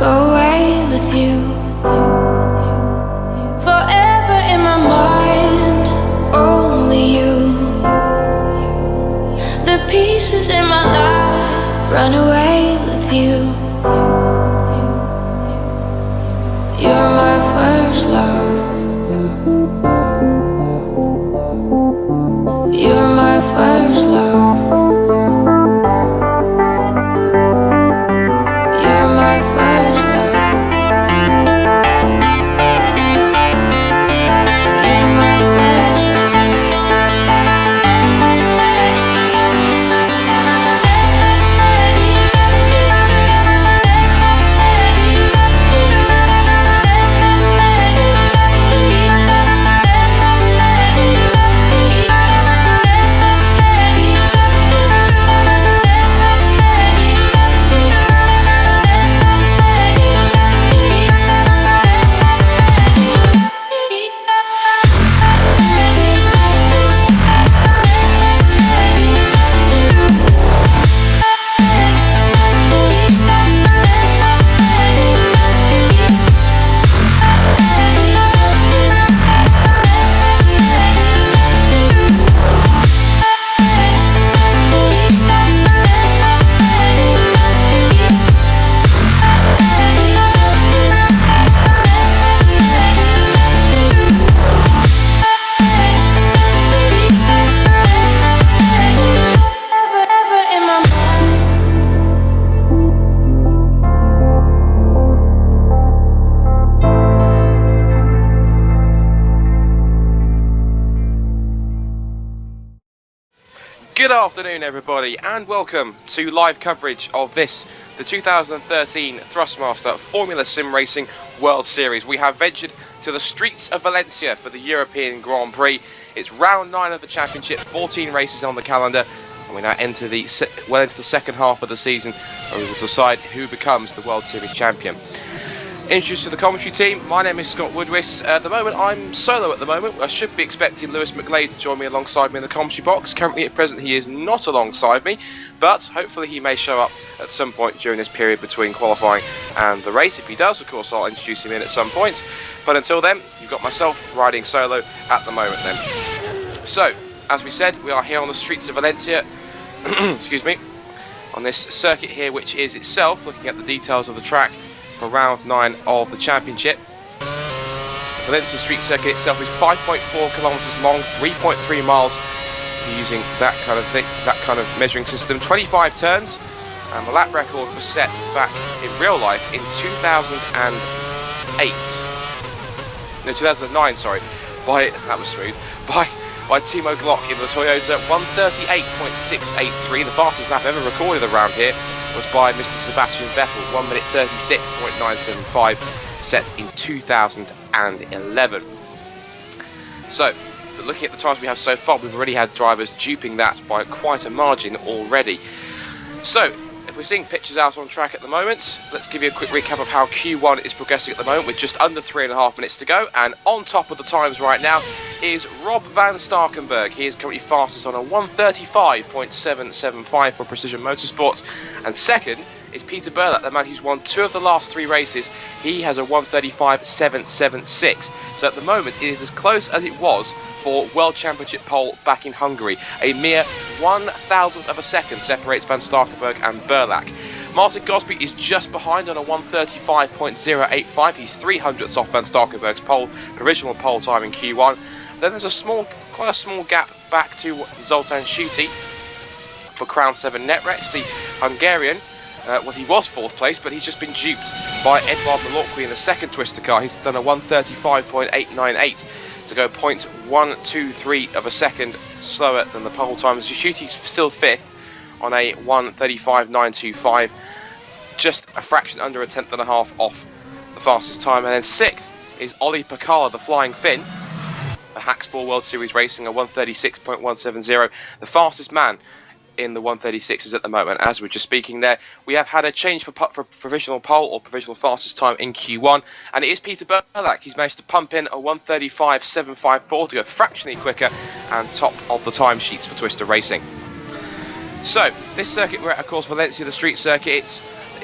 go away with you. Forever in my mind, only you. The pieces in my life run away with you. You're my first love. You're my first love. You're my first love. You're my first love. Good afternoon everybody and welcome to live coverage of this, the 2013 Thrustmaster Formula Sim Racing World Series. We have ventured to the streets of Valencia for the European Grand Prix. It's round 9 of the championship, 14 races on the calendar, and we now enter the second half of the season where we will decide who becomes the World Series champion. Introduced to the commentary team, my name is Scott Woodwiss. At the moment, I'm solo at the moment. I should be expecting Lewis McGlade to join me alongside me in the commentary box. Currently at present he is not alongside me, but hopefully he may show up at some point during this period between qualifying and the race. If he does, of course, I'll introduce him in at some point. But until then, you've got myself riding solo at the moment then. So, as we said, we are here on the streets of Valencia, excuse me, on this circuit here, which is itself, looking at the details of the track, for round 9 of the championship. The Valencia street circuit itself is 5.4 kilometers long, 3.3 miles using that kind of measuring system, 25 turns, and the lap record was set back in real life in 2009, sorry, by Timo Glock in the Toyota 138.683. The fastest lap ever recorded around here was by Mr. Sebastian Vettel, 1 minute 36.975, set in 2011. So, looking at the times we have so far, we've already had drivers duping that by quite a margin already. So, if we're seeing pictures out on track at the moment, let's give you a quick recap of how Q1 is progressing at the moment with just under 3.5 minutes to go. And on top of the times right now is Rob van Starkenburg. He is currently fastest on a 135.775 for Precision Motorsports. And second is Peter Burlack, the man who's won 2 of the last 3 races. He has a 135.776. So at the moment, it is as close as it was for World Championship pole back in Hungary. A mere 1,000th of a second separates Van Starkenburg and Burlack. Martin Gosby is just behind on a 135.085. He's 300ths off Van Starkenburg's provisional pole time in Q1. Then there's quite a small gap back to Zoltán Schuty for Crown 7 Netrex, the Hungarian. He was 4th place, but he's just been duped by Edouard Malorqui in the second Twister car. He's done a 135.898 to go 0.123 of a second slower than the pole time. Schuti's still 5th on a 135.925, just a fraction under a 10th and a half off the fastest time. And then 6th is Olli Pakala, the Flying Finn, the Hacksport World Series Racing, a 136.170, the fastest man in the 136s at the moment. As we're just speaking there, we have had a change for provisional pole or provisional fastest time in Q1, and it is Peter Burlack. He's managed to pump in a 135.754 to go fractionally quicker and top of the timesheets for Twister Racing. So this circuit, we're at, of course, Valencia, the street circuit.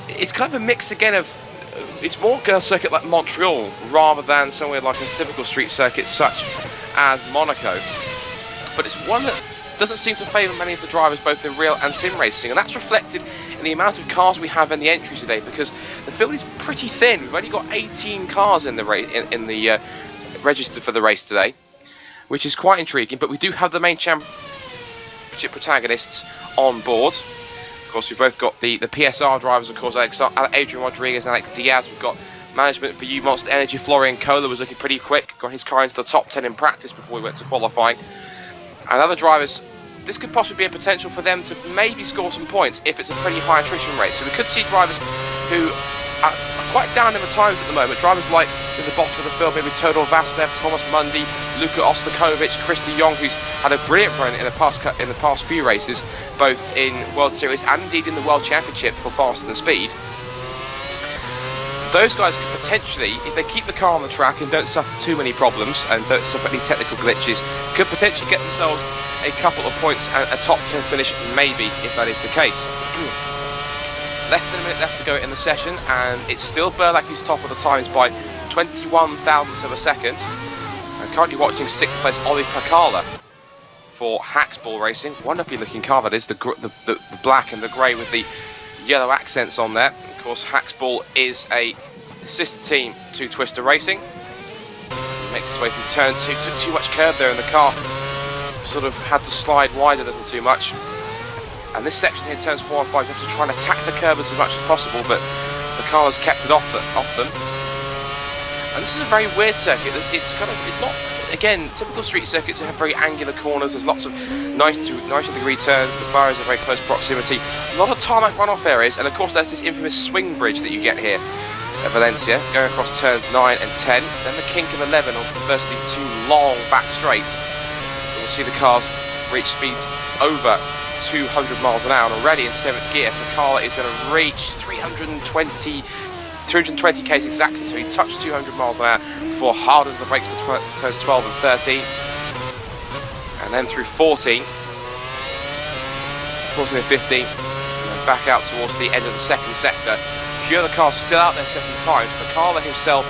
It's kind of a mix again of it's more a circuit like Montreal rather than somewhere like a typical street circuit such as Monaco. But it's one that doesn't seem to favour many of the drivers both in real and sim racing, and that's reflected in the amount of cars we have in the entry today, because the field is pretty thin. We've only got 18 cars in the registered for the race today, which is quite intriguing. But we do have the main championship protagonists on board. Of course, we've both got the PSR drivers, of course, Adrian Rodriguez and Alex Diaz. We've got management for U Monster Energy. Florian Kohler was looking pretty quick, got his car into the top 10 in practice before we went to qualifying. And other drivers, this could possibly be a potential for them to maybe score some points if it's a pretty high attrition rate. So we could see drivers who are quite down in the times at the moment. Drivers like in the bottom of the field, maybe Todor Vaslev, Thomas Mundy, Luka Ostakovic, Chris de Jong, who's had a brilliant run in the past few races, both in World Series and indeed in the World Championship for Fast and Speed. Those guys could potentially, if they keep the car on the track and don't suffer too many problems and don't suffer any technical glitches, could potentially get themselves a couple of points and a top 10 finish, maybe, if that is the case. Less than a minute left to go in the session, and it's still Burlak who's top of the times by 21 thousandths of a second. I'm currently watching 6th place Olli Pakala for Haxball Racing. Wonderfully looking car that is, the black and the grey with the yellow accents on there. Of course, Haxball is a sister team to Twister Racing. Makes its way through turn 2. Took too much curve there, and the car sort of had to slide wide a little too much. And this section here, turns 4 and 5, you have to try and attack the curve as much as possible, but the car has kept it off them. And this is a very weird circuit. It's not, again, typical street circuits have very angular corners. There's lots of 90-degree turns. The barriers are very close proximity. A lot of tarmac runoff areas, and of course there's this infamous swing bridge that you get here at Valencia, going across turns 9 and 10. Then the kink of 11 on the first of these two long back straights. We'll see the cars reach speeds over 200 miles an hour, and already in 7th gear, Pakala is going to reach 320 k's exactly, so he touched 200 miles an hour before hardens the brakes for turns 12 and 13, and then through 14 and 15, and then back out towards the end of the second sector. A few other cars still out there setting times. Pakala himself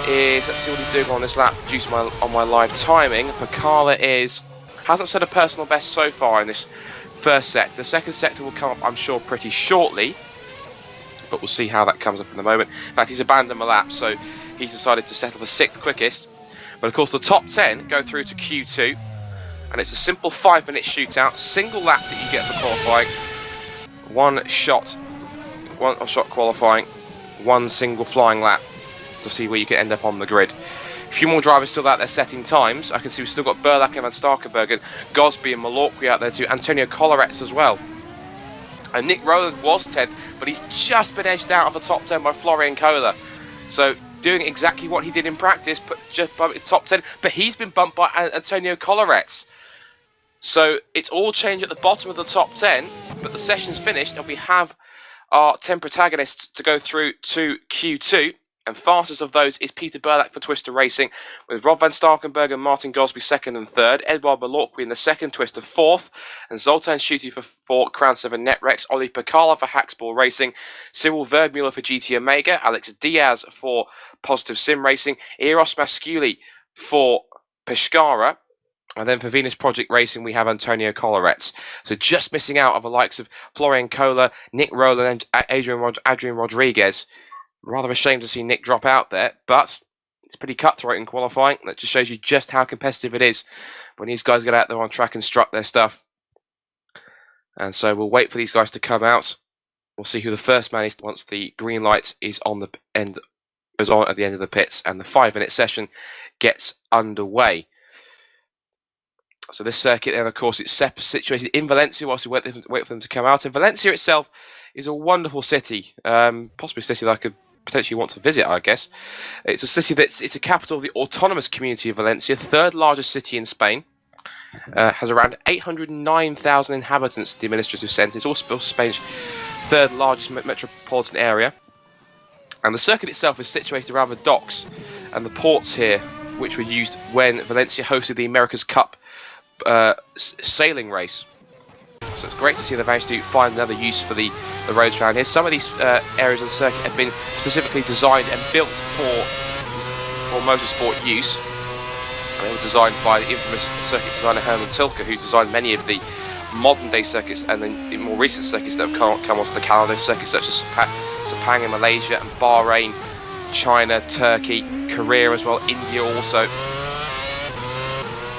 is, let's see what he's doing on this lap due to on my live timing. Pakala hasn't set a personal best so far in this first sector. The second sector will come up, I'm sure, pretty shortly, but we'll see how that comes up in a moment. In fact, he's abandoned the lap, so he's decided to settle for 6th quickest. But of course, the top 10 go through to Q2, and it's a simple 5-minute shootout, single lap that you get for qualifying, one shot qualifying, one single flying lap to see where you can end up on the grid. A few more drivers still out there setting times. I can see we've still got Burlak and Van Starkenbergen, Gosby and Malorqui out there too, Antonio Collarets as well. And Nick Rowland was 10th, but he's just been edged out of the top 10 by Florian Kohler. So doing exactly what he did in practice, but just bumped the top 10, but he's been bumped by Antonio Collarets. So it's all changed at the bottom of the top 10, but the session's finished, and we have our 10 protagonists to go through to Q2. And fastest of those is Peter Burlak for Twister Racing, with Rob Van Starkenberg and Martin Gosby 2nd and 3rd, Edouard Malorqui in the 2nd Twister 4th, and Zoltan Schutte for Crown 7 Netrex, Olli Pakala for Haxball Racing, Cyril Verdmuller for GT Omega, Alex Diaz for Positive Sim Racing, Eros Masculi for Pescara, and then for Venus Project Racing we have Antonio Collarets. So just missing out of the likes of Florian Kohler, Nick Rowland and Adrian Rodriguez. Rather ashamed to see Nick drop out there, but it's pretty cutthroat in qualifying. That just shows you just how competitive it is when these guys get out there on track and strut their stuff. And so we'll wait for these guys to come out. We'll see who the first man is once the green light is on at the end of the pits and the 5-minute session gets underway. So this circuit then, of course, it's situated in Valencia whilst we wait for them to come out. And Valencia itself is a wonderful city, possibly a city that I could potentially want to visit, I guess. It's a city it's a capital of the autonomous community of Valencia, 3rd largest city in Spain. Has around 809,000 inhabitants, the administrative centre. It's also Spain's 3rd largest metropolitan area. And the circuit itself is situated around the docks and the ports here, which were used when Valencia hosted the America's Cup sailing race. So it's great to see they've managed to find another use for the roads around here. Some of these areas of the circuit have been specifically designed and built for motorsport use. And they were designed by the infamous circuit designer Hermann Tilke, who's designed many of the modern day circuits and then in more recent circuits that have come onto the calendar, circuits such as Sepang in Malaysia and Bahrain, China, Turkey, Korea as well, India also.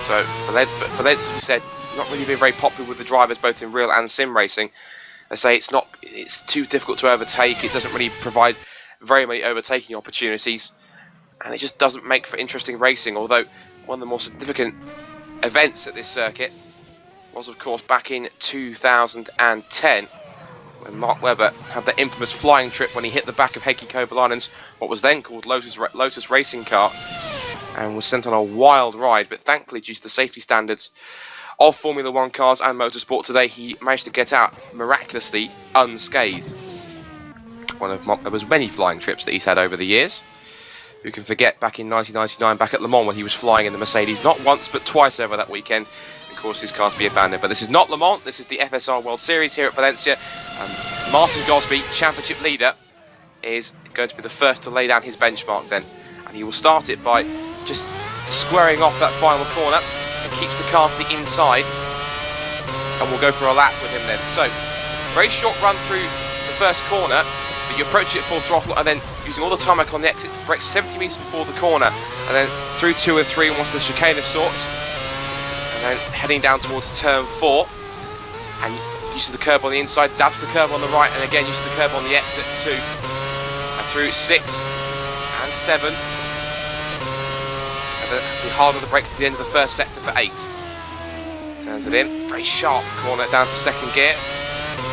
So for Lens, as we said, not really been very popular with the drivers both in real and sim racing. They say it's too difficult to overtake, it doesn't really provide very many overtaking opportunities, and it just doesn't make for interesting racing. Although one of the more significant events at this circuit was of course back in 2010 when Mark Webber had the infamous flying trip when he hit the back of Heikki Kovalainen's what was then called Lotus racing car and was sent on a wild ride, but thankfully due to the safety standards of Formula 1 cars and motorsport today, he managed to get out miraculously unscathed. One of Mark Webber's many flying trips that he's had over the years. Who can forget back in 1999, back at Le Mans, when he was flying in the Mercedes, not once but twice over that weekend, and caused his car to be abandoned. But this is not Le Mans, this is the FSR World Series here at Valencia. Martin Gosby, championship leader, is going to be the first to lay down his benchmark then. And he will start it by just squaring off that final corner. Keeps the car to the inside, and we'll go for a lap with him then. So, very short run through the first corner, but you approach it full throttle, and then using all the tarmac on the exit, brakes 70 metres before the corner, and then through 2 and 3 onto the chicane of sorts, and then heading down towards turn 4, and uses the curb on the inside, dabs the curb on the right, and again uses the curb on the exit 2, and through 6 and 7. The harder the brakes to the end of the first sector for 8. Turns it in, very sharp corner down to second gear.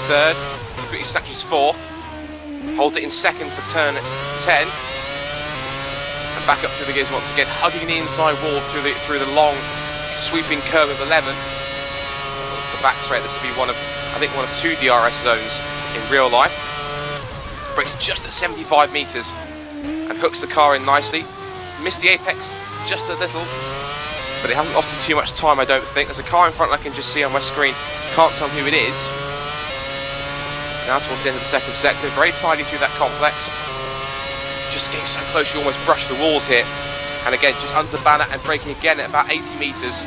Third, quickly snatches fourth. Holds it in second for turn 10. And back up through the gears once again, hugging the inside wall through the long sweeping curve of 11. The back straight, this will be one of 2 DRS zones in real life. Brakes just at 75 metres and hooks the car in nicely. Missed the apex just a little, but it hasn't lost him too much time, I don't think. There's a car in front I can just see on my screen, can't tell who it is. Now towards the end of the second sector, very tidy through that complex. Just getting so close you almost brush the walls here. And again, just under the banner and braking again at about 80 metres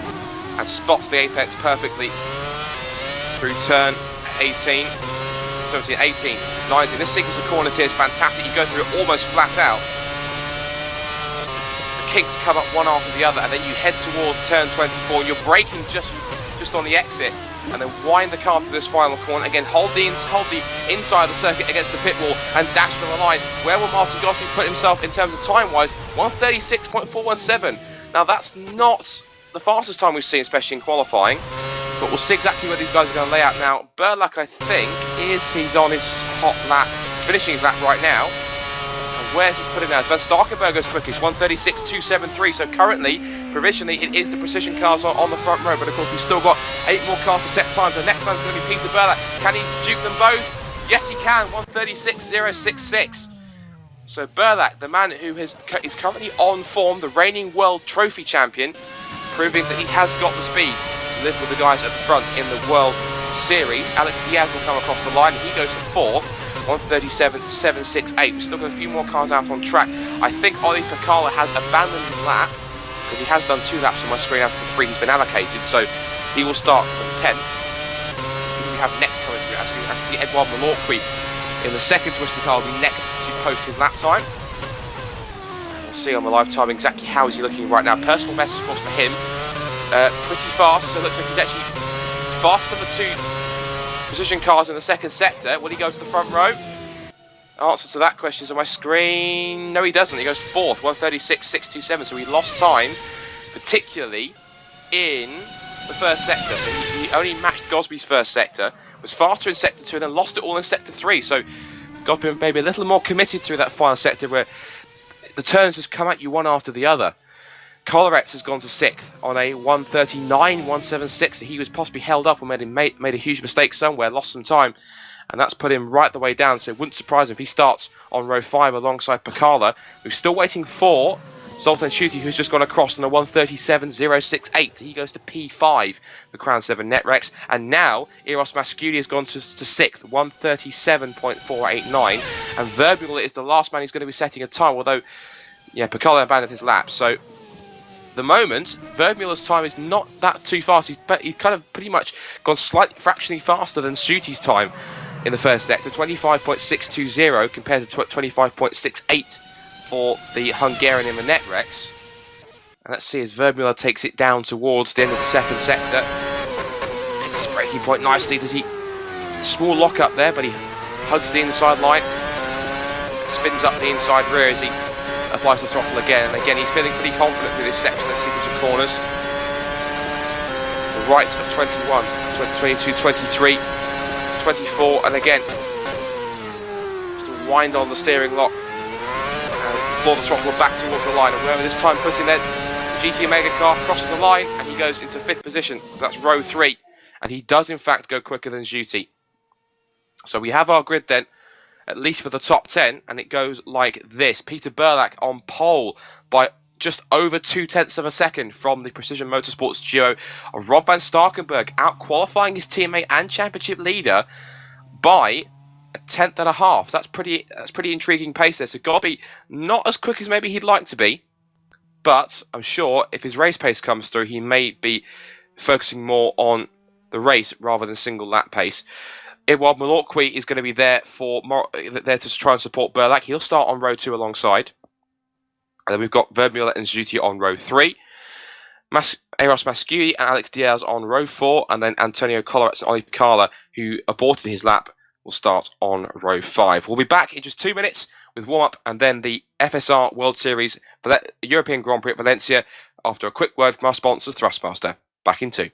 and spots the apex perfectly through turn 18, 17, 18, 19. This sequence of corners here is fantastic. You go through it almost flat out. Kinks come up one after the other, and then you head towards turn 24 and you're braking just on the exit, and then wind the car to this final corner. Again, hold the inside of the circuit against the pit wall and dash for the line. Where will Martin Gosby put himself in terms of time-wise? 1:36.417. Now that's not the fastest time we've seen, especially in qualifying, but we'll see exactly where these guys are going to lay out now. Berlak, I think, he's on his hot lap, finishing his lap right now. Where's this putting now? It's Van Starkenberger's quickest, 1:36.273. So currently, provisionally, it is the precision cars on the front row. But of course, we've still got 8 more cars to set times. The next man's going to be Peter Berlak. Can he duke them both? Yes, he can. 1:36.066. So Berlak, the man who is currently on form, the reigning World Trophy champion, proving that he has got the speed to live with the guys at the front in the World Series. Alex Diaz will come across the line. He goes for 4th. 1:37.768. We've still got a few more cars out on track. I think Olli Pekala has abandoned his lap because he has done 2 laps on my screen out of the 3 he's been allocated, so he will start from 10th. Who do we have next coming through? Actually, I can see Edouard Malorqui in the second twisted car will be next to post his lap time. And we'll see on the live time exactly how is he looking right now. Personal best, of course, for him. Pretty fast, so it looks like he's actually faster than the 2 precision cars in the second sector. Will he go to the front row? Answer to that question is on my screen. No, he doesn't. He goes 4th, 1:36.627. So he lost time, particularly in the first sector. So he only matched Gosby's first sector, was faster in sector 2, and then lost it all in sector 3. So Gosby maybe a little more committed through that final sector where the turns just come at you one after the other. Kolarets has gone to 6th on a 1:39.176. He was possibly held up or made a huge mistake somewhere, lost some time, and that's put him right the way down. So it wouldn't surprise him if he starts on row 5 alongside Pekala. We're still waiting for Zoltan Schutte, who's just gone across on a 1:37.068. He goes to P5, the Crown 7 Netrex. And now, Eros Masculi has gone to 6th, 1:37.489. And Verbula is the last man who's going to be setting a time, although, yeah, Piccolo abandoned his lap. So, the moment, Verbula's time is not that too fast. He's kind of pretty much gone slightly fractionally faster than Schutte's time in the first sector, 25.620 compared to 25.68 for the Hungarian in the Netrex. And let's see as Verbula takes it down towards the end of the second sector. Picks his braking point nicely. Does he? Small lock up there, but he hugs the inside line. Spins up the inside rear as he applies the throttle again, and again he's feeling pretty confident through this section of sequence of corners. The right of 21, 22, 23, 24, and again just to wind on the steering lock and floor the throttle back towards the line, and wherever this time putting then the GT Omega car crosses the line and he goes into 5th position. That's row 3, and he does in fact go quicker than Schutte. So we have our grid then, at least for the top 10, and it goes like this. Peter Burlak on pole by just over 0.2 of a second from the Precision Motorsports duo of Rob van Starkenburg, out-qualifying his teammate and championship leader by 1/10.5. That's pretty intriguing pace there. So Gobby not as quick as maybe he'd like to be, but I'm sure if his race pace comes through, he may be focusing more on the race rather than single lap pace. Edouard Malorqui is going to be there to try and support Burlak. He'll start on row 2 alongside. And then we've got Verbula and Schutte on row 3. Eros Masculi and Alex Diaz on row 4. And then Antonio Collarets and Oli Picala, who aborted his lap, will start on row 5. We'll be back in just 2 minutes with warm-up and then the FSR World Series European Grand Prix at Valencia after a quick word from our sponsors, Thrustmaster. Back in 2.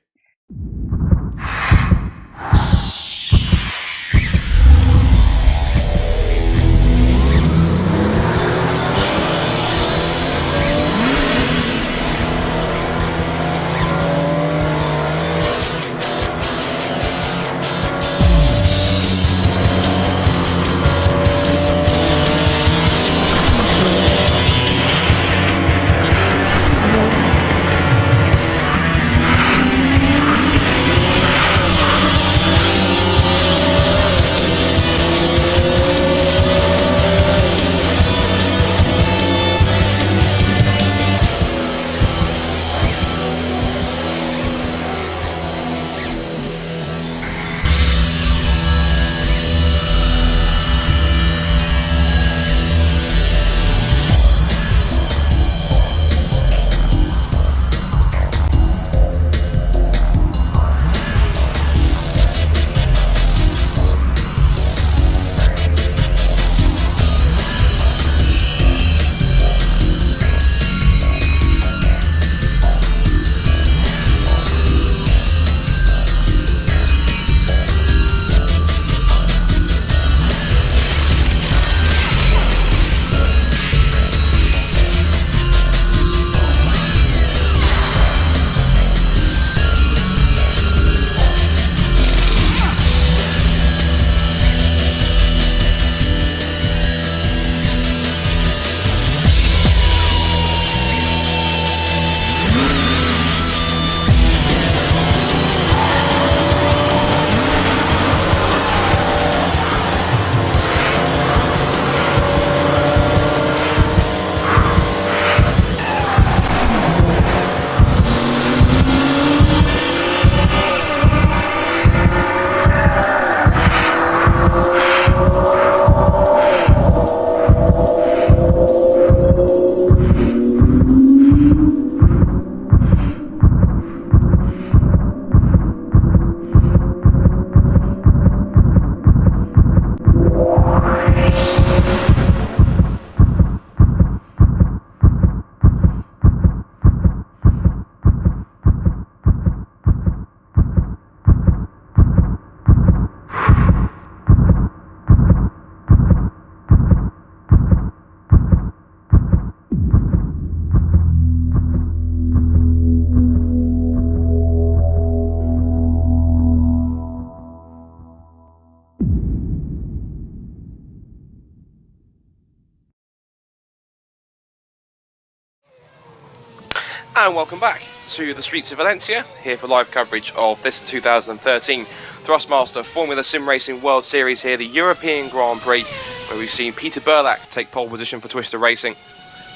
And welcome back to the streets of Valencia, here for live coverage of this 2013 Thrustmaster Formula Sim Racing World Series here, the European Grand Prix, where we've seen Peter Burlak take pole position for Twister Racing,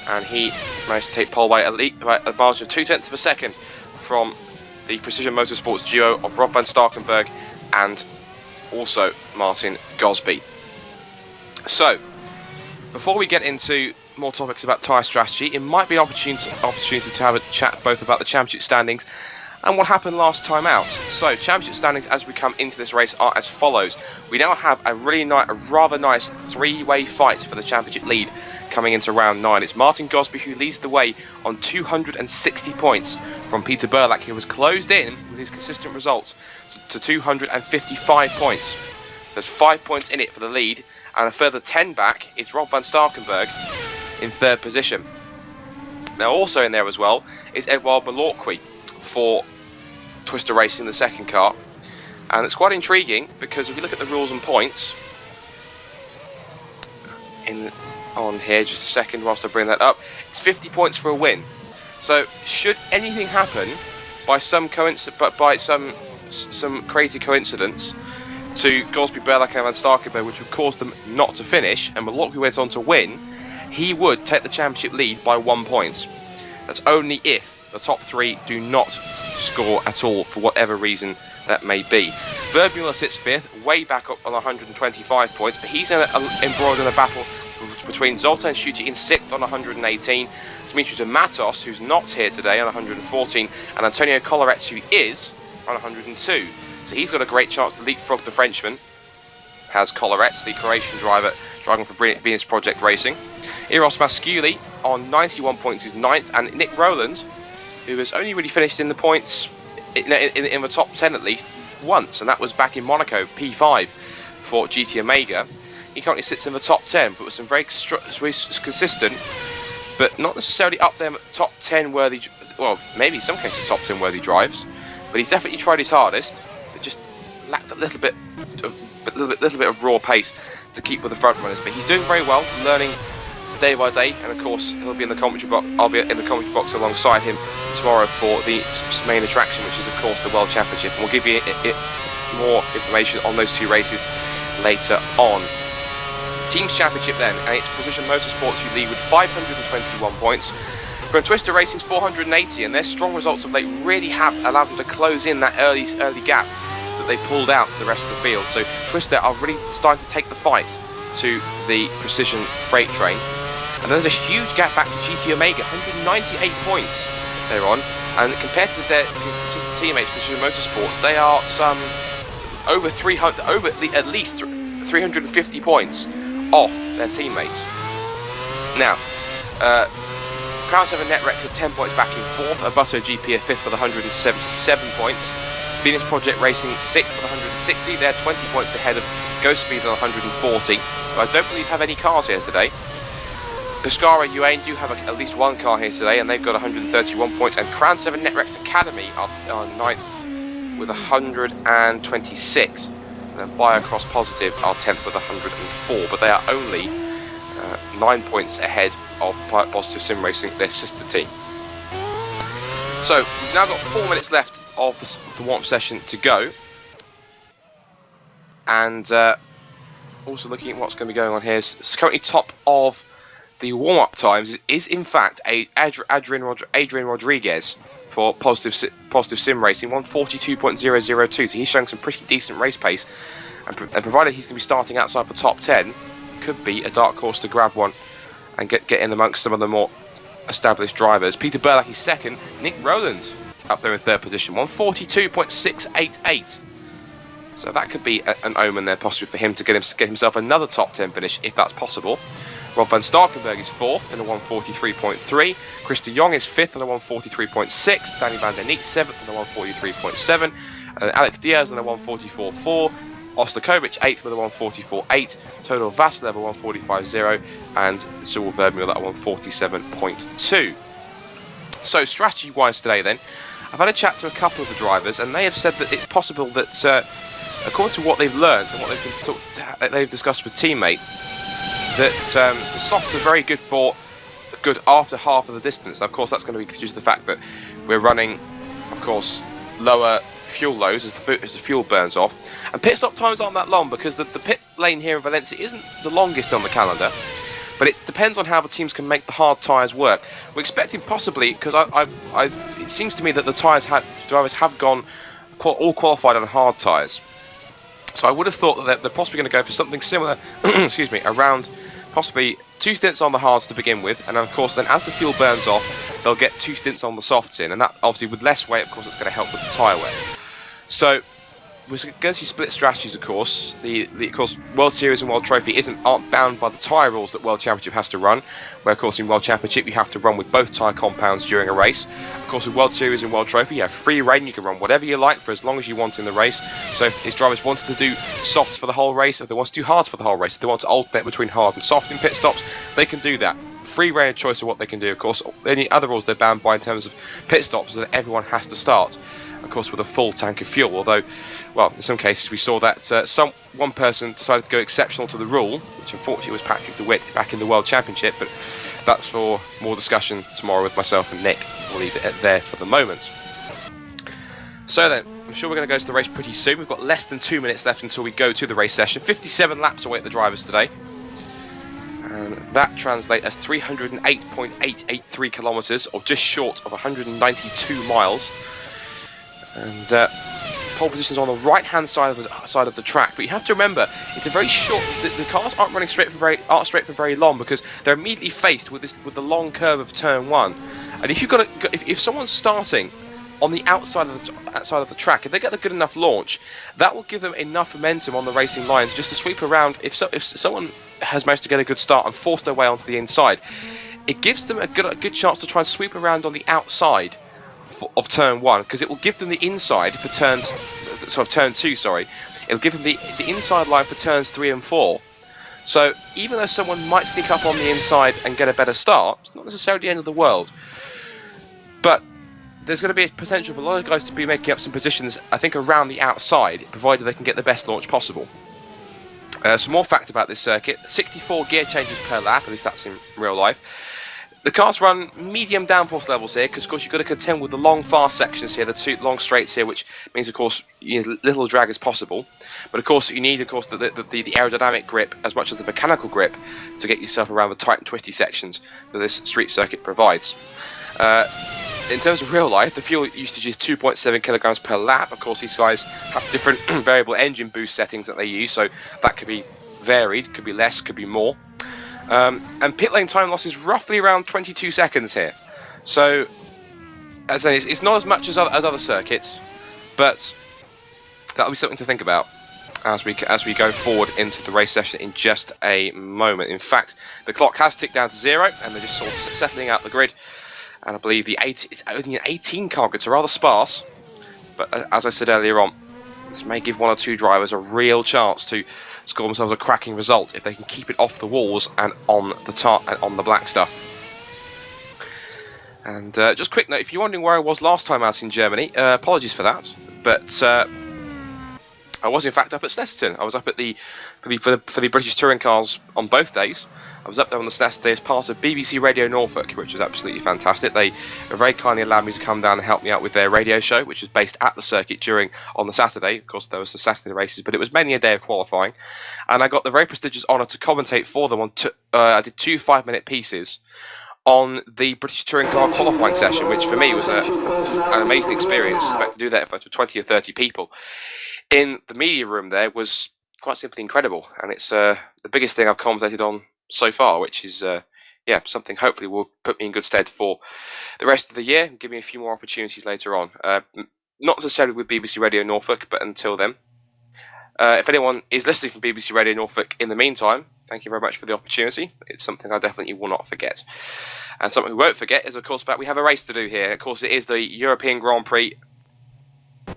and he managed to take pole by a margin of 0.2 of a second from the Precision Motorsports duo of Rob van Starkenburg and also Martin Gosby. So, before we get into more topics about tyre strategy, it might be an opportunity to have a chat both about the championship standings and what happened last time out. So, championship standings as we come into this race are as follows. We now have a rather nice three-way fight for the championship lead coming into round 9. It's Martin Gosby who leads the way on 260 points from Peter Burlak, who was closed in with his consistent results to 255 points. So there's 5 points in it for the lead, and a further 10 back is Rob van Starkenburg in third position. Now also in there as well is Edouard Malorqui for Twister Racing, the second car, and it's quite intriguing because if you look at the rules and points on here, just a second whilst I bring that up, it's 50 points for a win. So should anything happen by some crazy coincidence to Gosby, Burlak and van Starkenburg, which would cause them not to finish, and Malorqui went on to win, he would take the championship lead by 1 point. That's only if the top three do not score at all, for whatever reason that may be. Verbmuller sits 5th, way back up on 125 points, but he's embroiled in a battle between Zoltan Schutte in 6th on 118, Dimitri de Matos, who's not here today, on 114, and Antonio Collarets, who is on 102. So he's got a great chance to leapfrog the Frenchman, has Collarets, the Croatian driver driving for Venus Project Racing. Eros Masculi on 91 points is 9th, and Nick Rowland, who has only really finished in the points in the top 10 at least once, and that was back in Monaco, P5 for GT Omega. He currently sits in the top 10, but with some very consistent, but not necessarily up there top 10 worthy, well, maybe in some cases top 10 worthy drives, but he's definitely tried his hardest, but just lacked a little bit of raw pace to keep with the front runners. But he's doing very well, learning day by day, and of course he'll be in the commentary box. I'll be in the commentary box alongside him tomorrow for the main attraction, which is of course the World Championship, and we'll give you more information on those two races later on. Teams Championship then, and it's Precision Motorsports who lead with 521 points. Grand Twister Racing's 480, and their strong results of late really have allowed them to close in that early gap that they pulled out to the rest of the field. So Twister are really starting to take the fight to the Precision Freight Train. And there's a huge gap back to GT Omega, 198 points they're on, and compared to their sister teammates, Precision Motorsports, they are some at least 350 points off their teammates. Now, Crown 7 Netrex are 10 points back in 4th, Abuto GP are 5th with 177 points, Venus Project Racing 6th with 160, they're 20 points ahead of Ghost Speed on 140, but I don't believe have any cars here today. Pescara UAE do have at least one car here today, and they've got 131 points, and Crown 7 Netrex Academy are 9th with 126. And then Biocross Positive are 10th with 104, but they are only 9 points ahead of Positive Sim Racing, their sister team. So we've now got 4 minutes left of the warm-up session to go, and also looking at what's going to be going on here. It's currently top of the warm-up times is in fact Adrian Rodriguez for Positive Sim Racing, 142.002, so he's showing some pretty decent race pace, and provided he's going to be starting outside the top 10, could be a dark horse to grab one and get in amongst some of the more established drivers. Peter Burlak is second, Nick Rowland up there in third position, 142.688. So that could be an omen there possibly for him to get himself another top 10 finish if that's possible. Rob van Starkenburg is 4th in a 143.3. Christer Jong is 5th in a 143.6. Danny van der Neet 7th in a 143.7. Alex Diaz in a 144.4. Ostakovic 8th with a 144.8. Tonal Vasilev a 145.0. And Cyril Verbmuller at a 147.2. So strategy-wise today then, I've had a chat to a couple of the drivers, and they have said that it's possible that, according to what they've learned and what they've discussed with teammate, that the softs are very good for a good after half of the distance. Now, of course, that's going to be due to the fact that we're running, of course, lower fuel loads as the fuel burns off. And pit stop times aren't that long because the pit lane here in Valencia isn't the longest on the calendar. But it depends on how the teams can make the hard tyres work. We're expecting possibly, because it seems to me that the drivers have gone all qualified on hard tyres. So I would have thought that they're possibly going to go for something similar, excuse me, around possibly 2 stints on the hards to begin with, and of course then as the fuel burns off, they'll get 2 stints on the softs in, and that obviously with less weight, of course, it's going to help with the tyre wear. So we're going to see split strategies, of course. The World Series and World Trophy aren't bound by the tyre rules that World Championship has to run, where of course in World Championship you have to run with both tyre compounds during a race. Of course with World Series and World Trophy you have free reign, you can run whatever you like for as long as you want in the race. So if drivers wanted to do softs for the whole race, or they want to do hards for the whole race, if they want to alternate between hard and soft in pit stops, they can do that. Free reign of choice of what they can do, of course. Any other rules they're bound by in terms of pit stops is that everyone has to start, of course, with a full tank of fuel. Although, well, in some cases we saw that one person decided to go exceptional to the rule, which unfortunately was Patrick DeWitt back in the World Championship, but that's for more discussion tomorrow with myself and Nick. We'll leave it there for the moment. So then, I'm sure we're going to go to the race pretty soon. We've got less than 2 minutes left until we go to the race session. 57 laps away at the drivers today. And that translates as 308.883 kilometres, or just short of 192 miles. And pole position's on the right-hand side of the track. But you have to remember, it's a very short. The cars aren't running straight for very long because they're immediately faced with the long curve of turn 1. And if someone's starting on the outside of the track, if they get a good enough launch, that will give them enough momentum on the racing lines just to sweep around. If someone has managed to get a good start and force their way onto the inside, it gives them a good chance to try and sweep around on the outside of turn 1, because it will give them the inside for turn 2. Sorry, it'll give them the inside line for turns 3 and 4. So even though someone might sneak up on the inside and get a better start, it's not necessarily the end of the world. But there's going to be a potential for a lot of guys to be making up some positions, I think, around the outside, provided they can get the best launch possible. Some more fact about this circuit: 64 gear changes per lap, at least that's in real life. The cars run medium downforce levels here, because of course you've got to contend with the long fast sections here, the 2 long straights here, which means of course you need as little drag as possible. But of course you need the aerodynamic grip as much as the mechanical grip to get yourself around the tight and twisty sections that this street circuit provides. In terms of real life, the fuel usage is 2.7 kilograms per lap. Of course, these guys have different variable engine boost settings that they use, so that could be varied, could be less, could be more. And pit lane time loss is roughly around 22 seconds here. So, as I say, it's not as much as other circuits, but that'll be something to think about as we go forward into the race session in just a moment. In fact, the clock has ticked down to 0, and they're just sort of settling out the grid. And I believe it's only an 18 car grid, so rather sparse. But as I said earlier on, this may give 1 or 2 drivers a real chance to score themselves a cracking result if they can keep it off the walls and on the tar and on the black stuff. And just a quick note, if you're wondering where I was last time out in Germany, apologies for that. But I was in fact up at Snetterton. I was up at for the British touring cars on both days. I was up there on the Snetterton day as part of BBC Radio Norfolk, which was absolutely fantastic. They very kindly allowed me to come down and help me out with their radio show, which was based at the circuit on the Saturday. Of course, there were some Saturday races, but it was mainly a day of qualifying. And I got the very prestigious honour to commentate for them I did 2 5-minute pieces on the British Touring Car qualifying session, which for me was an amazing experience. In fact, to do that in front of 20 or 30 people in the media room there was quite simply incredible. And it's the biggest thing I've commentated on so far, which is something hopefully will put me in good stead for the rest of the year and give me a few more opportunities later on. Not necessarily with BBC Radio Norfolk, but until then. If anyone is listening from BBC Radio Norfolk in the meantime, thank you very much for the opportunity. It's something I definitely will not forget. And something we won't forget is, of course, that we have a race to do here. Of course, it is the European Grand Prix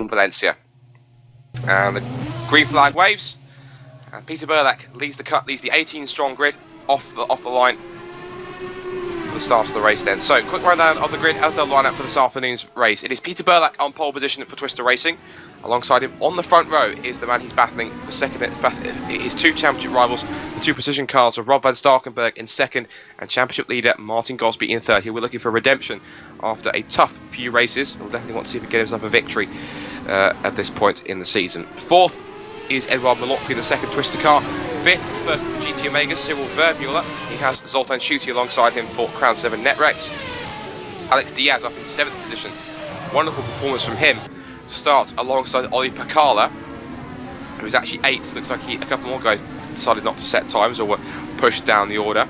in Valencia. And the green flag waves, and Peter Burlak leads the 18-strong grid off the line for the start of the race then. So, quick rundown of the grid as they'll line up for this afternoon's race. It is Peter Burlak on pole position for Twister Racing. Alongside him on the front row is the man he's battling for second. His two championship rivals, the two precision cars of Rob van Starkenburg in second and championship leader Martin Gosby in third. He'll be looking for redemption after a tough few races. He'll definitely want to see if he can get himself a victory at this point in the season. Fourth is Edouard Malotki in the second Twister car. Fifth, first of the GT Omega, Cyril Verbuehler. He has Zoltan Schutte alongside him for Crown 7 Netrex. Alex Diaz up in 7th position. Wonderful performance from him to start alongside Ollie Pakala, who's actually 8th. Looks like a couple more guys decided not to set times or were pushed down the order.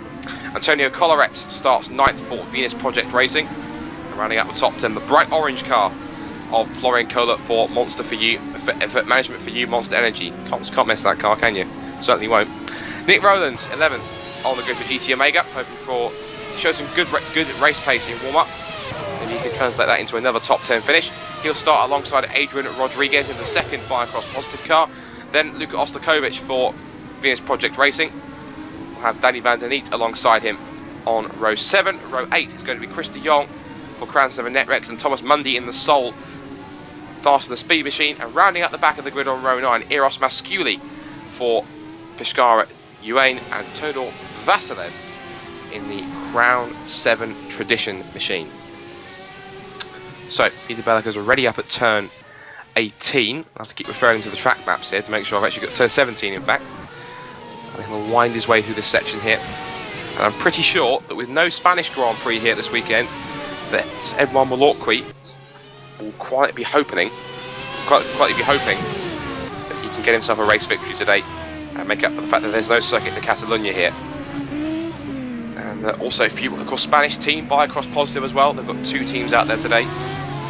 Antonio Collarets starts 9th for Venus Project Racing. And rounding out the top 10, the bright orange car of Florian Kohler for Monster for You, for Management for You, Monster Energy. Can't miss that car, can you? Certainly won't. Nick Rowland, 11th on the grid for GT Omega, hoping for show some good race pace in warm-up. Maybe he can translate that into another top 10 finish. He'll start alongside Adrian Rodriguez in the second Biocross Positive car. Then Luka Ostakovic for Venus Project Racing. We'll have Danny Van Der Neet alongside him on row 7. Row 8 is going to be Chris de Jong for Crown 7 Netrex and Thomas Mundy in the Soul Faster the Speed Machine. And rounding out the back of the grid on row 9, Eros Masculi for Pescara Uane and Todor Vasilev in the Crown 7 Tradition machine. So, Peter Belak is already up at turn 18. I'll have to keep referring to the track maps here to make sure I've actually got turn 17 in fact. And he'll wind his way through this section here. And I'm pretty sure that with no Spanish Grand Prix here this weekend, that Edouard Malotki will quietly be hoping that he can get himself a race victory today and make up for the fact that there's no Circuit de Catalunya here. And also a few, of course, Spanish team, Biocross Positive as well. They've got 2 teams out there today.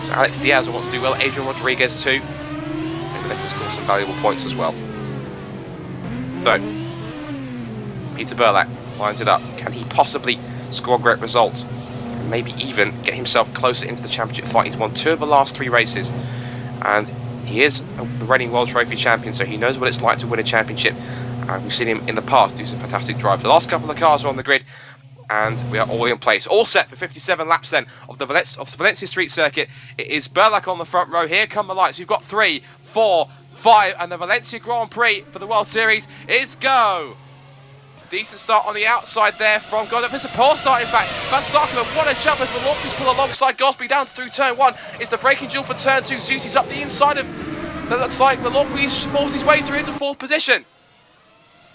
So Alex Diaz wants to do well, Adrian Rodriguez too. Maybe they can score some valuable points as well. So, Peter Burlak lines it up. Can he possibly score a great result? And maybe even get himself closer into the championship fight? He's won 2 of the last 3 races. And he is the reigning World Trophy champion, so he knows what it's like to win a championship. We've seen him in the past do some fantastic drives. The last couple of cars are on the grid, and we are all in place. All set for 57 laps then of the Valencia Street Circuit. It is Burlak on the front row. Here come the lights. We've got 3, 4, 5, and the Valencia Grand Prix for the World Series is go. Decent start on the outside there from Gosby. It's a poor start, in fact. Van Starkenburg, what a jump as Malotki's pull alongside Gosby down through turn 1. It's the braking duel for turn 2. Zuti's up the inside of... It looks like Malotki's forced his way through into 4th position,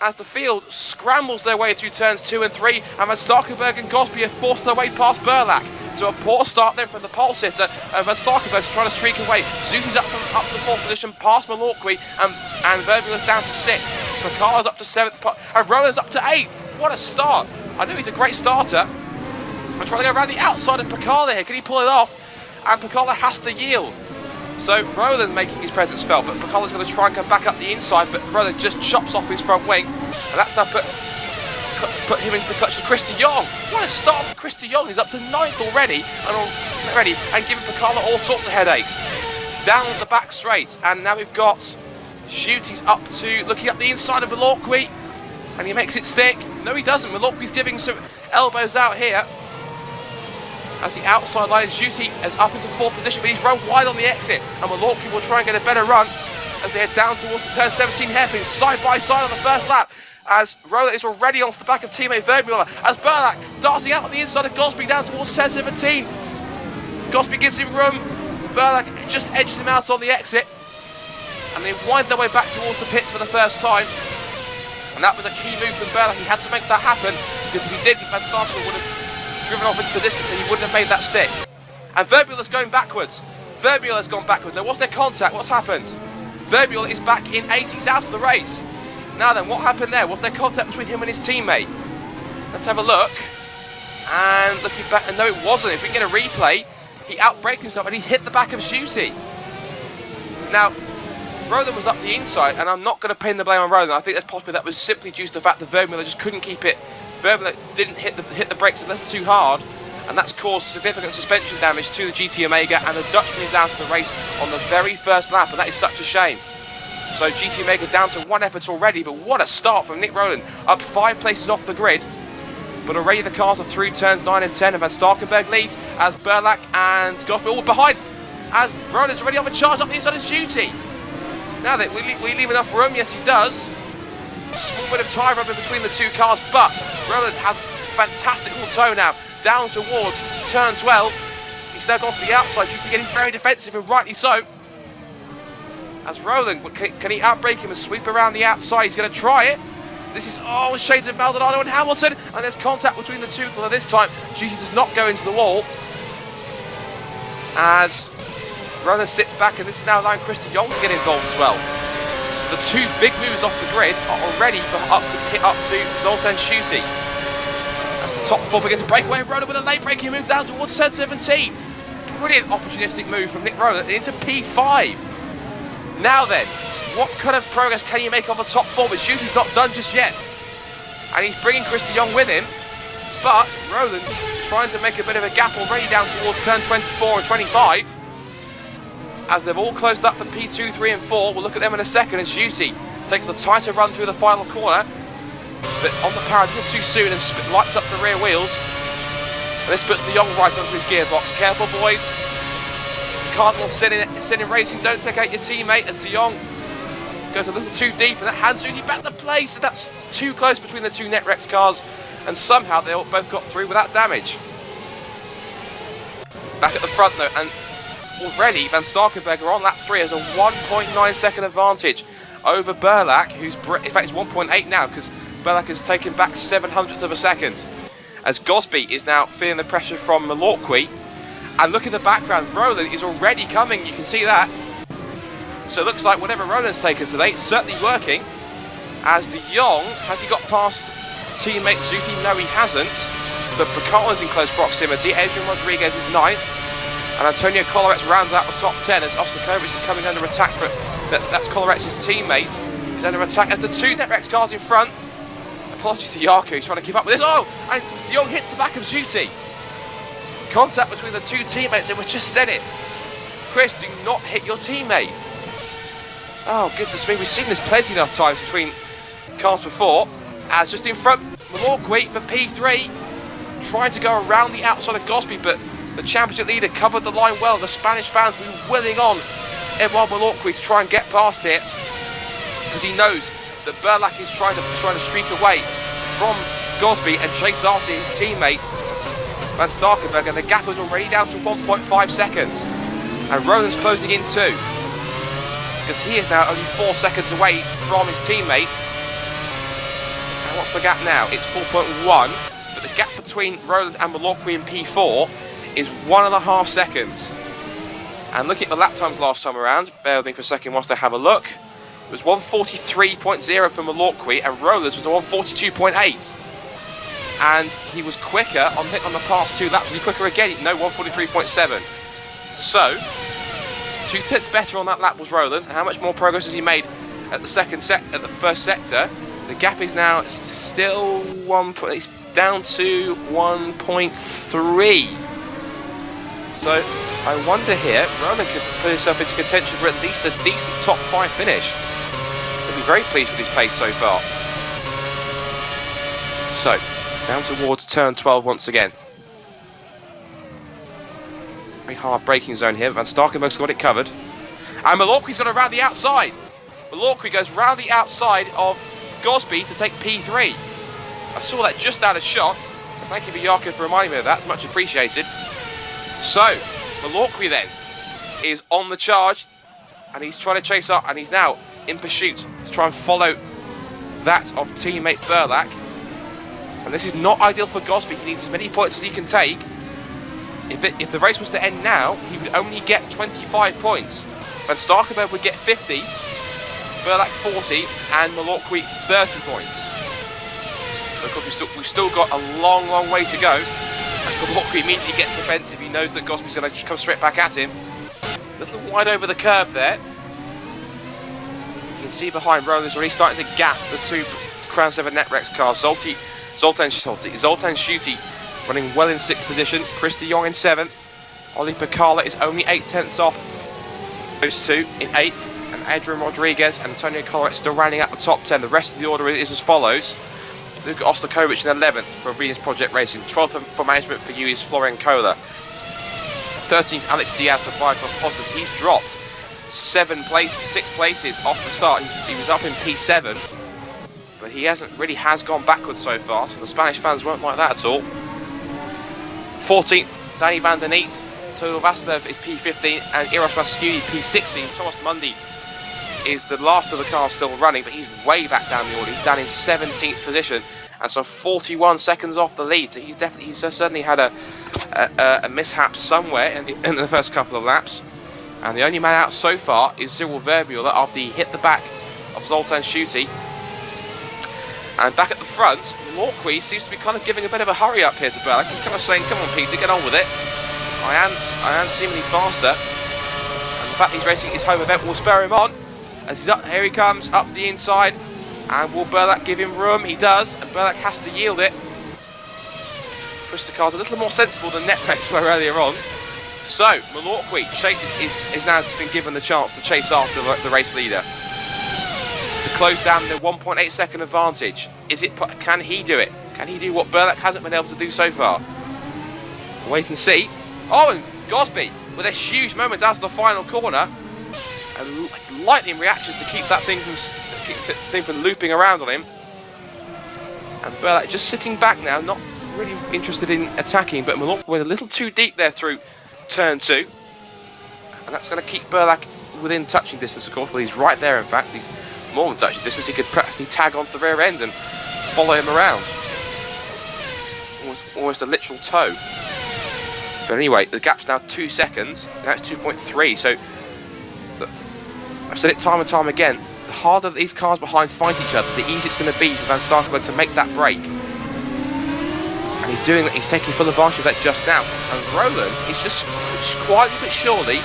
as the field scrambles their way through turns 2 and 3, and Van Starkenburg and Gosby have forced their way past Burlak. So a poor start then from the pole sitter, and Van Starkenburg's trying to streak away. Zuti's up to the 4th position, past Malotki, and Verbuehler's down to 6th. Pakala's up to 7th, and Rowland's up to 8th. What a start! I know he's a great starter. I'm trying to go around the outside of Pakala here. Can he pull it off? And Pakala has to yield. So Rowland making his presence felt, but Pakala's going to try and come back up the inside, but Rowland just chops off his front wing, and that's now put him into the clutch to Chris de Jong. What a start from Chris de Jong. He's up to 9th already, and giving Pakala all sorts of headaches. Down the back straight, and now we've got Schutte's up to, looking up the inside of Malotki, and he makes it stick. No, he doesn't. Malotki's giving some elbows out here. As the outside line, Schutte is up into 4th position, but he's run wide on the exit, and Malotki will try and get a better run as they head down towards the turn 17 hairpin, side by side on the first lap, as Rowland is already onto the back of teammate Verbuehler, as Burlak darting out on the inside of Gosby down towards turn 17. Gosby gives him room, Burlak just edges him out on the exit, and they wind their way back towards the pits for the first time. And that was a key move from Burlak. He had to make that happen, because if he didn't, Van Starkenburg would have driven off into the distance and he wouldn't have made that stick. And Verbuehler's going backwards. Verbuehler's gone backwards. Now, what's their contact? What's happened? Verbuehler is back in 8th. He's out of the race. Now then, what happened there? What's their contact between him and his teammate? Let's have a look. And looking back, and no, it wasn't. If we can get a replay, he outbraked himself and he hit the back of Schutte. Now, Rowland was up the inside, and I'm not going to pin the blame on Rowland. I think that's possibly that was simply due to the fact that Verbuehler just couldn't keep it. Verbuehler didn't hit the brakes a little too hard, and that's caused significant suspension damage to the GT Omega, and the Dutchman is out of the race on the very first lap, and that is such a shame. So GT Omega down to 1 effort already, but what a start from Nick Rowland, up 5 places off the grid. But already the cars are through turns 9 and 10, and Van Starkenburg leads as Burlak and Gosby all behind, as Rowland's already on the charge up the inside of Schutte. Now that we leave enough room, yes he does. Small bit of tie rub in between the two cars, but Roland has fantastical toe now, down towards turn 12. He's now gone to the outside due to getting very defensive, and rightly so. As Roland, can he outbrake him and sweep around the outside? He's going to try it. This is, shades of Maldonado and Hamilton, and there's contact between the two, although this time Juicy does not go into the wall. As Roland sits back, and this is now allowing Christy Young to get involved as well. So the two big moves off the grid are already up to Zoltan Schutte. As the top four begin to break away, Roland with a late braking move down towards turn 17. Brilliant opportunistic move from Nick Roland into P5. Now then, what kind of progress can he make on the top four? But Schutte's not done just yet. And he's bringing Christy Young with him. But Roland trying to make a bit of a gap already down towards turn 24 and 25. As they've all closed up for P2, 3 and 4. We'll look at them in a second as Schutte takes the tighter run through the final corner. But on the power a little too soon and lights up the rear wheels. And this puts De Jong right onto his gearbox. Careful, boys. Cardinal sitting racing, don't take out your teammate as De Jong goes a little too deep, and that hands Schutte back to place, and that's too close between the two Netrex cars, and somehow they all both got through without damage. Back at the front though, and already Van Starkenberger on lap 3 has a 1.9 second advantage over Burlak, who's in fact it's 1.8 now because Burlak has taken back 700th of a second. As Gosby is now feeling the pressure from Milwaukee. And look in the background, Roland is already coming, you can see that. So it looks like whatever Roland's taken today, it's certainly working. As De Jong, has he got past teammate Schutte? No, he hasn't. But Bacall is in close proximity. Adrian Rodriguez is 9th. And Antonio Colleretz rounds out the top 10 as Ostakovic is coming under attack. But that's Colleretz's teammate. He's under attack as the two Netrex cars in front. Apologies to Jarko, he's trying to keep up with this. And De Jong hits the back of Schutte. Contact between the two teammates, and we just said it. Chris, do not hit your teammate. Oh, goodness me, we've seen this plenty enough times between cars before. As just in front, Milwaukee for P3, trying to go around the outside of Gosby, but the championship leader covered the line well. The Spanish fans will be willing on Edouard Milwaukee to try and get past here, because he knows that Burlak is trying to streak away from Gosby and chase after his teammate Van Starkenberger. The gap is already down to 1.5 seconds, and Roland's closing in too, because he is now only 4 seconds away from his teammate. And what's the gap now? It's 4.1, but the gap between Roland and Milwaukee in P4 is 1.5 seconds. And looking at the lap times last time around, bear with me for a second whilst I have a look. It was 1:43.0 for Milwaukee, and Roland's was a 1:42.8. And he was quicker on the past 2 laps. Was he quicker again? No, 1:43.7. So 2/10 better on that lap was Roland. And how much more progress has he made at the first sector? The gap is now still it's down to 1.3. So I wonder here, Roland could put himself into contention for at least a decent top 5 finish. He'll be very pleased with his pace so far. So down towards turn 12 once again. Very hard braking zone here. Van Starkenberg's got it covered. And Milwaukee's got to round the outside. Milwaukee goes round the outside of Gosby to take P3. I saw that just out of shot. Thank you for Jarko for reminding me of that. It's much appreciated. So, Milwaukee then is on the charge, and he's trying to chase up, and he's now in pursuit to try and follow that of teammate Burlak. And this is not ideal for Gosby. He needs as many points as he can take. If the race was to end now, he would only get 25 points. Van Starkenberg would get 50, Burlak 40, and Milwaukee 30 points. So of course we've still got a long, long way to go. As Milwaukee immediately gets defensive, he knows that Gosby's going to come straight back at him. A little wide over the curb there. You can see behind Roland's already starting to gap the two Crown 7 Netrex cars. Zoltan Schutte running well in 6th position. Christy Young in 7th. Ollie Pacala is only 8/10 off those two in 8th. And Adrian Rodriguez and Antonio Colleretz still rounding out the top 10. The rest of the order is as follows. Luka Ostakovic in 11th for Venus Project Racing. 12th for management for you is Florian Kohler. 13th, Alex Diaz for Firecross Positives. He's dropped 6 places off the start. He was up in P7, but he has gone backwards so far, so the Spanish fans won't like that at all. 14th, Danny van der Neet. Todor Vasilev is P15 and Eros Masciudi P16. Thomas Mundy is the last of the cars still running, but he's way back down the order. He's down in 17th position and so 41 seconds off the lead. So he's certainly had a mishap somewhere in the first couple of laps. And the only man out so far is Cyril Verbuehler after he hit the back of Zoltan Schutte. And back at the front, Lorquis seems to be kind of giving a bit of a hurry up here to Berlak. He's kind of saying, come on Peter, get on with it. I am seemingly faster. And the fact he's racing his home event will spur him on. As he's up, here he comes, up the inside. And will Berlak give him room? He does, and Berlak has to yield it. Push the cars a little more sensible than Netpex were earlier on. So, Malorqui is now been given the chance to chase after the race leader. To close down the 1.8 second advantage. Can he do it? Can he do what Berlak hasn't been able to do so far? Wait and see. Oh, and Gosby with a huge moment out of the final corner. And lightning reactions to keep that thing from looping around on him. And Berlak just sitting back now, not really interested in attacking, but Malorqui went a little too deep there through turn 2. And that's going to keep Berlak within touching distance, of course. Well, he's right there, in fact. He's more than touching distance. He could practically tag onto the rear end and follow him around. Almost a literal tow. But anyway, the gap's now 2 seconds. Now it's 2.3. So, I've said it time and time again. The harder these cars behind fight each other, the easier it's going to be for Van Starkenburg to make that break. And he's doing that. He's taking full advantage of that just now. And Roland is just quietly but surely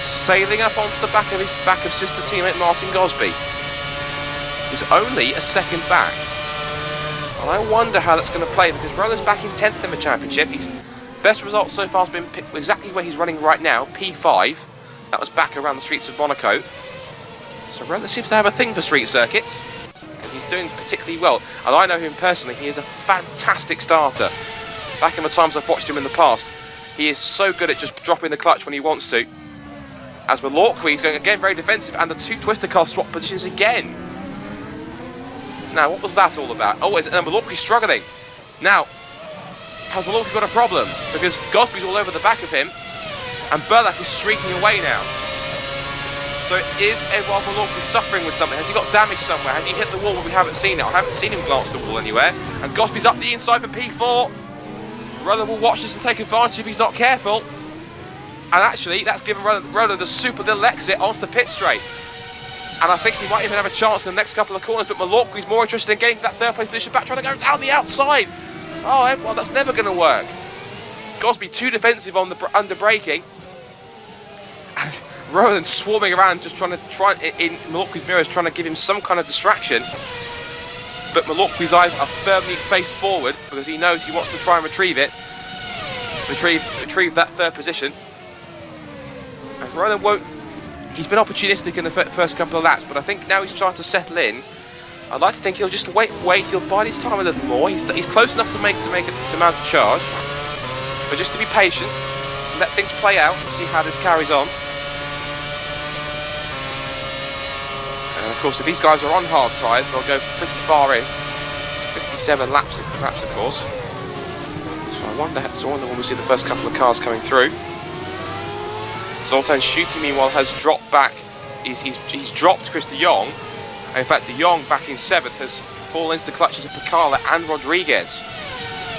sailing up onto the back of sister teammate Martin Gosby. He's only a second back. And I wonder how that's going to play, because Roland's back in 10th in the championship. His best result so far has been exactly where he's running right now, P5. That was back around the streets of Monaco. So Roland seems to have a thing for street circuits. And he's doing particularly well. And I know him personally, he is a fantastic starter. Back in the times I've watched him in the past, he is so good at just dropping the clutch when he wants to. As Malorqui is going again very defensive, and the two twister cars swap positions again. Now, what was that all about? Oh, and Malorqui struggling. Now, has Malorqui got a problem? Because Gosby's all over the back of him, and Berlak is streaking away now. So is Edouard Malorqui suffering with something? Has he got damage somewhere? Has he hit the wall where we haven't seen it? I haven't seen him glance the wall anywhere. And Gosby's up the inside for P4. Roland will watch this and take advantage if he's not careful. And actually, that's given Roland a super little exit onto the pit straight. And I think he might even have a chance in the next couple of corners, but Malorqui's more interested in getting that third place position back, trying to go down the outside. Oh, well, that's never going to work. Gosby too defensive on the under braking. And Roland swarming around, just trying in Malorqui's mirrors, trying to give him some kind of distraction. But Malorqui's eyes are firmly faced forward because he knows he wants to try and retrieve that third position. And Roland won't. He's been opportunistic in the first couple of laps, but I think now he's trying to settle in. I'd like to think he'll just wait. He'll bide his time a little more. He's close enough to mount a charge, but just to be patient, to let things play out and see how this carries on. And of course, if these guys are on hard tyres, they'll go pretty far in. 57 laps, of course. So I wonder when we see the first couple of cars coming through. Zoltan Schutte, meanwhile, has dropped back. He's dropped Chris de Jong. And in fact, de Jong back in 7th has fallen into the clutches of Pacala and Rodriguez.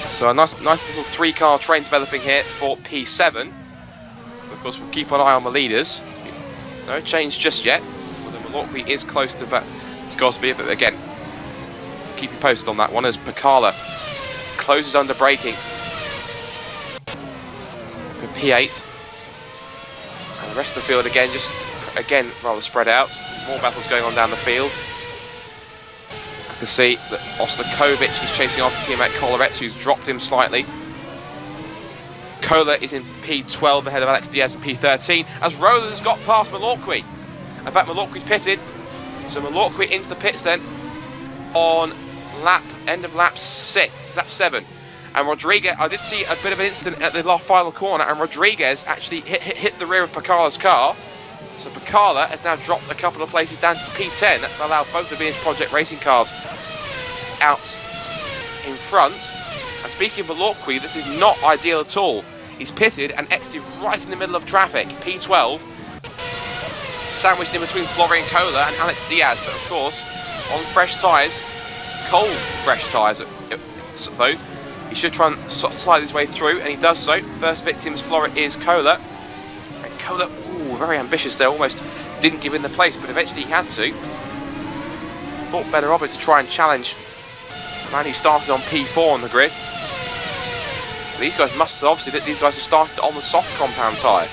So a nice little 3-car train developing here for P7. Of course, we'll keep an eye on the leaders. No change just yet. Although Malorqui is close to Gosby, but again, keep you posted on that one as Pacala closes under braking for P8. And the rest of the field again rather spread out. More battles going on down the field. I can see that Ostakovic is chasing after teammate Kolarets, who's dropped him slightly. Kola is in P12 ahead of Alex Diaz in P13, as Roland has got past Malorqui. In fact, Malorqui's pitted, so Malorqui into the pits then on end of lap 7. And Rodriguez, I did see a bit of an incident at the final corner, and Rodriguez actually hit the rear of Pacala's car. So Bacala has now dropped a couple of places down to P10. That's allowed both of Venus Project racing cars out in front. And speaking of Malorqui, this is not ideal at all. He's pitted and exited right in the middle of traffic. P12, sandwiched in between Florian Kohler and Alex Diaz. But of course, on fresh tyres, cold fresh tyres though, he should try and slide his way through, and he does so. First victim is Kohler. And Kohler, very ambitious there, almost didn't give in the place, but eventually he had to. Thought better of it to try and challenge the man who started on P4 on the grid. So these guys these guys have started on the soft compound tyre.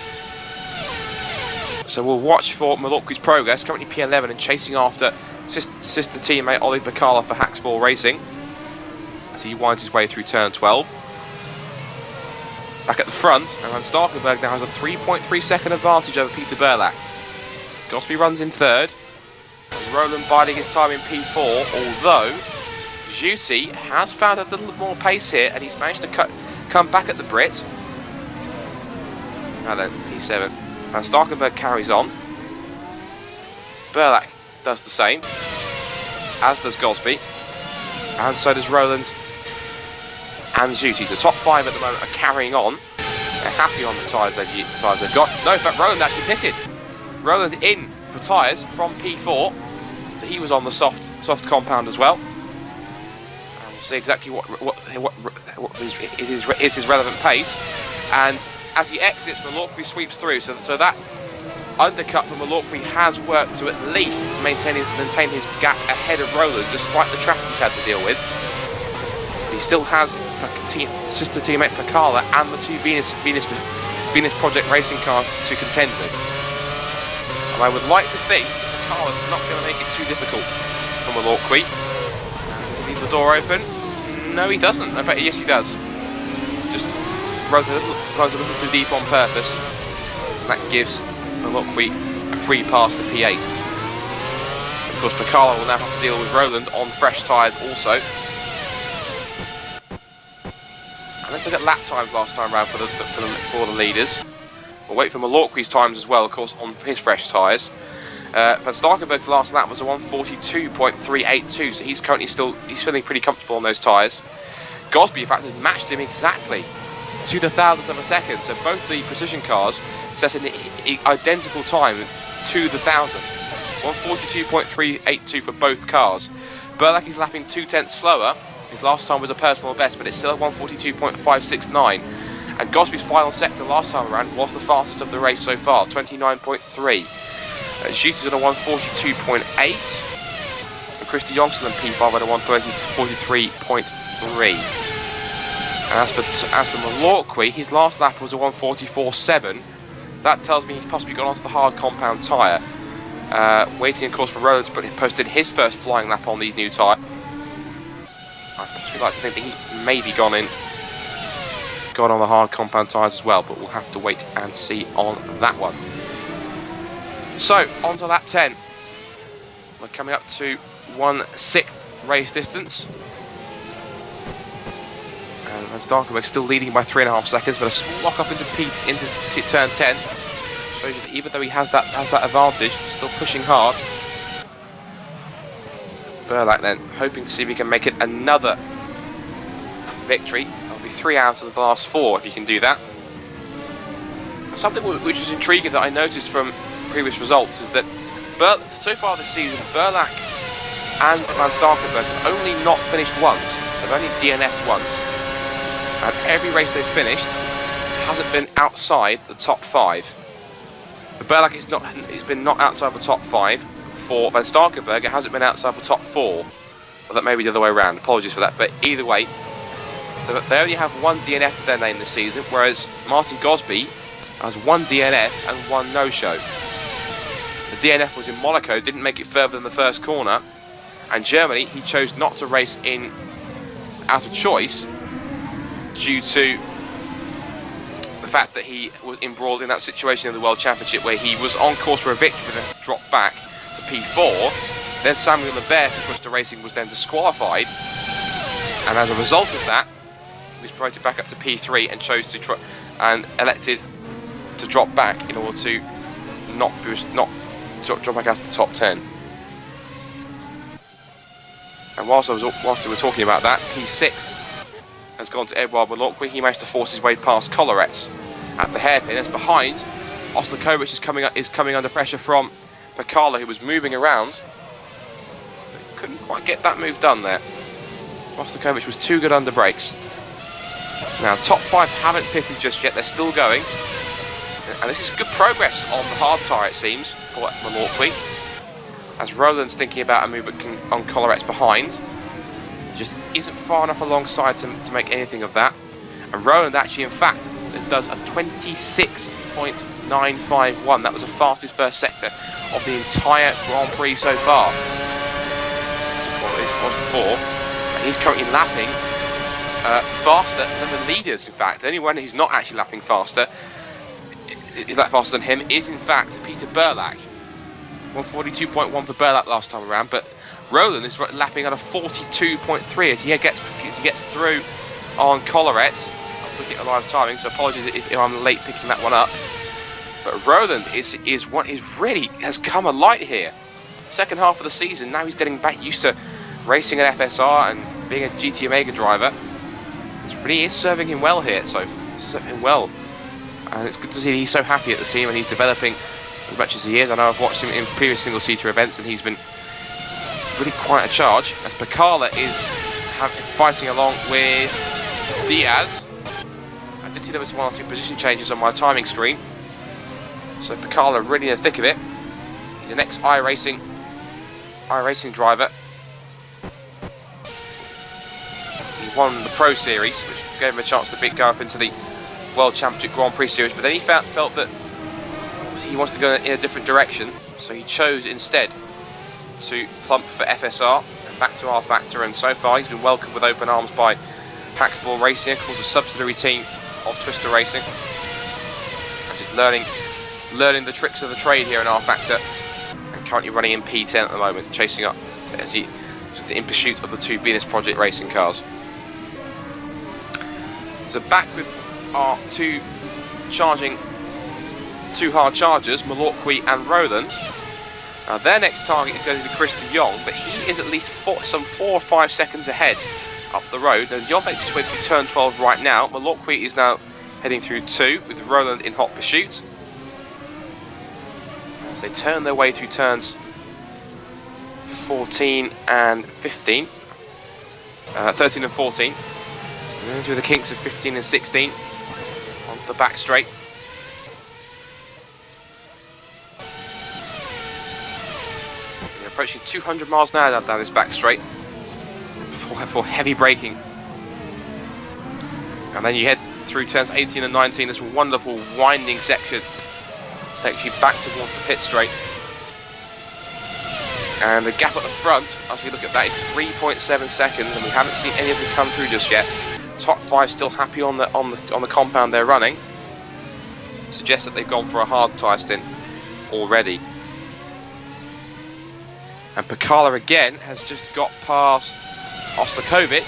So we'll watch for Malorqui's progress, currently P11 and chasing after sister teammate Ollie Bacala for Hacksball Racing as he winds his way through turn 12. Back at the front, and Van Starkenberg now has a 3.3 second advantage over Peter Burlack. Gosby runs in third, and Roland biding his time in P4, although Juti has found a little more pace here, and he's managed to come back at the Brit. Now then, P7. Van Starkenberg carries on. Burlack does the same, as does Gosby, and so does Roland and Juti. The top 5 at the moment are carrying on. They're happy on the tyres they've got. No, in fact, Roland actually pitted. Roland in for tyres from P4, so he was on the soft compound as well. And we'll see exactly what is his relevant pace. And as he exits, Malorqui sweeps through. So that undercut for Malorqui has worked to at least maintain his gap ahead of Roland, despite the traffic he's had to deal with. He still has sister teammate Bacala and the two Venus Project racing cars to contend with. And I would like to think Bacala's not going to make it too difficult for Malorqui. Does he leave the door open? No, he doesn't. In fact, yes, he does. Just runs a little too deep on purpose. And that gives Malorqui a free pass to P8. Of course, Bacala will now have to deal with Roland on fresh tyres also. Let's look at lap times last time round for the leaders. We'll wait for Malorqui's times as well, of course, on his fresh tyres. Van Starkenberg's last lap was a 1:42.382, so he's feeling pretty comfortable on those tyres. Gosby, in fact, has matched him exactly to the thousandth of a second. So both the precision cars set an identical time to the thousand. 1:42.382 for both cars. Burlack is lapping 2/10 slower. His last time was a personal best, but it's still at 1:42.569. And Gosby's final sector last time around was the fastest of the race so far, 29.3. Juti's at a 1:42.8. And Christy Youngsel and P5 at a 1:43.3. And as for Malorqui, his last lap was a 1:44.7. So that tells me he's possibly gone onto the hard compound tyre. Waiting, of course, for Roland to posted his first flying lap on these new tyres. I'd like to think that he's maybe gone on the hard compound tyres as well, but we'll have to wait and see on that one. So, on to lap 10. We're coming up to 1/6 race distance. And Van Starkenberg still leading by 3.5 seconds, but a small lock up into turn 10. Shows you that even though he has that advantage, still pushing hard. Burlack then, hoping to see if he can make it another victory. That'll be 3 out of the last 4 if he can do that. Something which is intriguing that I noticed from previous results is that so far this season, Burlack and Van Starkenberg have only not finished once. They've only DNF'd once. And every race they've finished hasn't been outside the top 5. But Burlack he's been not outside the top 5. For Van Starkenberg, it hasn't been outside the top 4. Well, that may be the other way around. Apologies for that. But either way, they only have 1 DNF to their name this season, whereas Martin Gosby has 1 DNF and 1 no-show. The DNF was in Monaco, didn't make it further than the first corner, and Germany he chose not to race in out of choice due to the fact that he was embroiled in that situation in the World Championship where he was on course for a victory but then dropped back to P4. Then Samuel Lebert for Twister Racing was then disqualified, and as a result of that he was promoted back up to P3 and chose to elected to drop back in order to not drop back out to the top 10. And whilst we were talking about that, P6 has gone to Edouard Malotqui. He managed to force his way past Collerets at the hairpin. As behind, Ostakovic is coming under pressure from Pekala, who was moving around. But couldn't quite get that move done there. Ostakovic was too good under brakes. Now, top 5 haven't pitted just yet. They're still going. And this is good progress on the hard tyre, it seems, for Malotqui. As Roland's thinking about a move on Collerets behind. Just isn't far enough alongside to make anything of that. And Roland actually, in fact, does a 26.951. That was the fastest first sector of the entire Grand Prix so far. Well, it was before. And he's currently lapping faster than the leaders, in fact. The only one who's not actually lapping faster, is that faster than him, is in fact Peter Burlak. 142.1 for Burlak last time around, but Roland is lapping at a 42.3 as he gets through on Collerets. I'm looking at live timing, so apologies if I'm late picking that one up. But Roland is really has come alight here. Second half of the season, now he's getting back used to racing at FSR and being a GT Omega driver. It really is serving him well here, so it's serving him well. And it's good to see he's so happy at the team and he's developing as much as he is. I know I've watched him in previous single-seater events and he's been really quite a charge, as Pekala is fighting along with Diaz. I did see there was 1 or 2 position changes on my timing screen. So Pekala really in the thick of it. He's an ex-iRacing driver. He won the Pro Series, which gave him a chance to go up into the World Championship Grand Prix Series, but then he felt that he wants to go in a different direction, so he chose instead to plump for FSR and back to R Factor, and so far he's been welcomed with open arms by Paxball Racing, of course a subsidiary team of Twister Racing, and just learning the tricks of the trade here in R Factor, and currently running in P10 at the moment, chasing up as he in pursuit of the 2 Venus Project racing cars. So back with our 2 hard chargers, Malotqui and Roland. Now their next target is going to be Chris de Jong, but he is at least some 4 or 5 seconds ahead up the road. Now de Jong makes his way through turn 12 right now. Malotqui is now heading through 2 with Roland in hot pursuit. As they turn their way through turns 14 and 15. 13 and 14. And then through the kinks of 15 and 16. Onto the back straight. They're approaching 200 miles an hour down this back straight for heavy braking. And then you head through turns 18 and 19, this wonderful winding section takes you back towards the pit straight. And the gap at the front, as we look at that, is 3.7 seconds, and we haven't seen any of them come through just yet. Top 5 still happy on the compound they're running. Suggests that they've gone for a hard tyre stint already. And Pekala again has just got past Ostakovic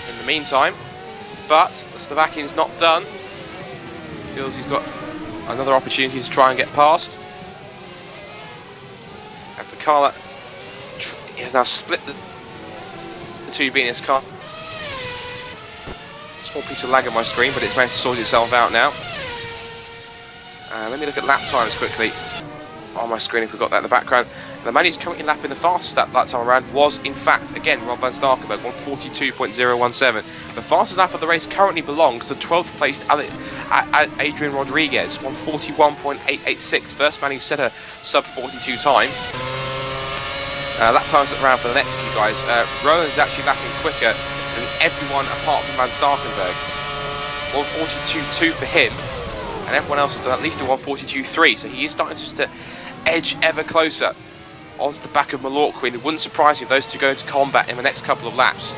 in the meantime, but the Slovakian's not done. Feels he's got another opportunity to try and get past. And Pekala has now split the 2 Venus car. Small piece of lag on my screen, but it's managed to sort itself out now. Let me look at lap times quickly on my screen if we've got that in the background. And the man who's currently lapping the fastest lap that time around was, in fact, again, Rob van Starkenburg, 142.017. The fastest lap of the race currently belongs to 12th placed Adrian Rodriguez, 141.886. First man who set a sub-42 time. Lap times around for the next few guys. Roland's actually lapping quicker than everyone apart from Van Starkenburg. 142.2 for him, and everyone else has done at least a 142.3, so he is starting just to edge ever closer onto the back of Malotqui. It wouldn't surprise me if those two go into combat in the next couple of laps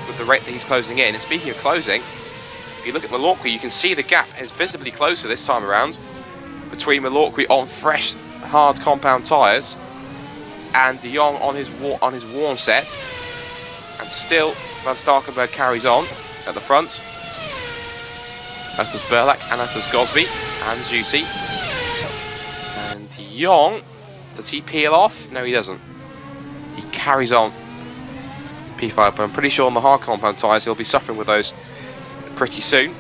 with the rate that he's closing in. And speaking of closing, if you look at Malotqui, you can see the gap is visibly closer this time around between Malotqui on fresh hard compound tyres and de Jong on his worn set, and still Van Starkenburg carries on at the front, as does Burlak and as does Gosby and Juicy, and he Jong, does he peel off? No, he doesn't. He carries on. P5, but I'm pretty sure on the hard compound tyres he'll be suffering with those pretty soon.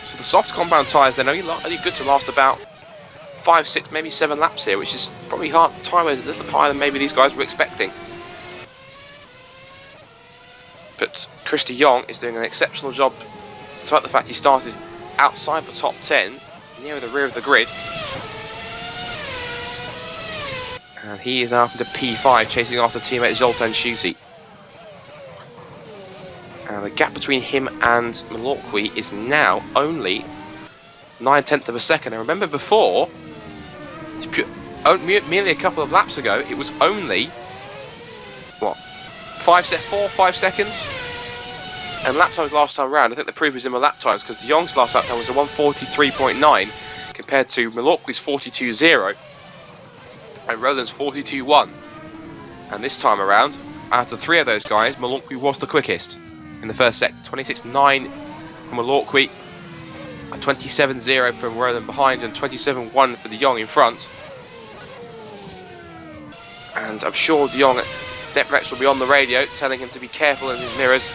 So the soft compound tyres, they're only good to last about 5, 6, maybe 7 laps here, which is probably time is a little higher than maybe these guys were expecting. But Chris de Jong is doing an exceptional job, despite the fact he started outside the top 10, near the rear of the grid. And he is now up into P5, chasing after teammate Zoltan Schutte. And the gap between him and Malorqui is now only 9/10 of a second. And remember before, merely a couple of laps ago, it was only, what, 5 seconds? And lap times last time round, I think the proof is in the lap times, because de Jong's last lap time was a 1:43.9 compared to Malorqui's 42.0 and Roland's 42.1. And this time around, out of the 3 of those guys, Malorqui was the quickest in the first set. 26.9 from Malorqui, 27.0 from Roland behind, and 27.1 for de Jong in front. And I'm sure de Jong at Netrex will be on the radio telling him to be careful in his mirrors,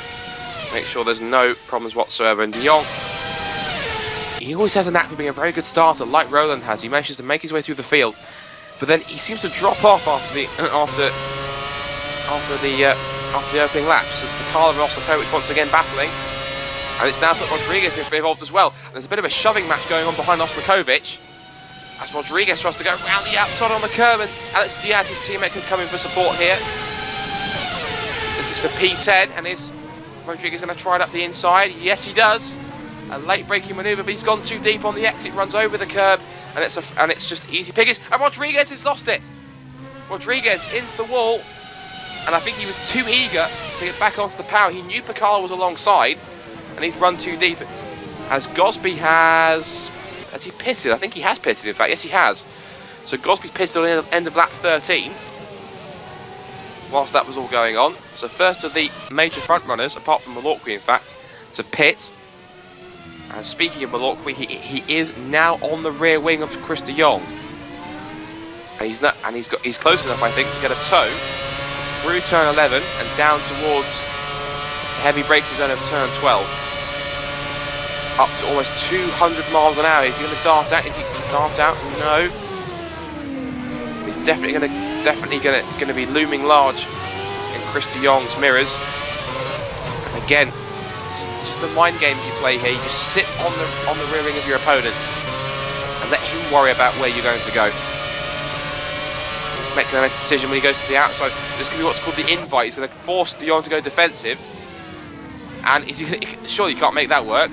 make sure there's no problems whatsoever. And de Jong, he always has a knack for being a very good starter, like Roland has. He manages to make his way through the field, but then he seems to drop off after the opening laps, as Pikala and Ostakovic once again battling. And it's now put Rodriguez involved as well. And there's a bit of a shoving match going on behind Ostakovic, as Rodriguez tries to go around the outside on the curb, and Alex Diaz, his teammate, could come in for support here. This is for P10, and is Rodriguez going to try it up the inside? Yes, he does. A late braking manoeuvre, but he's gone too deep on the exit, runs over the curb, and it's just easy pickings. And Rodriguez has lost it. Rodriguez into the wall, and I think he was too eager to get back onto the power. He knew Pikala was alongside, and he's run too deep. As Gosby has he pitted? I think he has pitted, in fact. Yes, he has. So Gosby's pitted on the end of lap 13, whilst that was all going on. So first of the major front runners, apart from Malorqui, in fact, to pit. And speaking of Malorqui, he is now on the rear wing of Chris de Jong. And he's close enough, I think, to get a tow through turn 11 and down towards the heavy braking zone of turn 12. Up to almost 200 miles an hour. Is he going to dart out? Is he going to dart out? No. He's definitely going to be looming large in Chris de Jong's mirrors. And again, it's just the mind games you play here. You just sit on the rear wing of your opponent and let him worry about where you're going to go. He's making a decision when he goes to the outside. There's going to be what's called the invite. He's going to force de Jong to go defensive. And surely you can't make that work.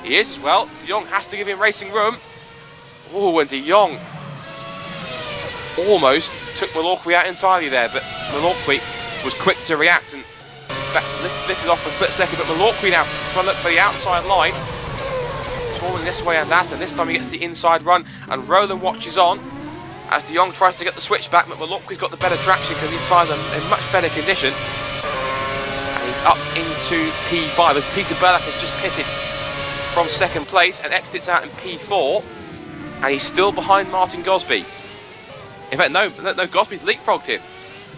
He is as well. De Jong has to give him racing room. Oh, and de Jong almost took Malorqui out entirely there, but Malorqui was quick to react and lifted off for a split second. But Malorqui now trying to look for the outside line, twirling this way and that, and this time he gets the inside run, and Roland watches on as de Jong tries to get the switch back, but Malorqui's got the better traction because his tyres are in much better condition. And he's up into P5 as Peter Burlack has just pitted from second place and exits out in P4, and he's still behind Martin Gosby. In fact, no, Gosby's leapfrogged him.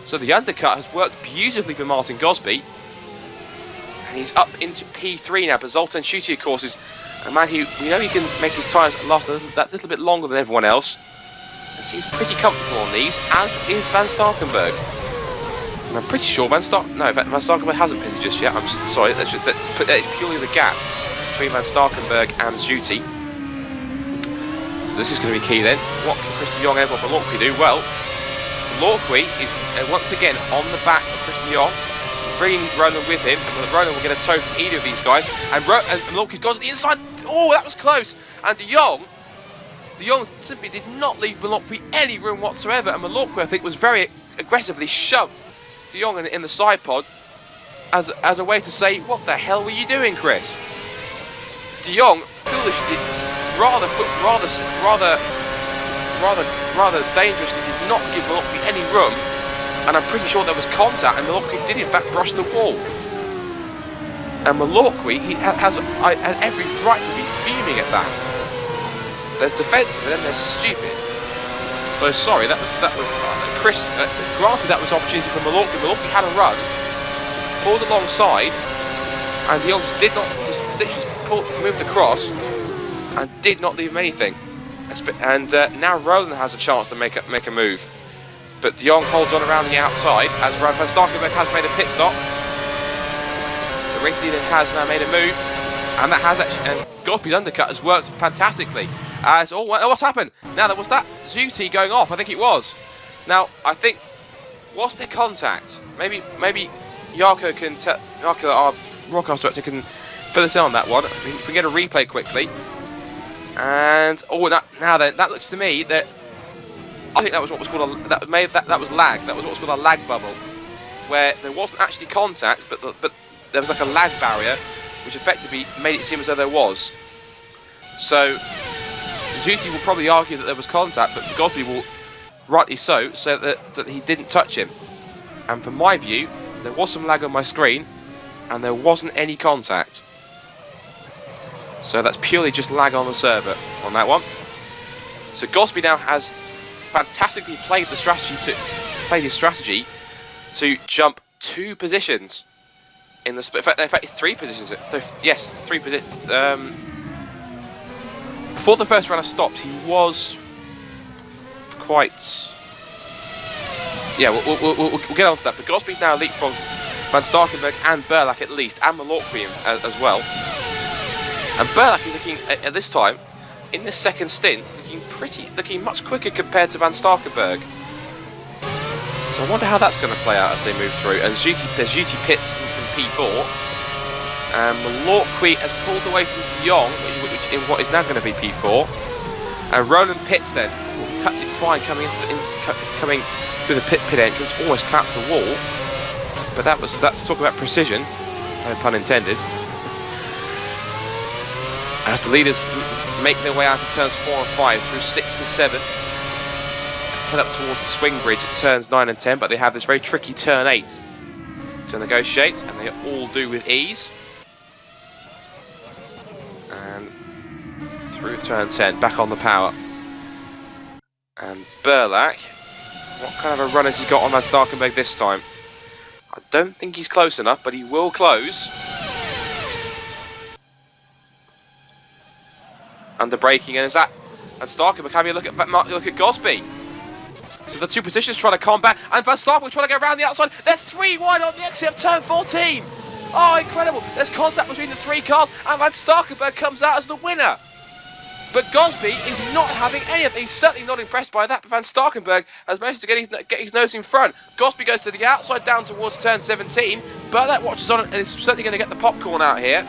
So the undercut has worked beautifully for Martin Gosby, and he's up into P3 now. But Zoltan Schutte, of course, is a man who we know he can make his tyres last that little bit longer than everyone else, and seems pretty comfortable on these, as is Van Starkenburg. And I'm pretty sure Van Starkenburg hasn't pitted just yet. I'm sorry, that's purely the gap between Van Starkenburg and Schutte. So this is going to be key then. What can Chris de Jong and Malorqui do? Well, Malorqui is once again on the back of Chris de Jong, bringing Roland with him, and Roland will get a tow from either of these guys. And Malorqui's gone to the inside. Oh, that was close. And de Jong simply did not leave Malorqui any room whatsoever. And Malorqui, I think, was very aggressively shoved de Jong in the side pod as a way to say, "What the hell were you doing, Chris?" De Jong foolishly, rather dangerously, did not give Malorqui any room, and I'm pretty sure there was contact, and Malorqui did in fact brush the wall. And Malorqui, he has every right to be fuming at that. There's defensive and then there's stupid. So sorry, that was Chris. Granted, that was an opportunity for Milwaukee. Milwaukee had a run, pulled alongside, and the just did not just literally moved across and did not leave him anything. And now Roland has a chance to make a move, but De Jong holds on around the outside as Van Starkenberg has made a pit stop. The race leader has now made a move, and that has actually, and Gosby's undercut has worked fantastically. As what's happened? Now was that Zuti going off? I think it was. Now I think, was there contact? Maybe Jarko can Jarko, our broadcast director, can fill us in on that one. We can get a replay quickly. And now then, that looks to me that I think that was what was called that was lag. That was what was called a lag bubble, where there wasn't actually contact, but there was like a lag barrier, which effectively made it seem as though there was. So Zuti will probably argue that there was contact, but Gosby will, rightly so that he didn't touch him. And from my view, there was some lag on my screen, and there wasn't any contact. So that's purely just lag on the server on that one. So Gosby now has fantastically played his strategy to jump 2 positions in the split. In fact, it's 3 positions. Yes, 3 positions. Before the first runner stopped, he was quite. Yeah, we'll get on to that. But Gosby's now leapfrogged Van Starkenberg and Burlak at least, and Malorquian as well. And Burlak is looking at this time, in this second stint, looking much quicker compared to Van Starkenberg. So I wonder how that's going to play out as they move through. And there's Zuti pits from P4. And Malorqui has pulled away from De Jong, which in what is now going to be P4. And Roland pits then, cuts it fine coming through the pit entrance, almost claps the wall. But that's talk about precision, no pun intended. As the leaders make their way out of turns 4 and 5 through 6 and 7. Let's head up towards the swing bridge at turns 9 and 10, but they have this very tricky turn 8 to negotiate, and they all do with ease. And through turn 10, back on the power. And Burlak, what kind of a run has he got on Van Starkenberg this time? I don't think he's close enough, but he will close. Under braking, and is that? And Starkenberg having a look at Gosby. So the 2 positions trying to combat, and Van Starkenberg trying to go around the outside. They're 3 wide on the exit of turn 14. Oh, incredible! There's contact between the 3 cars, and Van Starkenberg comes out as the winner. But Gosby is not having any of it. He's certainly not impressed by that. But Van Starkenberg has managed to get his nose in front. Gosby goes to the outside down towards turn 17. Burlak watches on and is certainly going to get the popcorn out here.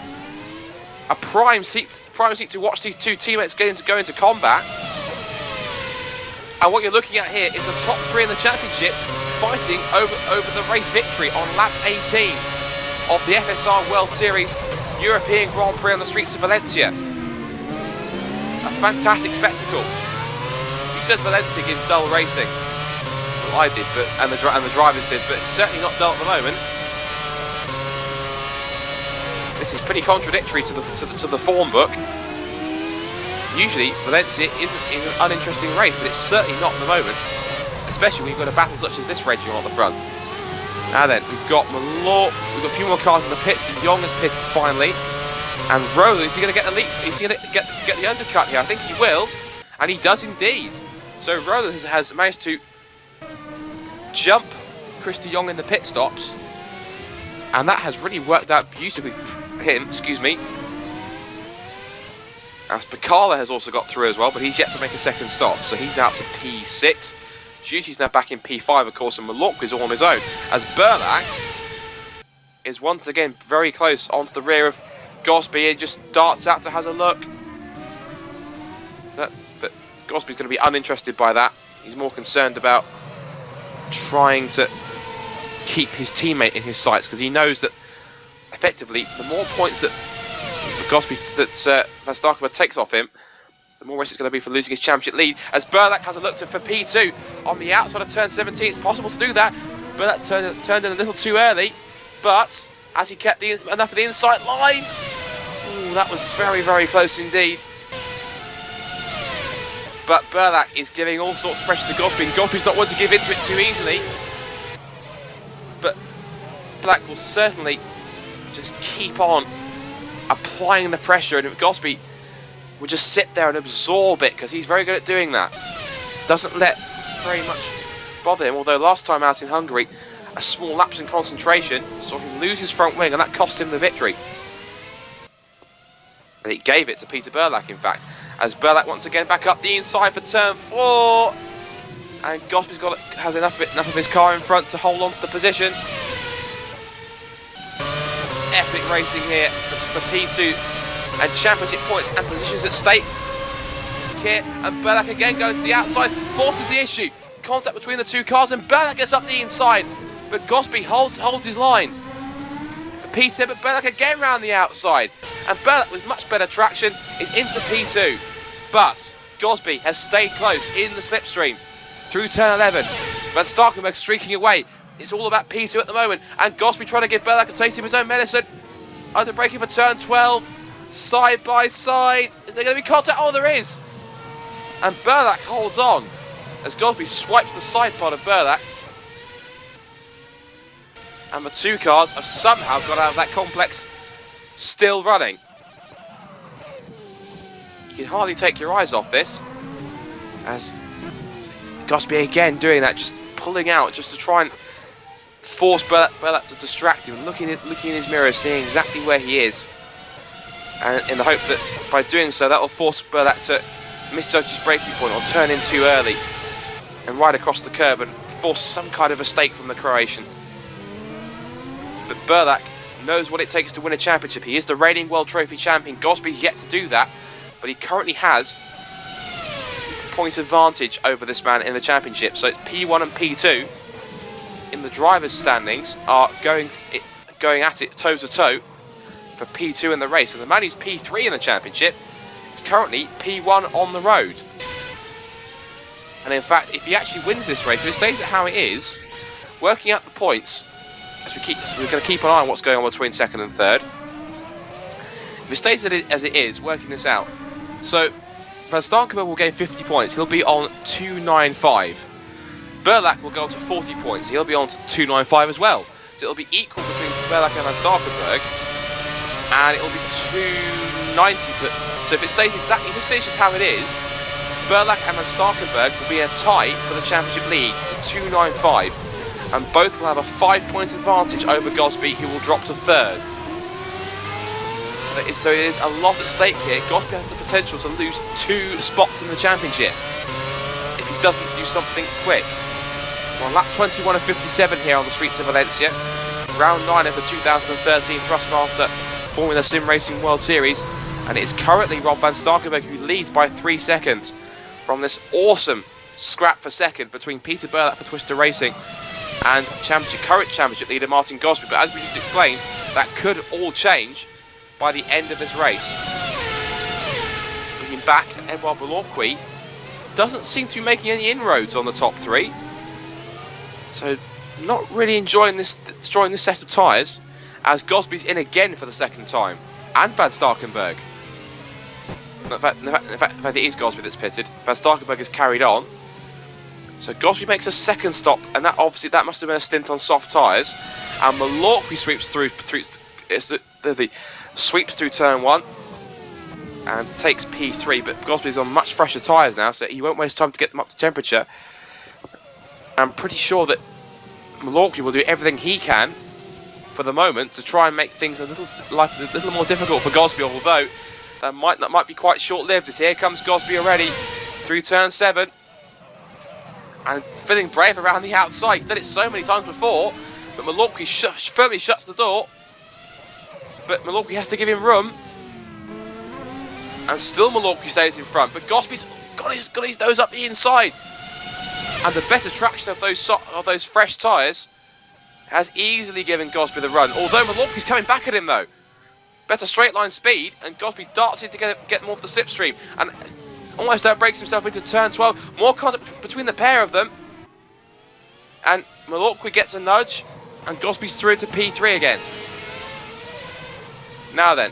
A prime seat to watch these 2 teammates go into combat. And what you're looking at here is the top 3 in the championship fighting over the race victory on lap 18 of the FSR World Series European Grand Prix on the streets of Valencia. A fantastic spectacle. Who says Valencia gives dull racing? Well, I did, and the drivers did, but it's certainly not dull at the moment. This is pretty contradictory to the form book. Usually Valencia is an uninteresting race, but it's certainly not at the moment. Especially when you've got a battle such as this raging on the front. Now then, we've got a few more cars in the pits. De Jong has pitted finally. And Roland, is he going to get the lead? Is he going to get the undercut here? I think he will. And he does indeed. So Roland has managed to jump Chris De Jong in the pit stops. And that has really worked out beautifully for him, excuse me. As Pacala has also got through as well, but he's yet to make a second stop. So he's now up to P6. Juty's now back in P5, of course, and Malorqui is all on his own. As Burlak is once again very close onto the rear of Gosby and just darts out to have a look. But Gosby's going to be uninterested by that. He's more concerned about trying to keep his teammate in his sights, because he knows that effectively the more points that Van Starkenberg takes off him, the more risk it's going to be for losing his championship lead. As Burlak has a look for P2 on the outside of turn 17, it's possible to do that. Burlak turned in a little too early, but as he kept enough of the inside line, ooh, that was very, very close indeed. But Burlak is giving all sorts of pressure to Gosby, and Gosby's not one to give into it too easily. But Burlak will certainly just keep on applying the pressure, and Gosby will just sit there and absorb it, because he's very good at doing that. Doesn't let very much bother him, although last time out in Hungary, a small lapse in concentration saw him lose his front wing, and that cost him the victory. And it gave it to Peter Burlak, in fact, as Burlak once again back up the inside for turn 4. And Gosby's has enough of his car in front to hold on to the position. Epic racing here for P2, and championship points and positions at stake here. And Burlak again goes to the outside, forces the issue. Contact between the two cars, and Burlak gets up the inside, but Gosby holds his line for P2, but Burlak again round the outside, and Burlak with much better traction is into P2. But Gosby has stayed close in the slipstream through turn 11. Van Starkenburg streaking away. It's all about P2 at the moment, and Gosby trying to give Burlak a taste of his own medicine. Under braking for turn 12, side by side. Is there going to be contact? Oh, there is. And Burlak holds on as Gosby swipes the side pod of Burlak. And the two cars have somehow got out of that complex, still running. You can hardly take your eyes off this, as Gosby again doing that, just pulling out just to try and force Burlak to distract him, and looking in his mirror, seeing exactly where he is, and in the hope that by doing so that will force Burlak to misjudge his braking point or turn in too early and ride across the curb and force some kind of mistake from the Croatian. But Burlak knows what it takes to win a championship. He is the reigning World Trophy champion. Gosby's yet to do that, but he currently has point advantage over this man in the championship. So it's P1 and P2 in the drivers' standings are going at it toe to toe for P2 in the race, and the man who's P3 in the championship is currently P1 on the road. And in fact, if he actually wins this race, if it stays at how it is, working out the points, as we're going to keep an eye on what's going on between second and third. If it stays as it is, working this out, so Van Starkenburg will gain 50 points. He'll be on 295. Burlak will go on to 40 points. He'll be on to 295 as well. So it'll be equal between Burlak and Van Starkenburg, and it'll be 290. So if it stays exactly, if this finishes how it is, Burlak and Van Starkenburg will be a tie for the championship lead at 295, and both will have a 5-point advantage over Gosby, who will drop to third. So it is a lot at stake here. Gosby has the potential to lose 2 spots in the championship if he doesn't do something quick. We're on lap 21 of 57 here on the streets of Valencia. Round 9 of the 2013 Thrustmaster Formula Sim Racing World Series. And it is currently Rob Van Starkenburg who leads by 3 seconds from this awesome scrap for second between Peter Burlak for Twister Racing and current championship leader Martin Gosby. But as we just explained, that could all change by the end of this race. Looking back, Edouard Malorqui doesn't seem to be making any inroads on the top 3. So not really enjoying this set of tyres, as Gosby's in again for the second time, and Van Starkenburg. In fact, it is Gosby that's pitted. Van Starkenburg is carried on. So Gosby makes a second stop, and that must have been a stint on soft tyres. And Malorqui sweeps through sweeps through turn 1 and takes P3, but Gosby's on much fresher tyres now, so he won't waste time to get them up to temperature. I'm pretty sure that Malorqui will do everything he can for the moment to try and make things a little more difficult for Gosby, although that might be quite short-lived, as here comes Gosby already through turn 7 and feeling brave around the outside. He's done it so many times before, but Malorqui firmly shuts the door. But Malorqui has to give him room, and still Malorqui stays in front. But Gosby's got his nose up the inside, and the better traction of those fresh tyres has easily given Gosby the run. Although Malorqui's coming back at him though, better straight line speed, and Gosby darts in to get more of the slipstream, and almost outbreaks himself into turn 12. More contact between the pair of them, and Malorqui gets a nudge, and Gosby's through into P3 again. Now then,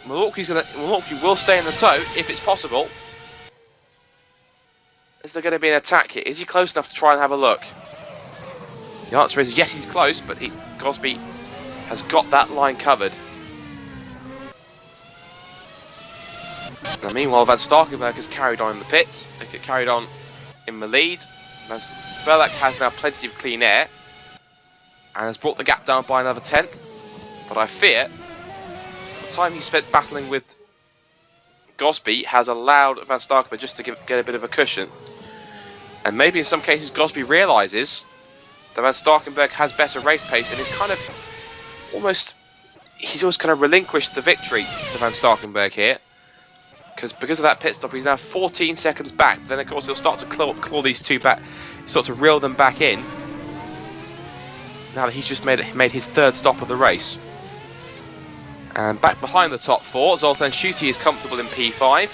Malorqui will stay in the tow if it's possible. Is there going to be an attack here? Is he close enough to try and have a look? The answer is yes, he's close, but Gosby has got that line covered. Now, meanwhile, Van Starkenberg has carried on in the pits. They get carried on in the lead. Berlak has now plenty of clean air and has brought the gap down by another 10th. But I fear the time he spent battling with Gosby has allowed Van Starkenberg just to get a bit of a cushion. And maybe in some cases Gosby realises that Van Starkenberg has better race pace and is kind of he's always kind of relinquished the victory to Van Starkenberg here. Because of that pit stop, he's now 14 seconds back. Then, of course, he'll start to claw these two back, start to reel them back in. Now that he's just made his third stop of the race. And back behind the top four, Zoltan Schutte is comfortable in P5.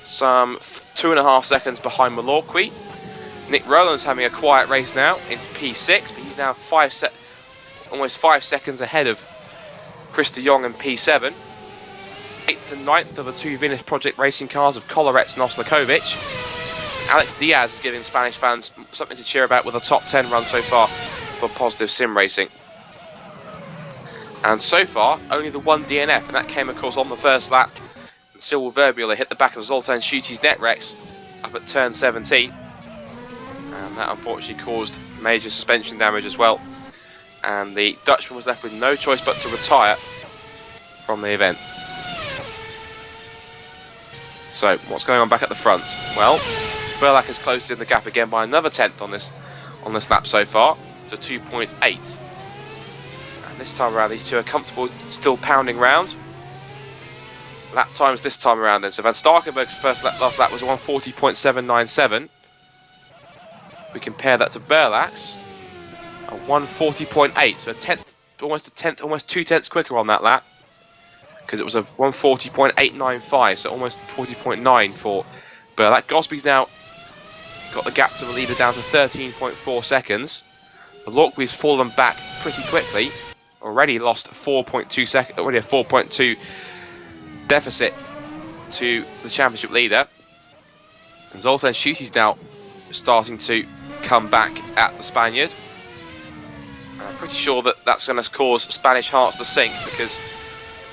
Some 2.5 seconds behind Malorqui. Nick Rowland's having a quiet race now into P6, but he's now almost 5 seconds ahead of Chris de Jong in P7. 8th and 9th are the two Venus Project racing cars of Colorets and Oslakovic. Alex Diaz is giving Spanish fans something to cheer about with a top 10 run so far for Positive Sim Racing. And so far, only the one DNF, and that came, of course, on the first lap. And still with Verbula hit the back of Zoltan Schutte's Netrex up at turn 17. And that unfortunately caused major suspension damage as well. And the Dutchman was left with no choice but to retire from the event. So, what's going on back at the front? Well, Berlak has closed in the gap again by another 10th on this lap so far, to 2.8. And this time around, these two are comfortable, still pounding round. Lap times this time around then. So Van Starkenberg's last lap was 140.797. We compare that to Berlak's, a 140.8, so almost 2 tenths quicker on that lap. Because it was a 140.895, so almost 40.9 for Berlak. Gosby's now got the gap to the leader down to 13.4 seconds. Malorqui's fallen back pretty quickly. Already lost 4.2 seconds, already a 4.2 deficit to the championship leader. And Zoltan Schutte's now starting to come back at the Spaniard. And I'm pretty sure that that's going to cause Spanish hearts to sink, because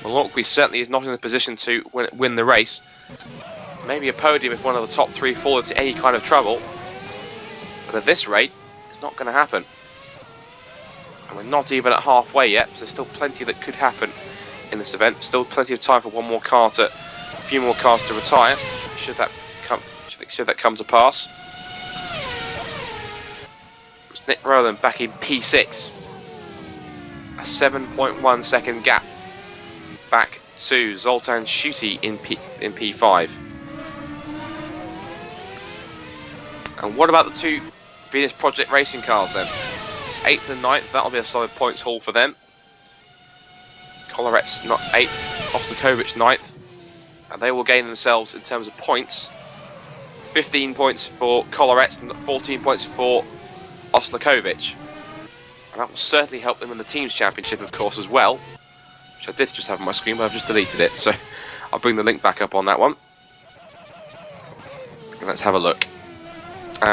Malorqui certainly is not in a position to win the race. Maybe a podium if one of the top three fall into any kind of trouble. But at this rate, it's not going to happen. And we're not even at halfway yet, so there's still plenty that could happen in this event. Still plenty of time for a few more cars to retire, should that come to pass. It's Nick Rowland back in P6. A 7.1 second gap back to Zoltan Schutte in P5. And what about the two Venus Project racing cars then? It's 8th and 9th, that'll be a solid points haul for them. Colorets not 8th, Ostakovic 9th. And they will gain themselves, in terms of points, 15 points for Colorets and 14 points for Oslakovic. And that will certainly help them in the Teams Championship, of course, as well. Which I did just have on my screen, but I've just deleted it. So I'll bring the link back up on that one. And let's have a look.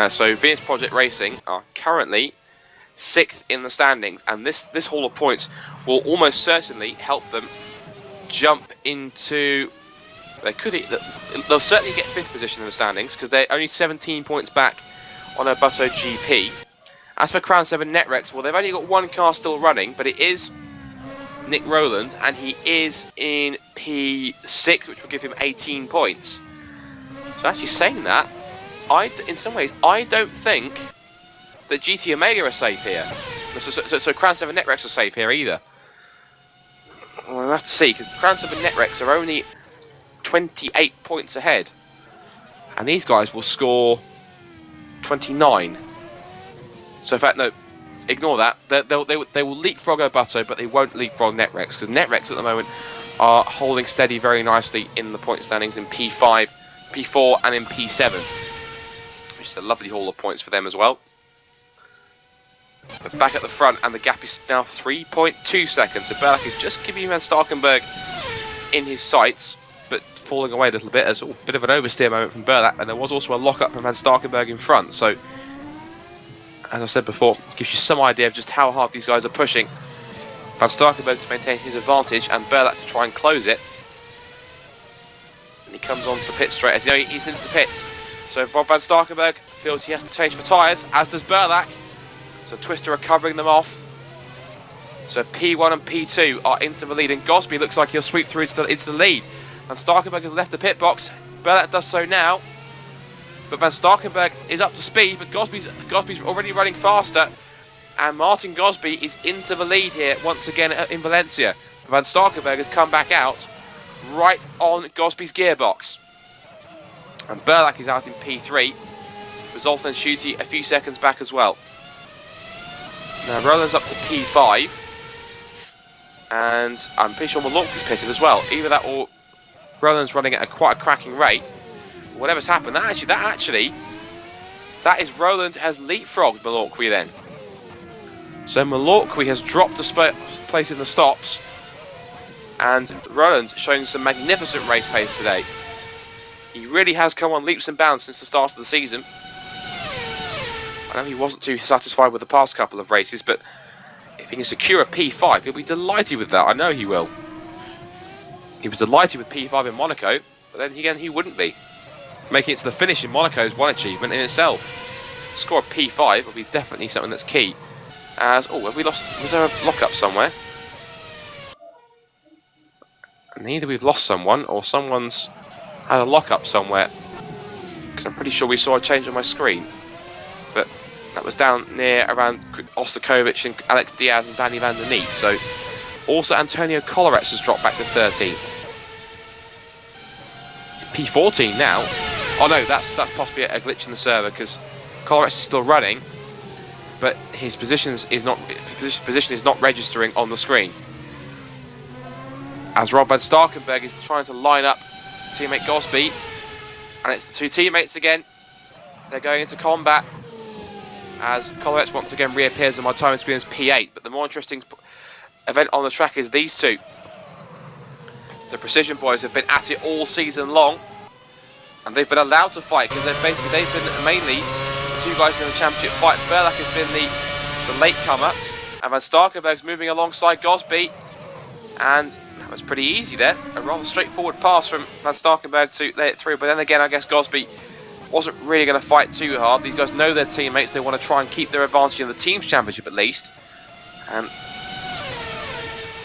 So Venus Project Racing are currently 6th in the standings, and this haul of points will almost certainly help them jump into. They'll certainly get 5th position in the standings, because they're only 17 points back on Erbuto GP. As for Crown 7 Netrex, well, they've only got one car still running, but it is Nick Rowland, and he is in P6, which will give him 18 points. So actually saying that, in some ways, I don't think that GT Omega are safe here. So Crown 7 Netrex are safe here either. Well, we'll have to see, because Crown 7 Netrex are only 28 points ahead. And these guys will score 29. So in fact, no, ignore that. They will leapfrog Erbuto, but they won't leapfrog Netrex, because Netrex at the moment are holding steady very nicely in the point standings in P5, P4 and in P7. Which is a lovely haul of points for them as well. But back at the front, and the gap is now 3.2 seconds. So Berlak is just giving Van Starkenberg in his sights, but falling away a little bit. There's a bit of an oversteer moment from Burlak, and there was also a lock-up from Van Starkenberg in front. So, as I said before, gives you some idea of just how hard these guys are pushing. Van Starkenberg to maintain his advantage, and Burlak to try and close it. And he comes onto the pit straight as he's into the pits. So Rob Van Starkenberg feels he has to change for tyres, as does Burlak. So Twister are covering them off. So P1 and P2 are into the lead, and Gosby looks like he'll sweep through into the lead. Van Starkenberg has left the pit box. Burlak does so now. But Van Starkenberg is up to speed, but Gosby's already running faster. And Martin Gosby is into the lead here once again in Valencia. Van Starkenberg has come back out right on Gosby's gearbox. And Burlak is out in P3, with Zoltan Schutte a few seconds back as well. Now Roland's up to P5, and I'm pretty sure Malorkwy's pitted as well. Either that or Roland's running at quite a cracking rate. Whatever's happened, that is Roland has leapfrogged Malorkwy then. So Malorkwy has dropped a place in the stops, and Roland showing some magnificent race pace today. He really has come on leaps and bounds since the start of the season. I know he wasn't too satisfied with the past couple of races, but if he can secure a P5, he'll be delighted with that. I know he will. He was delighted with P5 in Monaco, but then again he wouldn't be. Making it to the finish in Monaco is one achievement in itself. To score a P5 will be definitely something that's key. As, oh, have we lost, was there a lock-up somewhere? And either we've lost someone, or someone's had a lock-up somewhere. Because I'm pretty sure we saw a change on my screen. But that was down near around Ostakovic and Alex Diaz and Danny van der Neet. So, also Antonio Collarets has dropped back to 13th. P14 now. Oh no, that's possibly a glitch in the server, because Collarets is still running, but his position is not registering on the screen. As Rob Van Starkenberg is trying to line up teammate Gosby, and it's the two teammates again. They're going into combat as Collarets once again reappears on my time screen as P8. But the more interesting event on the track is these two. The Precision boys have been at it all season long, and they've been allowed to fight because they've been mainly the two guys in the championship fight. Burlak has been the latecomer, and Van Starkenberg's moving alongside Gosby, and that was pretty easy there. A rather straightforward pass from Van Starkenberg to let it through, but then again I guess Gosby wasn't really going to fight too hard. These guys know their teammates, they want to try and keep their advantage in the team's championship at least, and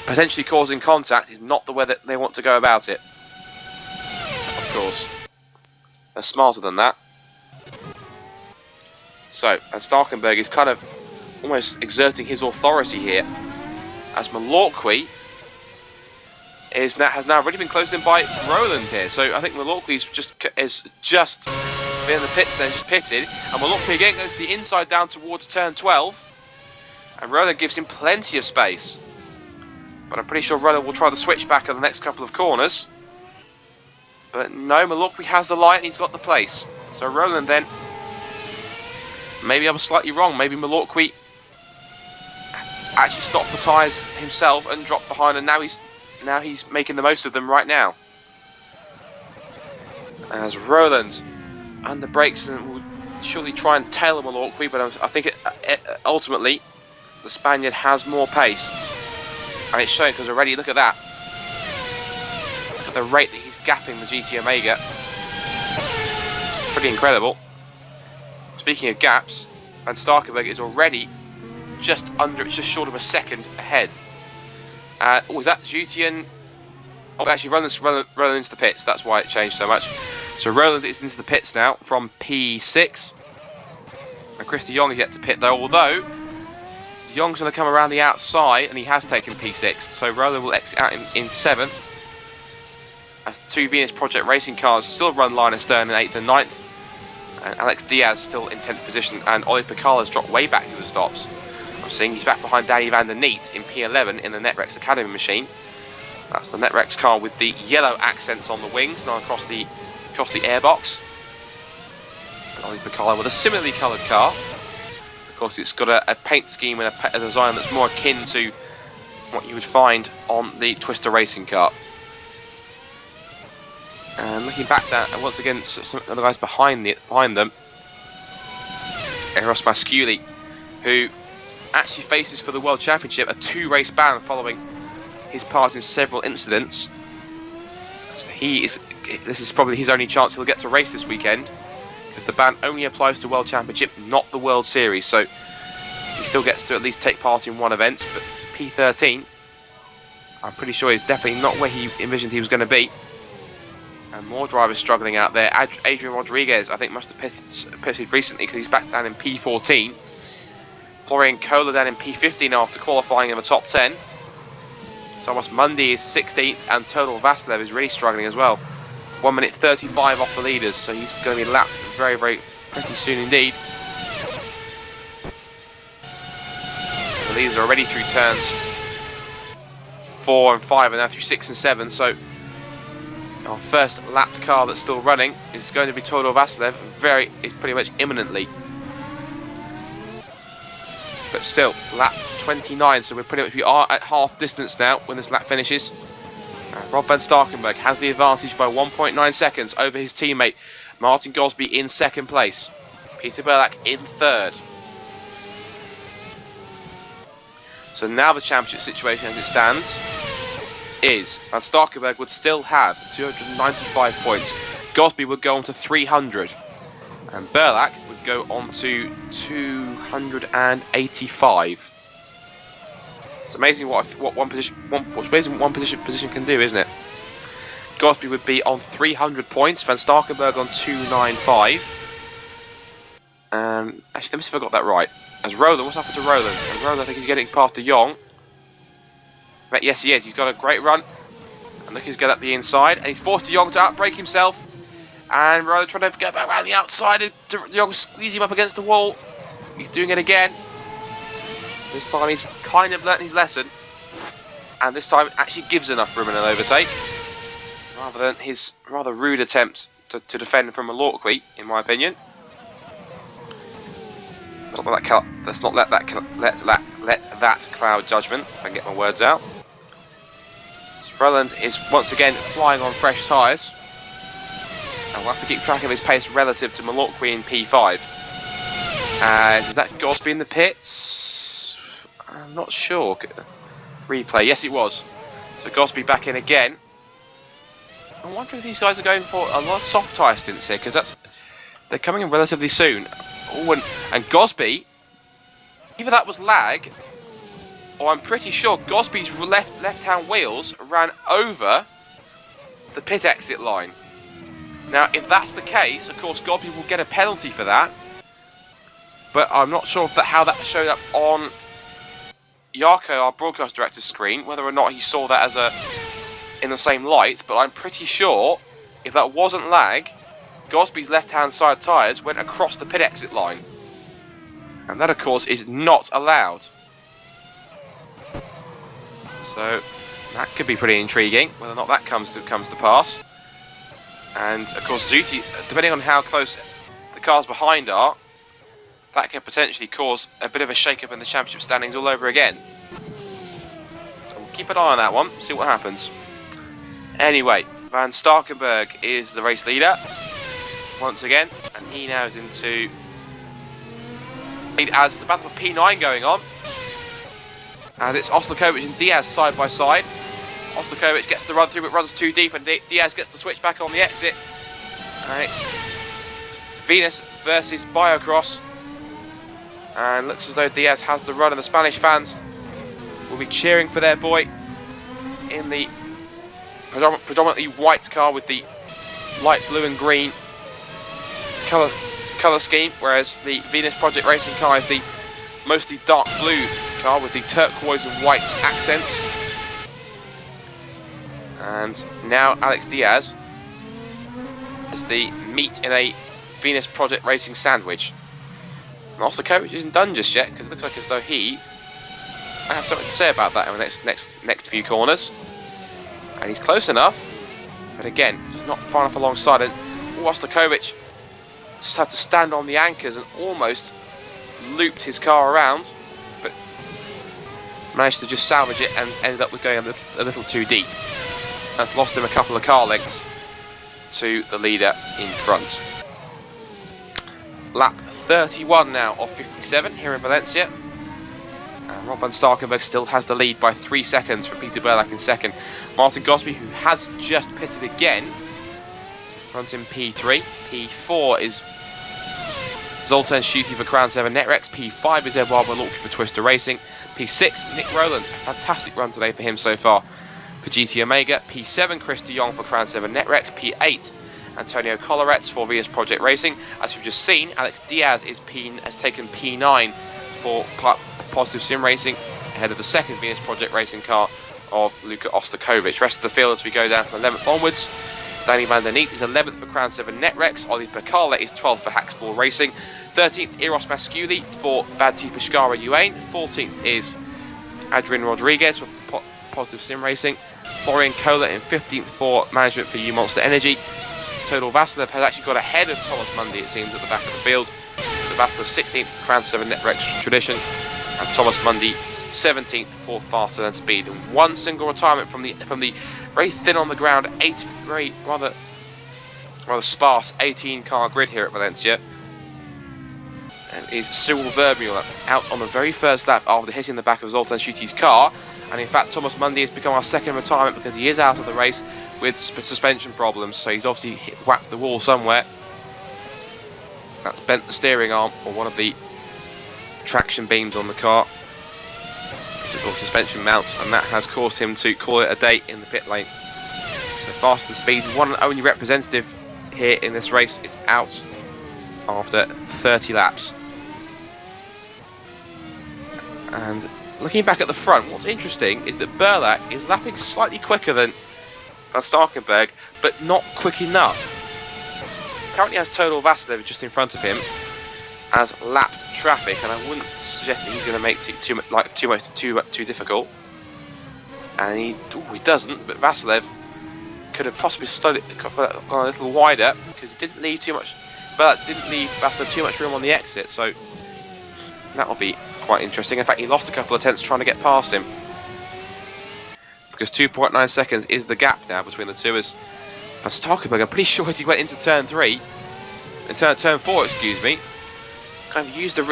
potentially causing contact is not the way that they want to go about it. Of course, they're smarter than that. So, Van Starkenberg is kind of almost exerting his authority here, as Malorkwy has now already been closed in by Roland here. So I think Malorkwy's just been in the pits, then just pitted, and Malorkwy again goes to the inside down towards turn 12, and Roland gives him plenty of space. But I'm pretty sure Roland will try the switchback on the next couple of corners. But no, Malorkwy has the light and he's got the place. So Roland then, maybe I was slightly wrong, maybe Malorkwy actually stopped the tyres himself and dropped behind, and now he's making the most of them right now. As Roland under brakes and will surely try and tail Malorkwy, but I think ultimately the Spaniard has more pace. And it's showing because already, look at that. Look at the rate that he's gapping the GT Omega. It's pretty incredible. Speaking of gaps, Van Starkenberg is already just short of a second ahead. Oh, is that Jutian? Oh, actually, Roland's into the pits. That's why it changed so much. So Roland is into the pits now from P6. And Chris de Jong is yet to pit though, although de Jong's going to come around the outside, and he has taken P6. So Roland will exit out in 7th. As the two Venus Project racing cars still run line astern in 8th and 9th. And Alex Diaz still in 10th position, and Oli Pikal has dropped way back to the stops. I'm seeing he's back behind Danny van der Neet in P11 in the Netrex Academy machine. That's the Netrex car with the yellow accents on the wings, now across the airbox. And Oli Pikal with a similarly coloured car. Of course, it's got a paint scheme and a design that's more akin to what you would find on the Twister racing car. And looking back down, and once again, some of the guys behind them, Eros Masculi, who actually faces for the World Championship a 2-race ban following his part in several incidents. So this is probably his only chance he'll get to race this weekend, because the ban only applies to World Championship, not the World Series. So he still gets to at least take part in one event, but P13, I'm pretty sure he's definitely not where he envisioned he was going to be. And more drivers struggling out there. Adrian Rodriguez, I think, must have pitted recently because he's back down in P14. Florian Kohler down in P15 after qualifying in the top 10. Thomas Mundy is 16th, and Todor Vasilev is really struggling as well. 1 minute 35 off the leaders, so he's going to be lapped very, very pretty soon indeed. The leaders are already through turns 4 and 5, and now through 6 and 7, so our first lapped car that's still running is going to be Todor Vasilev. It's pretty much imminently. But still, lap 29, so we are at half distance now when this lap finishes. Rob van Starkenburg has the advantage by 1.9 seconds over his teammate Martin Gosby in second place. Peter Burlak in third. So now the championship situation as it stands is Van Starkenburg would still have 295 points. Gosby would go on to 300. And Burlak would go on to 285. It's amazing what one position can do, isn't it? Gosby would be on 300 points. Van Starkenburg on 295. Actually, let me see if I got that right. As Roland, what's happened to Roland? And Roland, I think he's getting past De Jong. But yes, he is. He's got a great run. And look, he's got up the inside. And he's forced De Jong to outbrake himself. And Roland trying to get back around the outside. And De Jong squeezing him up against the wall. He's doing it again. This time he's kind of learnt his lesson. And this time it actually gives enough room in an overtake. Rather than his rather rude attempt to defend from Malorqui, in my opinion. Let's not let that cloud judgment, if I can get my words out. So Roland is once again flying on fresh tyres. And we'll have to keep track of his pace relative to Malorqui in P5. Is that Gosby in the pits? I'm not sure. Replay, yes it was. So Gosby back in again. I wonder if these guys are going for a lot of soft tyre stints here, because they're coming in relatively soon. Oh, and Gosby, either that was lag, or I'm pretty sure Gosby's left-hand wheels ran over the pit exit line. Now, if that's the case, of course, Gosby will get a penalty for that. But I'm not sure how that showed up on Jarko, our broadcast director's screen, whether or not he saw that as in the same light. But I'm pretty sure if that wasn't lag, Gosby's left-hand side tyres went across the pit exit line. And that, of course, is not allowed. So that could be pretty intriguing, whether or not that comes to pass. And, of course, Zuti, depending on how close the cars behind are, that could potentially cause a bit of a shake-up in the championship standings all over again. So we'll keep an eye on that one, see what happens. Anyway, Van Starkenburg is the race leader once again, and he now is into as the battle for P9 going on. And it's Ostakovic and Diaz side by side. Ostakovic gets the run through but runs too deep, and Diaz gets the switch back on the exit. And it's Venus versus Biocross. And looks as though Diaz has the run, and the Spanish fans will be cheering for their boy in the predominantly white car with the light blue and green colour scheme, whereas the Venus Project Racing car is the mostly dark blue car with the turquoise and white accents. And now Alex Diaz is the meat in a Venus Project Racing sandwich. And Ostakovic isn't done just yet, because it looks like as though I have something to say about that in the next few corners. And he's close enough, but again, he's not far enough alongside it. Ostakovic just had to stand on the anchors and almost looped his car around, but managed to just salvage it and ended up with going a little too deep. That's lost him a couple of car lengths. to the leader in front. Lap 31 now of 57 here in Valencia. And Rob van Starkenburg still has the lead by 3 seconds from Peter Burlak in second. Martin Gosby, who has just pitted again, runs in P3. P4 is Zoltan Schutte for Crown 7 Netrex. P5 is Edouard Malorki for Twister Racing. P6, Nick Rowland. A fantastic run today for him so far for GT Omega. P7, Chris de Jong for Crown 7 Netrex. P8, Antonio Collarets for Vias Project Racing. As we've just seen, Alex Diaz has taken P9 for Positive Sim Racing, ahead of the second Vias Project Racing car of Luka Ostakovic. Rest of the field as we go down from 11th onwards. Danny van der Neet is 11th for Crown 7 Netrex. Oli Pekala is 12th for Hackspall Racing. 13th, Eros Masculi for Badti Pescara Uain. 14th is Adrian Rodriguez for Positive Sim Racing. Florian Kohler in 15th for Management for U Monster Energy. Total Vasilev has actually got ahead of Thomas Mundy, it seems, at the back of the field. So Vasilev 16th, Crown 7 Netrex Tradition. And Thomas Mundy 17th for Faster Than Speed. And one single retirement from the very thin on the ground, rather sparse 18-car grid here at Valencia. And is Cyril Vermeulen out on the very first lap after hitting the back of Zoltan Schutte's car. And in fact, Thomas Mundy has become our second retirement because he is out of the race with suspension problems. So he's obviously whacked the wall somewhere. That's bent the steering arm or one of the traction beams on the car. Or suspension mounts, and that has caused him to call it a day in the pit lane. So Faster Than Speed's one and only representative here in this race is out after 30 laps. And looking back at the front, what's interesting is that Burlak is lapping slightly quicker than Van Starkenburg, but not quick enough. Currently has Total Vasilev just in front of him as lap traffic, and I wouldn't suggest that he's going to make too difficult. And he doesn't, but Vasilev could have possibly gone a little wider because he didn't leave too much. But didn't leave Vasilev too much room on the exit, so that will be quite interesting. In fact, he lost a couple of tenths trying to get past him because 2.9 seconds is the gap now between the two. As Van Starkenburg, I'm pretty sure as he went into turn 4, excuse me, kind of used the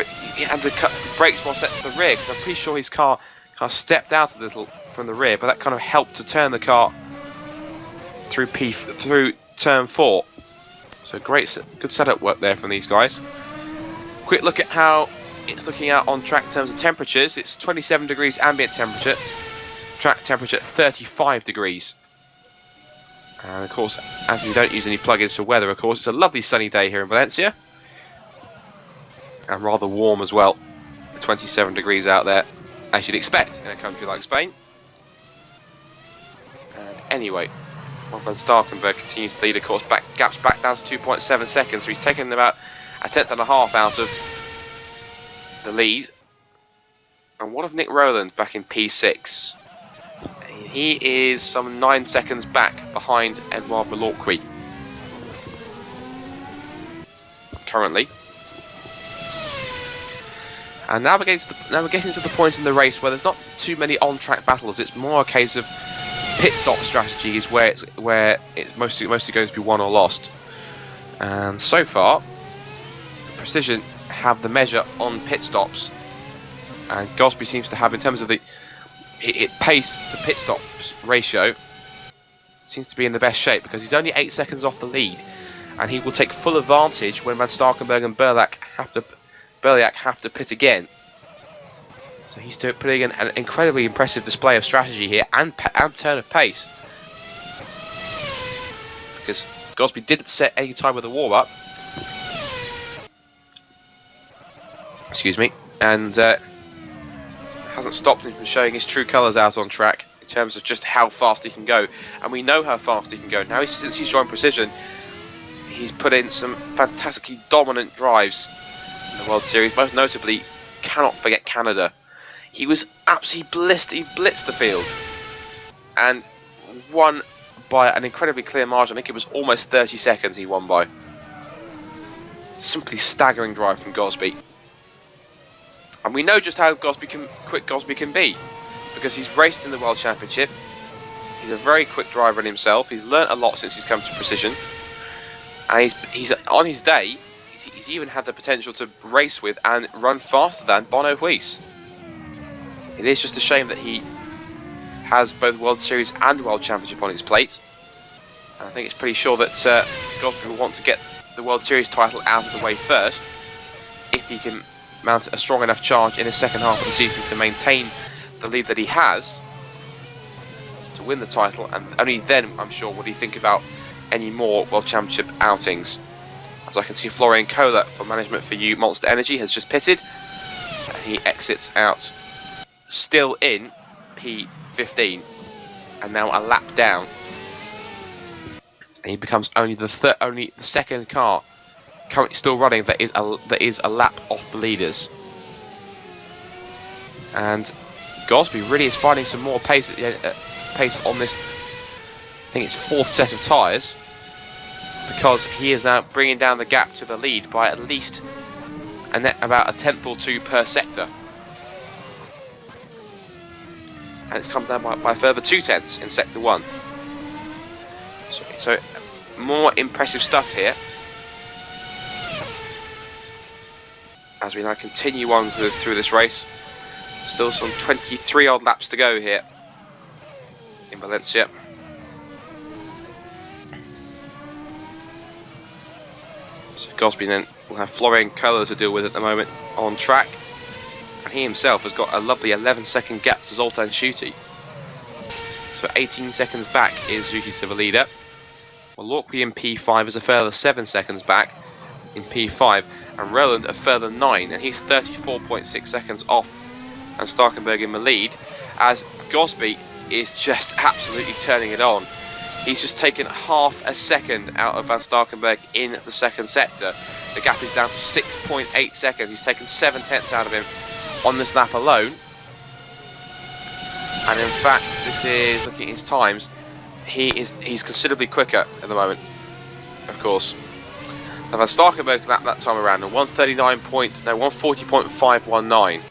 brakes more set to the rear because I'm pretty sure his car kind of stepped out a little from the rear, but that kind of helped to turn the car through turn 4. So good setup work there from these guys. Quick look at how it's looking out on track in terms of temperatures. It's 27 degrees ambient temperature, track temperature 35 degrees. And of course, as we don't use any plugins for weather, of course, it's a lovely sunny day here in Valencia. And rather warm as well. 27 degrees out there, as you'd expect in a country like Spain. And anyway, Van Starkenburg continues to lead, of course, gaps back down to 2.7 seconds, so he's taken about a tenth and a half out of the lead. And what of Nick Rowland back in P6? He is some 9 seconds back behind Edouard Malorki currently. And now we're getting to the point in the race where there's not too many on-track battles. It's more a case of pit stop strategies where it's mostly going to be won or lost. And so far, Precision have the measure on pit stops, and Gosby seems to have, in terms of the pace to pit stops ratio, seems to be in the best shape because he's only 8 seconds off the lead, and he will take full advantage when Van Starkenburg and Burlak have to pit again. So he's putting in an incredibly impressive display of strategy here and turn of pace, because Gosby didn't set any time with the warm-up. Excuse me, and hasn't stopped him from showing his true colours out on track in terms of just how fast he can go. And we know how fast he can go. Now, since he's joined Precision, he's put in some fantastically dominant drives in the World Series. Most notably, cannot forget Canada. He was absolutely blitzed. He blitzed the field and won by an incredibly clear margin. I think it was almost 30 seconds he won by. Simply staggering drive from Gosby. And we know just how quick Gosby can be, because he's raced in the World Championship. He's a very quick driver in himself. He's learnt a lot since he's come to Precision. And he's on his day. He's even had the potential to race with and run faster than Bono Huis. It is just a shame that he has both World Series and World Championship on his plate. And I think it's pretty sure that Gosby will want to get the World Series title out of the way first, if he can mount a strong enough charge in the second half of the season to maintain the lead that he has, to win the title, and only then, I'm sure, will he think about any more World Championship outings. As I can see, Florian Kohler from Management for You Monster Energy has just pitted, and he exits out still in P15, and now a lap down. And he becomes only the second car currently still running that is a lap off the leaders. And Gosby really is finding some more pace pace on this. I think it's fourth set of tyres, because he is now bringing down the gap to the lead by at least about a tenth or two per sector. And it's come down by a further 2/10 in sector 1. So more impressive stuff here. As we now continue on through this race. Still some 23 odd laps to go here in Valencia. So Gosby then will have Florian Kohler to deal with at the moment on track. And he himself has got a lovely 11-second gap to Zoltan Schutte. So 18 seconds back is Schutte to the leader. Well, Lorqui in P5 is a further 7 seconds back in P5. And Roland a further 9, and he's 34.6 seconds off. And Starkenberg in the lead, as Gosby is just absolutely turning it on. He's just taken half a second out of Van Starkenberg in the second sector. The gap is down to 6.8 seconds. He's taken 7/10 out of him on this lap alone. And in fact, this is, looking at his times, he's considerably quicker at the moment, of course. Now Van Starkenberg's lap that time around, 140.519.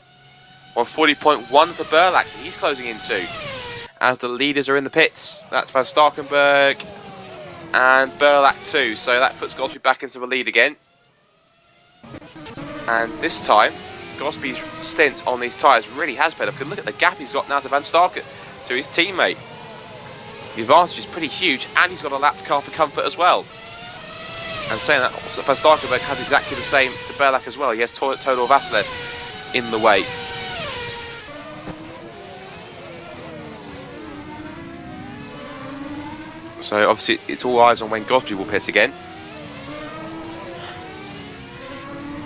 140.1 for Berlax, and he's closing in too. As the leaders are in the pits, that's Van Starkenberg and Berlac too. So that puts Gosby back into the lead again. And this time, Gosby's stint on these tyres really has paid off. Look at the gap he's got now to Van Starken, to his teammate. The advantage is pretty huge, and he's got a lapped car for comfort as well. And saying that, also, Van Starkenberg has exactly the same to Berlac as well. He has Todor Vasilev in the way. So obviously it's all eyes on when Gosby will pit again.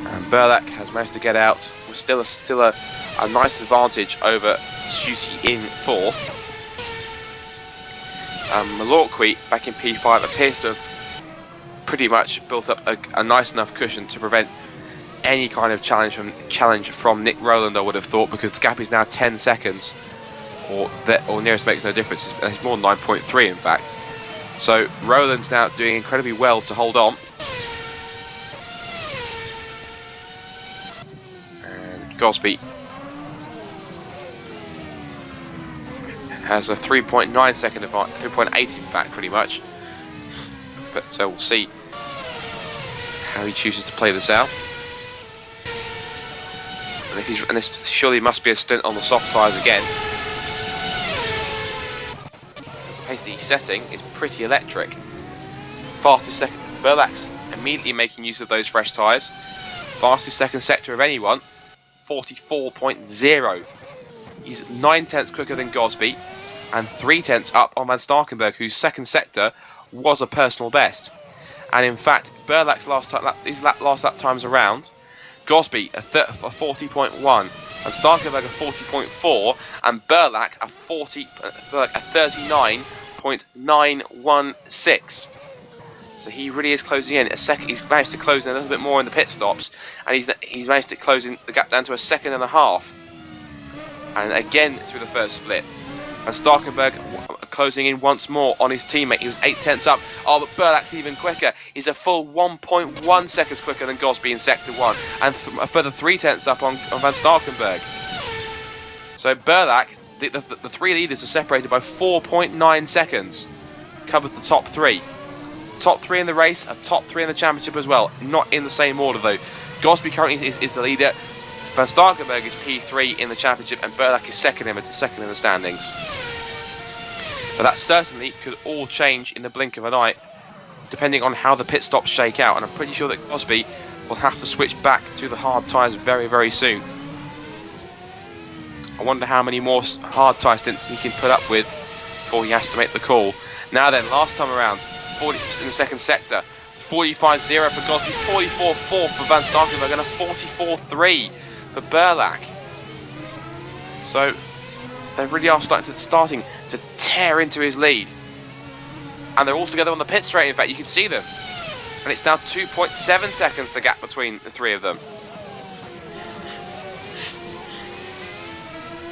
And Berlac has managed to get out with still a nice advantage over Schutte in 4th. Lorqui back in P5 appears to have pretty much built up a nice enough cushion to prevent any kind of challenge from Nick Roland, I would have thought, because the gap is now 10 seconds, or nearest makes no difference. It's more than 9.3 in fact. So Roland's now doing incredibly well to hold on. And Gosby has a 3.9 second advantage, 3.8 in fact, pretty much. But so we'll see how he chooses to play this out. And this surely must be a stint on the soft tyres again. The pace that he's setting is pretty electric. Fastest second, Berlax immediately making use of those fresh tyres. Fastest second sector of anyone, 44.0. He's 9/10 quicker than Gosby, and 3/10 up on Van Starkenberg, whose second sector was a personal best. And in fact, Berlax's last lap times around, Gosby a 40.1, and Starkenberg a 40.4, and Berlac a 39.916. So he really is closing in. He's managed to close in a little bit more in the pit stops, and he's managed to close in the gap down to a second and a half. And again through the first split. And Starkenberg closing in once more on his teammate. He was 8/10 up. Oh, but Berlac's even quicker. He's a full 1.1 seconds quicker than Gosby in sector 1, and a further 3/10 up on Van Starkenberg. So Berlac, the three leaders are separated by 4.9 seconds. Covers the top three. top 3 in the race, a top 3 in the championship as well. Not in the same order though. Gosby currently is the leader. Van Starkenberg is P3 in the championship, and Berlak is second in the standings. But that certainly could all change in the blink of an eye, depending on how the pit stops shake out. And I'm pretty sure that Gosby will have to switch back to the hard tyres very, very soon. I wonder how many more hard tyre stints he can put up with before he has to make the call. Now then, last time around, 40 in the second sector, 45.0 for Gosby, 44.4 for Van Starkenberg, and a 44.3 for Berlak. So they really are starting to tear into his lead. And they're all together on the pit straight, in fact, you can see them. And it's now 2.7 seconds the gap between the three of them.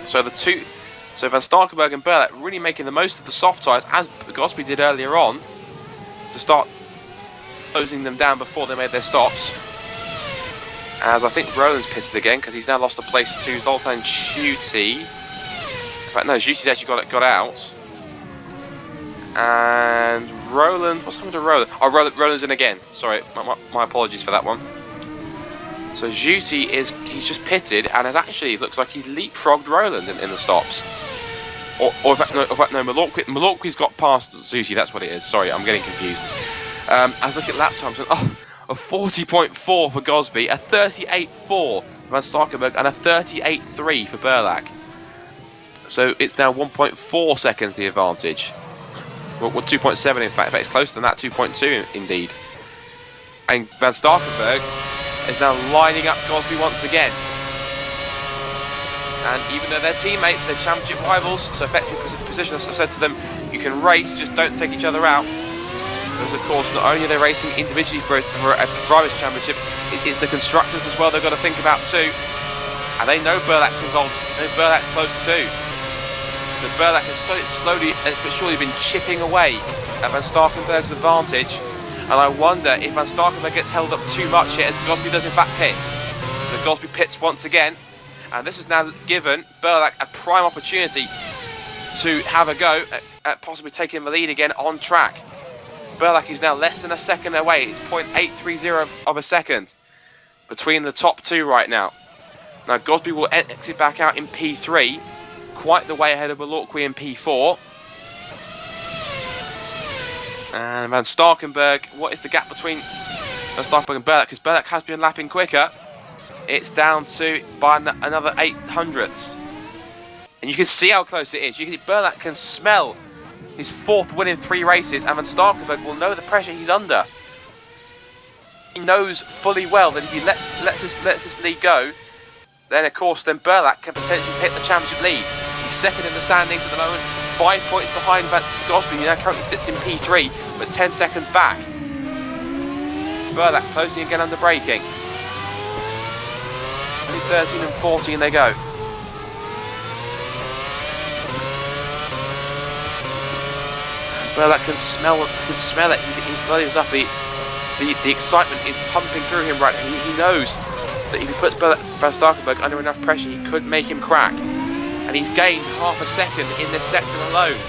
So Van Starkenberg and Berlak really making the most of the soft tyres, as Gosby did earlier on, to start closing them down before they made their stops. As I think Roland's pitted again, because he's now lost a place to Zoltan Schuty. In fact, no, Schuti's actually got out. And Roland, what's happened to Roland? Oh, Roland's in again. Sorry, my apologies for that one. So Schuty he's just pitted, and it actually looks like he's leapfrogged Roland in the stops. Or in fact, no, Malorqui's got past Schuty, that's what it is. Sorry, I'm getting confused. I was looking at lap times, and a 40.4 for Gosby, a 38.4 for Van Starkenberg, and a 38.3 for Berlak. So it's now 1.4 seconds the advantage. Well, 2.7 in fact, it's closer than that, 2.2 indeed. And Van Starkenberg is now lining up Gosby once again. And even though they're teammates, they're championship rivals, so effective position, as I've said to them, you can race, just don't take each other out. Because of course, not only are they racing individually for a drivers' championship, it is the constructors as well they've got to think about too. And they know Berlak's involved, they know Berlak's close too. So Berlak has slowly but surely been chipping away at Van Starkenberg's advantage. And I wonder if Van Starkenberg gets held up too much here as Gosby does in fact pit. So Gosby pits once again. And this has now given Berlak a prime opportunity to have a go at possibly taking the lead again on track. Berlak is now less than a second away. It's 0.830 of a second between the top two right now. Now Gosby will exit back out in P3, quite the way ahead of Malorqui in P4. And Van Starkenberg, what is the gap between Van Starkenberg and Berlak? Because Berlak has been lapping quicker. It's down to by another 0.08. And you can see how close it is. Berlak can smell his fourth win in 3 races, and Van Starkenberg will know the pressure he's under. He knows fully well that if he lets this lead go, then of course Berlak can potentially take the championship lead. He's second in the standings at the moment, 5 points behind Gosby, who now currently sits in P3, but 10 seconds back. Berlak closing again under braking. 13 and 14 they go. Berlak can smell it. He's bloodies up. The excitement is pumping through him right now. He knows that if he puts Van Starkenberg under enough pressure, he could make him crack. And he's gained half a second in this sector alone.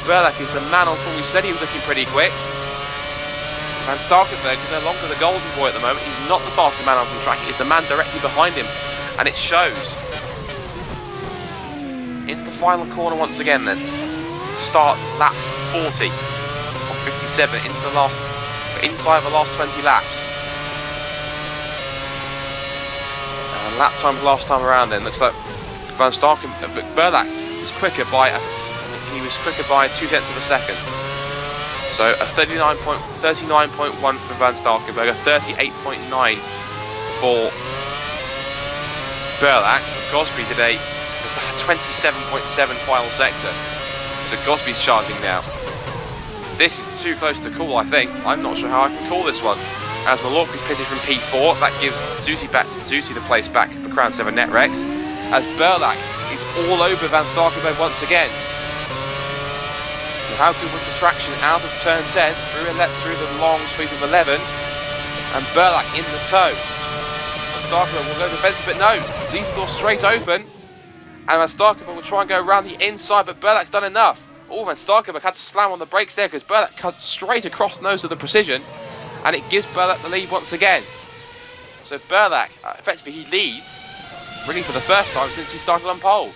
Berlak is the man on form. We said he was looking pretty quick. Van Starkenberg is no longer the golden boy at the moment. He's not the fastest man on the track. It's the man directly behind him. And it shows. Into the final corner once again then. To start lap 40 or 57 inside the last 20 laps. And lap time last time around then looks like Van Starkenberg, Berlak was quicker by 0.2 of a second. So a 39.1 for Van Starkenberg, a 38.9 for Berlak. Gosby today, it's a 27.7 final sector. So Gosby's charging now. This is too close to call, I think. I'm not sure how I can call this one. As Malorqui's pitted from P4, that gives Schuty the place back for Crown 7 Netrex. As Berlak is all over Van Starkenberg once again. How good was the traction out of turn 10 through the long sweep of 11, and Berlak in the tow. Van Starkenberg will go defensive, but no, leaves the door straight open, and Van Starkenberg will try and go around the inside, but Berlak's done enough. Oh, Van Starkenburg had to slam on the brakes there because Berlak cut straight across the nose of the Precision, and it gives Berlak the lead once again. So Berlak, effectively, he leads really for the first time since he started on pole.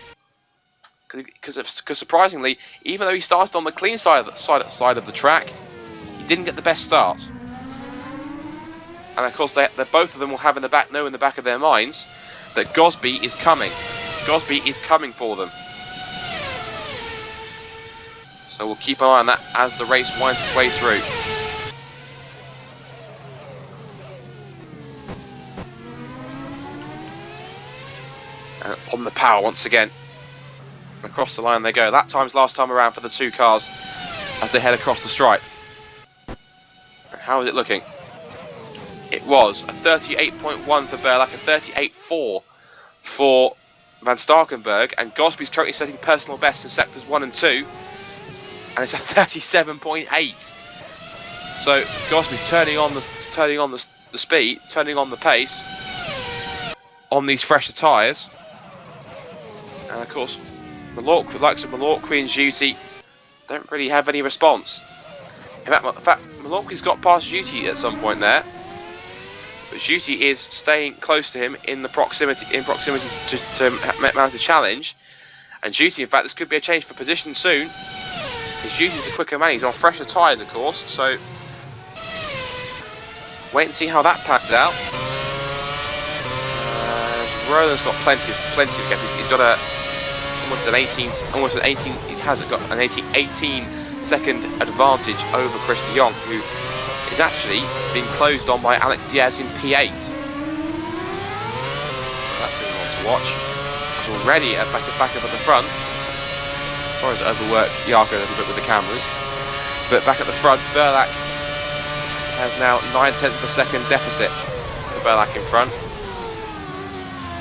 Because surprisingly, even though he started on the clean side of the track, he didn't get the best start. And of course, both of them will have in the back of their minds that Gosby is coming. Gosby is coming for them. So we'll keep an eye on that as the race winds its way through. And on the power once again. Across the line they go. That time's last time around for the two cars as they head across the stripe. How is it looking? It was a 38.1 for Berlak, a 38.4 for Van Starkenburg, and Gosby's currently setting personal bests in sectors 1 and 2, and it's a 37.8. So Gosby's turning on the speed, turning on the pace on these fresher tyres, and of course, the likes of Malorque and Juty don't really have any response. In fact, Malorque's got past Juty at some point there. But Juty is staying close to him in proximity to mount the challenge. And Juty, in fact, this could be a change for position soon. Because Juty's the quicker man. He's on fresher tyres, of course. So wait and see how that pans out. Roland's got plenty of gap. He's got almost an 18. He has got an 18-second advantage over Chris de Jong, who is actually being closed on by Alex Diaz in P8. So that's been one to watch. It's already back up at the front. Sorry to overwork Jarko a little bit with the cameras. But back at the front, Berlak has now 9/10 of a second deficit for Berlak in front.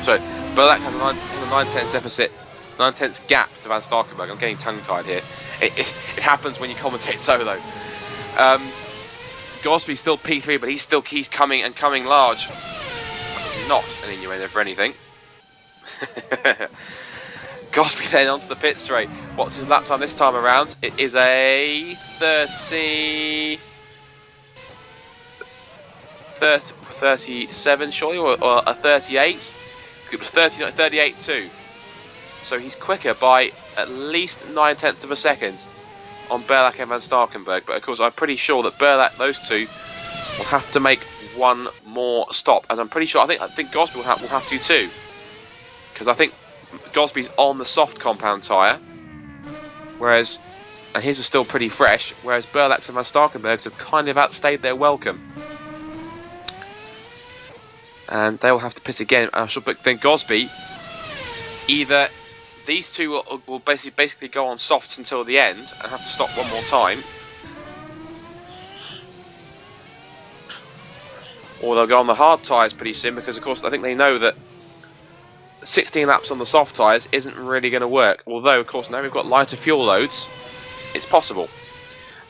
So Berlak has a 9/10 deficit, 9/10 gap to Van Starkenburg. I'm getting tongue-tied here. It happens when you commentate solo. Gosby's still P3, but he's coming large. Not an innuendo for anything. Gosby then onto the pit straight. What's his lap time this time around? It is a 37 surely, or a 38. It was 38.2. So he's quicker by at least 9/10 of a second on Berlak and Van Starkenburg. But of course, I'm pretty sure that Berlak, those two, will have to make one more stop. As I'm pretty sure, I think Gosby will have to too, because I think Gosby's on the soft compound tyre, whereas and his are still pretty fresh, whereas Berlak's and Van Starkenburg's have kind of outstayed their welcome. And they will have to pit again. But then Gosby, either these two will basically go on softs until the end and have to stop one more time, or they'll go on the hard tyres pretty soon, because of course I think they know that 16 laps on the soft tyres isn't really going to work. Although of course now we've got lighter fuel loads, it's possible.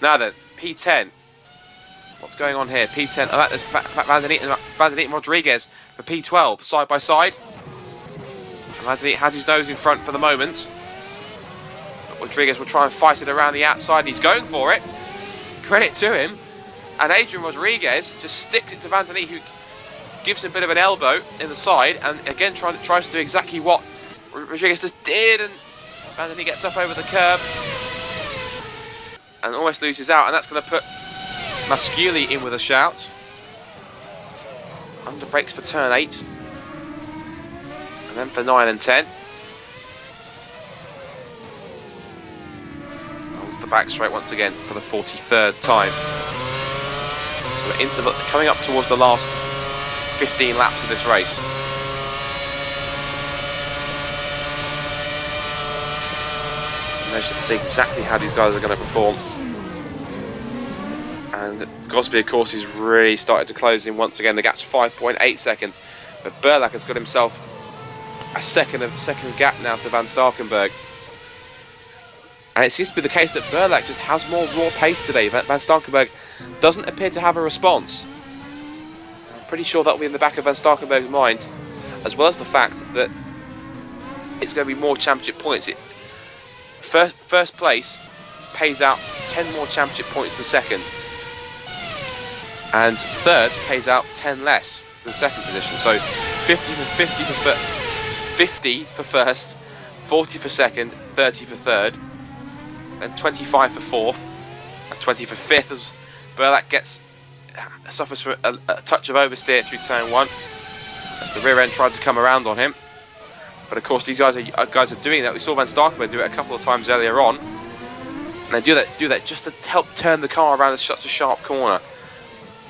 Now then, P10. What's going on here? P10. Oh, that is Van der Neat and Rodriguez for P12, side by side. Van der Neat has his nose in front for the moment. But Rodriguez will try and fight it around the outside. He's going for it. Credit to him. And Adrian Rodriguez just sticks it to Van der Neat, who gives him a bit of an elbow in the side, and again tries to do exactly what Rodriguez just did. And Van der Neat gets up over the curb and almost loses out, and that's going to put Masciuli in with a shout. Under brakes for turn 8. And then for 9 and 10. Holds the back straight once again for the 43rd time. So we're coming up towards the last 15 laps of this race. And they should see exactly how these guys are going to perform. And Gosby, of course, is really started to close in once again. The gap's 5.8 seconds. But Berlak has got himself a second gap now to Van Starkenburg. And it seems to be the case that Berlak just has more raw pace today. Van Starkenburg doesn't appear to have a response. I'm pretty sure that will be in the back of Van Starkenburg's mind, as well as the fact that it's going to be more championship points. First place pays out 10 more championship points than second. And third pays out 10 less than second position. So 50 for first, 40 for second, 30 for third, then 25 for fourth, and 20 for fifth as Burlak suffers from a touch of oversteer through turn 1 as the rear end tried to come around on him. But of course these guys are doing that. We saw Van Starkenburg do it a couple of times earlier on. And they do that just to help turn the car around such a sharp corner,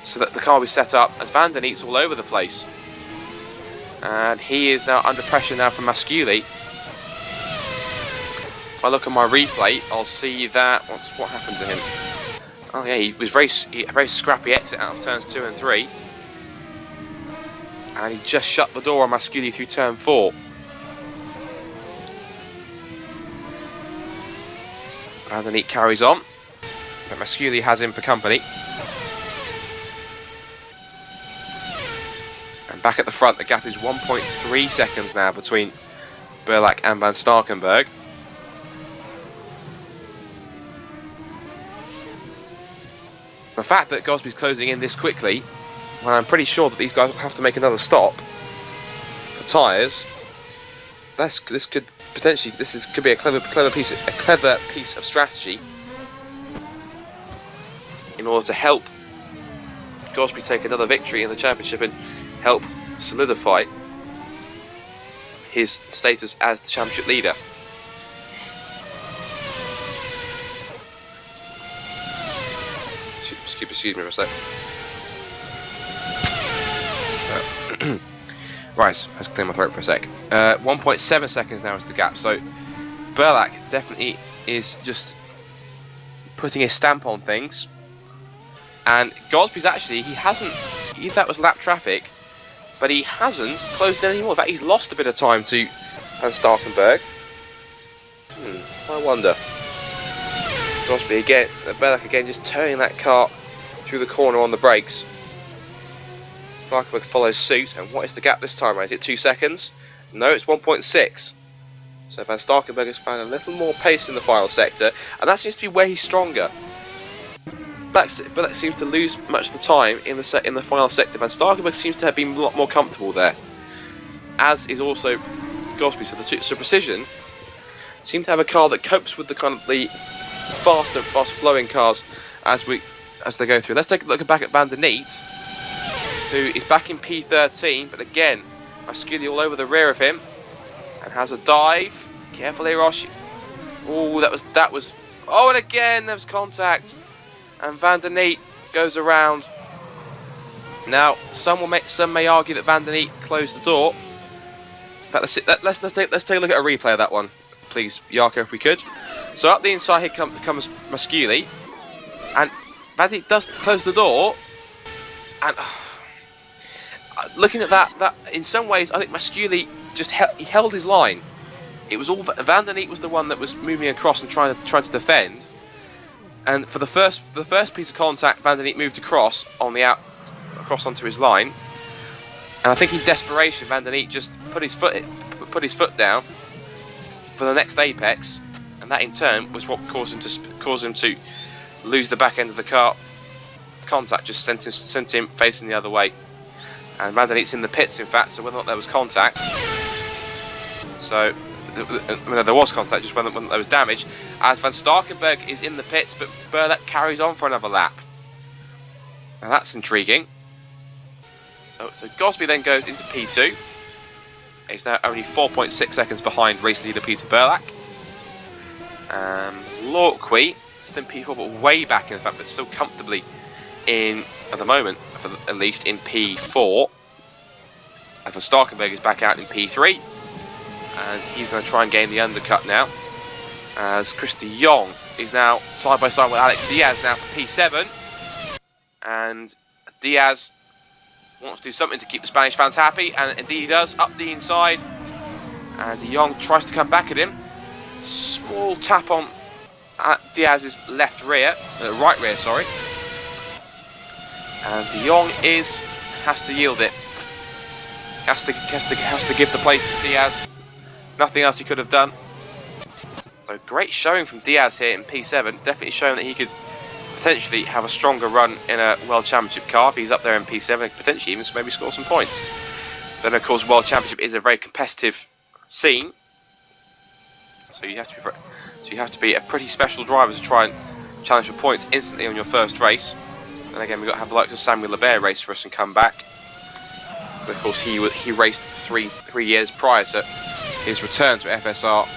so that the car will be set up as Van der Neet's all over the place. And he is now under pressure now from Masciuli. If I look at my replay, I'll see that what happened to him. Oh yeah, he was a very scrappy exit out of turns 2 and 3. And he just shut the door on Masciuli through turn 4. Van der Neet carries on, but Masciuli has him for company. And back at the front, the gap is 1.3 seconds now between Burlak and Van Starkenburg. The fact that Gosby's closing in this quickly, when I'm pretty sure that these guys will have to make another stop for tyres, this could potentially could be a clever piece of strategy in order to help Gosby take another victory in the championship and help solidify his status as the championship leader. Excuse me for a sec. Right, let's clear my throat for a sec. 1.7 seconds now is the gap, so Burlak definitely is just putting his stamp on things. And Gosby's actually, that was lap traffic, but he hasn't closed in anymore. In fact, he's lost a bit of time to Van Starkenburg. I wonder. Gosby again, Burlak again just turning that car through the corner on the brakes. Starkenburg follows suit, and what is the gap this time? Is it 2 seconds? No, it's 1.6. So Van Starkenburg has found a little more pace in the final sector, and that seems to be where he's stronger. Burlak seems to lose much of the time in the final sector. Van Starkenburg seems to have been a lot more comfortable there, as is also Gosby. So Precision seem to have a car that copes with the kind of the fast flowing cars as they go through. Let's take a look back at Van der Neet, who is back in P13, but again, Masciuli all over the rear of him, and has a dive. Careful here, Roche. Oh, that was. Oh, and again there was contact, and Van der Neet goes around. Now, some may argue that Van der Neet closed the door. But let's take a look at a replay of that one, please, Jarko, if we could. So up the inside here comes Masciuli, and Van der Neet does close the door, and looking at that, in some ways, I think Masciuli just held his line. It was all Van der Neet was the one that was moving across and trying to defend. And for the first piece of contact, Van der Neet moved across onto his line. And I think in desperation, Van der Neet just put his foot down for the next apex, and that in turn was what caused him to lose the back end of the car. Contact just sent him facing the other way. And Van der Neet's in the pits, in fact, so whether or not there was contact. So, there was contact, just whether there was damage. As Van Starkenburg is in the pits, but Burlak carries on for another lap. Now that's intriguing. So Gosby then goes into P2. He's now only 4.6 seconds behind race leader Peter Burlak. Lorqui still in P4, but way back in fact, but still comfortably in, at the moment, at least in P4. Van Starkenburg is back out in P3, and he's going to try and gain the undercut now, as Chris de Jong is now side by side with Alex Diaz now for P7, and Diaz wants to do something to keep the Spanish fans happy, and indeed he does, up the inside, and de Jong tries to come back at him. Small tap on Diaz's right rear, sorry. And de Jong has to yield it. Has to give the place to Diaz. Nothing else he could have done. So great showing from Diaz here in P7. Definitely showing that he could potentially have a stronger run in a World Championship car. If he's up there in P7, potentially even maybe score some points. Then of course World Championship is a very competitive scene. So you have to be a pretty special driver to try and challenge for points instantly on your first race. And again, we've got to have the likes of Samuel Lebert race for us and come back. But of course, he raced three years prior to his return to FSR.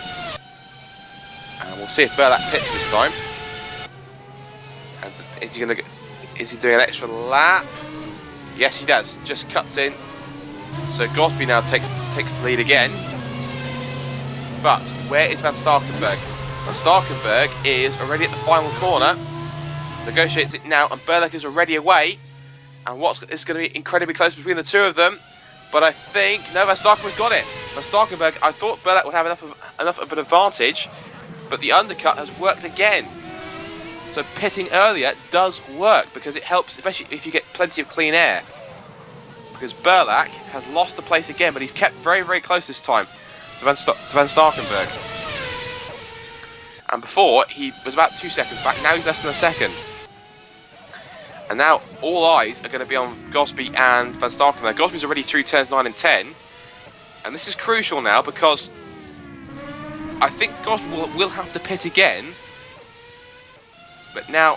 And we'll see if Berlac pits this time. And is he doing an extra lap? Yes, he does. Just cuts in. So Gosby now takes the lead again. But where is Van Starkenburg? Van Starkenburg is already at the final corner. Negotiates it now, and Berlac is already away. And it's going to be incredibly close between the two of them. But I think no, Van Starkenburg got it. Van Starkenburg, I thought Berlac would have enough of an advantage, but the undercut has worked again. So pitting earlier does work because it helps, especially if you get plenty of clean air. Because Berlac has lost the place again, but he's kept very, very close this time to Van Starkenburg. And before, he was about 2 seconds back, now he's less than a second. And now all eyes are going to be on Gosby and Van Starkenburg. Gosby's already through turns 9 and 10. And this is crucial now because I think Gosby will have to pit again. But now,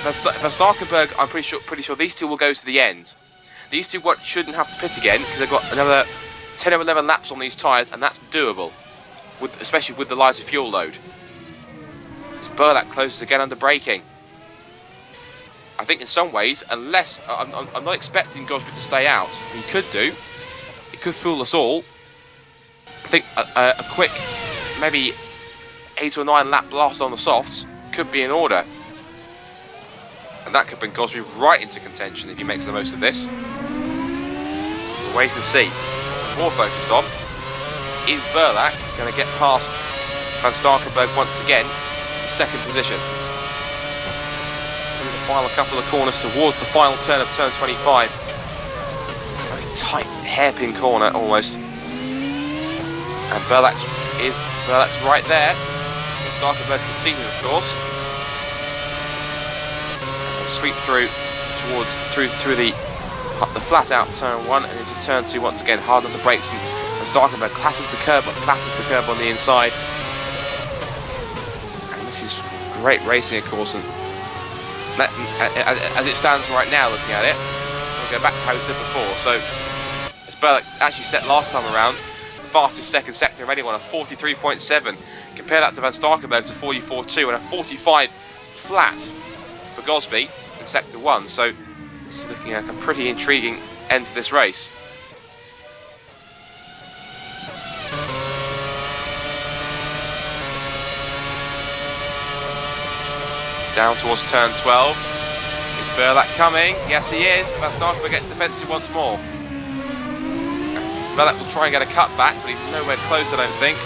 Van Starkenburg, I'm pretty sure these two will go to the end. These two shouldn't have to pit again because they've got another 10 or 11 laps on these tyres, and that's doable, especially with the lighter fuel load. As Berlac closes again under braking. I think in some ways, unless I'm not expecting Gosby to stay out, he could do. It could fool us all. I think a quick, maybe 8 or 9 lap blast on the softs could be in order, and that could bring Gosby right into contention if he makes the most of this. We'll wait and see. More focused on is Berlac going to get past Van Starkenburg once again, in second position. The final couple of corners towards the final turn of turn 25. Very tight hairpin corner almost. And Berlac's right there. Starkenburg can see him, of course. And sweep through through the flat out turn 1 and into turn 2 once again. Hard on the brakes, and Starkenburg clatters the curb on the inside. And this is great racing, of course. And as it stands right now, looking at it, we'll go back to how we said before. So, as Berlac actually set last time around, fastest second sector of anyone, a 43.7. Compare that to Van Starkenburg's a 44.2 and a 45 flat for Gosby in sector 1. So, this is looking like a pretty intriguing end to this race. Down towards turn 12. Is Berlac coming? Yes, he is. Van Starkenburg gets defensive once more. Berlac will try and get a cut back, but he's nowhere close, I don't think.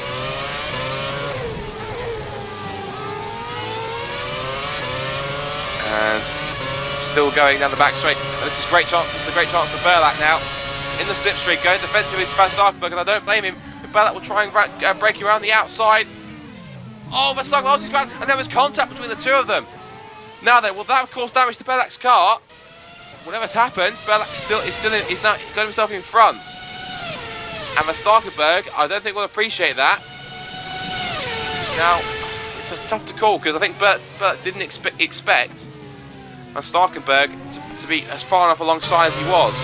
And still going down the back straight. But this is a great chance. This is a great chance for Berlac now. In the slipstream, going defensive is Van Starkenburg, and I don't blame him. But Berlac will try and break around the outside. Oh, Van Starkenburg holds his ground, and there was contact between the two of them. Now then, will that of course damage to Berlac's car? Whatever's happened, Berlac is now got himself in front. And Van Starkenburg, I don't think will appreciate that. Now, it's tough to call because I think Berlac didn't expect Van Starkenburg to be as far enough alongside as he was.